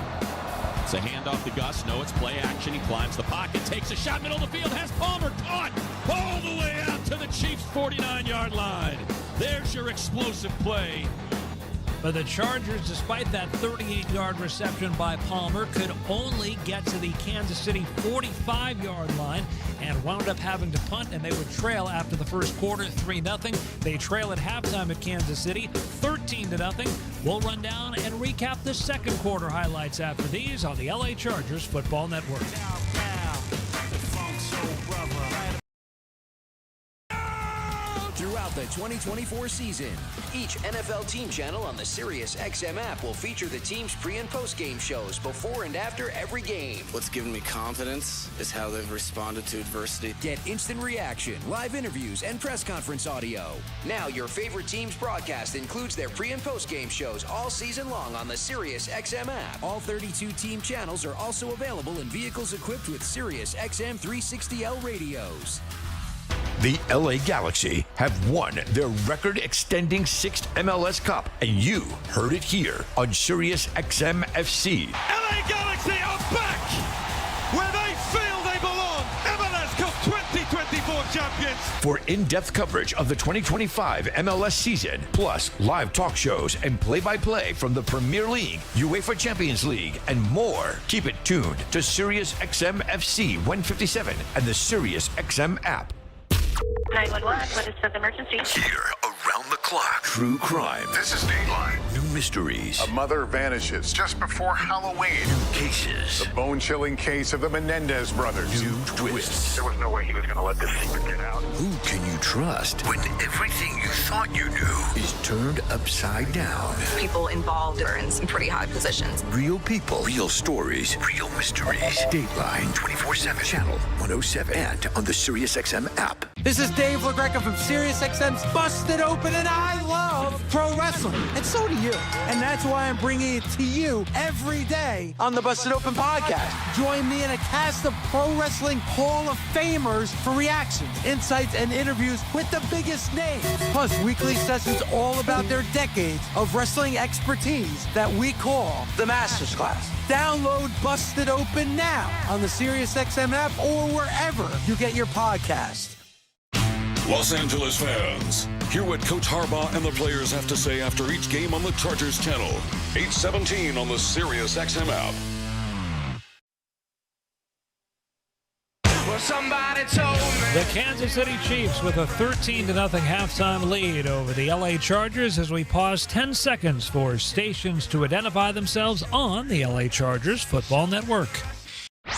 It's a handoff to Gus. No, it's play action. He climbs the pocket, takes a shot, middle of the field, has Palmer caught all the way out to the Chiefs' 49-yard line. There's your explosive play. But the Chargers, despite that 38-yard reception by Palmer, could only get to the Kansas City 45-yard line and wound up having to punt, and they would trail after the first quarter 3-0. They trail at halftime at Kansas City 13-0. We'll run down and recap the second quarter highlights after these on the LA Chargers Football Network. Throughout the 2024 season, each NFL team channel on the SiriusXM app will feature the team's pre- and post-game shows before and after every game. What's given me confidence is how they've responded to adversity. Get instant reaction, live interviews, and press conference audio. Now your favorite team's broadcast includes their pre- and post-game shows all season long on the SiriusXM app. All 32 team channels are also available in vehicles equipped with SiriusXM 360L radios. The LA Galaxy have won their record-extending 6th MLS Cup, and you heard it here on SiriusXM FC. LA Galaxy are back where they feel they belong. MLS Cup 2024 champions. For in-depth coverage of the 2025 MLS season, plus live talk shows and play-by-play from the Premier League, UEFA Champions League, and more, keep it tuned to SiriusXM FC 157 and the SiriusXM app. 911, what is the emergency? Here, around the clock, true crime. This is Dateline. New mysteries. A mother vanishes just before Halloween. New cases. The bone-chilling case of the Menendez brothers. New twists. There was no way he was going to let this secret get out. Who can you trust when everything you thought you knew is turned upside down? People involved are in some pretty high positions. Real people, real stories, real mysteries. Dateline 24/7, channel 107, and on the SiriusXM app. This is Dave LaGreca from SiriusXM's Busted Open, and I love pro wrestling, and so do you. And that's why I'm bringing it to you every day on the Busted Open podcast. Join me in a cast of pro wrestling Hall of Famers for reactions, insights, and interviews with the biggest names. Plus, weekly sessions all about their decades of wrestling expertise that we call the Masters Class. Download Busted Open now on the SiriusXM app or wherever you get your podcast. Los Angeles fans, hear what Coach Harbaugh and the players have to say after each game on the Chargers channel. 8:17 on the SiriusXM app. Well, somebody told me. The Kansas City Chiefs with a 13-0 halftime lead over the LA Chargers as we pause 10 seconds for stations to identify themselves on the LA Chargers Football Network.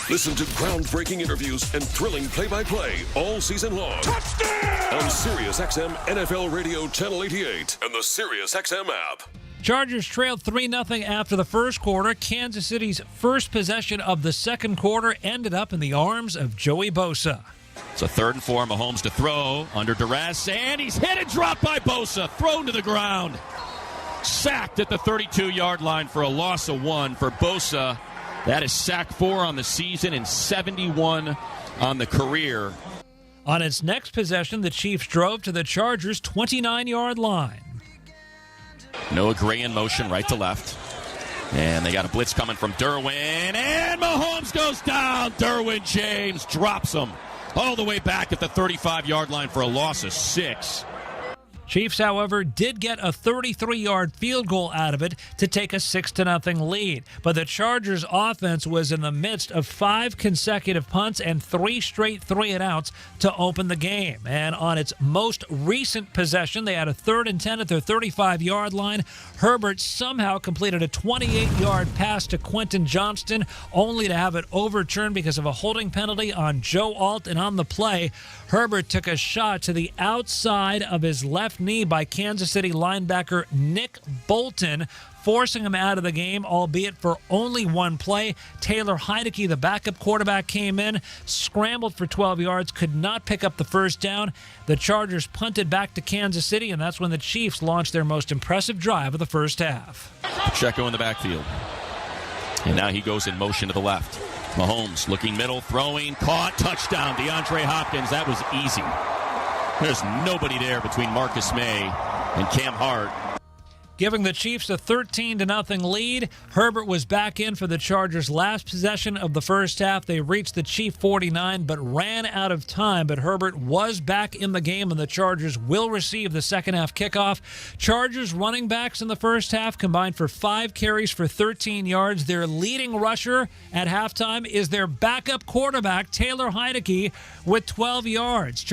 Listen to groundbreaking interviews and thrilling play-by-play all season long. Touchdown! On SiriusXM NFL Radio Channel 88 and the SiriusXM app. Chargers trailed 3-0 after the first quarter. Kansas City's first possession of the second quarter ended up in the arms of Joey Bosa. It's a 3rd and 4. Mahomes to throw under duress, and he's hit and dropped by Bosa. Thrown to the ground. Sacked at the 32-yard line for a loss of 1 for Bosa. That is sack 4 on the season and 71 on the career. On its next possession, the Chiefs drove to the Chargers' 29-yard line. Noah Gray in motion, right to left. And they got a blitz coming from Derwin. And Mahomes goes down. Derwin James drops him all the way back at the 35-yard line for a loss of 6. Chiefs, however, did get a 33-yard field goal out of it to take a 6-0 lead. But the Chargers' offense was in the midst of 5 consecutive punts and 3 straight 3-and-outs to open the game. And on its most recent possession, they had a 3rd and 10 at their 35-yard line. Herbert somehow completed a 28-yard pass to Quentin Johnston, only to have it overturned because of a holding penalty on Joe Alt. And on the play, Herbert took a shot to the outside of his left knee by Kansas City linebacker Nick Bolton, forcing him out of the game, albeit for only 1 play. Taylor Heinicke, the backup quarterback, came in, scrambled for 12 yards, could not pick up the first down. The Chargers punted back to Kansas City, and that's when the Chiefs launched their most impressive drive of the first half. Pacheco in the backfield. And now he goes in motion to the left. Mahomes looking middle, throwing, caught, touchdown. DeAndre Hopkins, that was easy. There's nobody there between Marcus May and Cam Hart. Giving the Chiefs a 13-0 lead. Herbert was back in for the Chargers' last possession of the first half. They reached the Chief 49 but ran out of time. But Herbert was back in the game, and the Chargers will receive the second half kickoff. Chargers running backs in the first half combined for 5 carries for 13 yards. Their leading rusher at halftime is their backup quarterback, Taylor Heinicke, with 12 yards.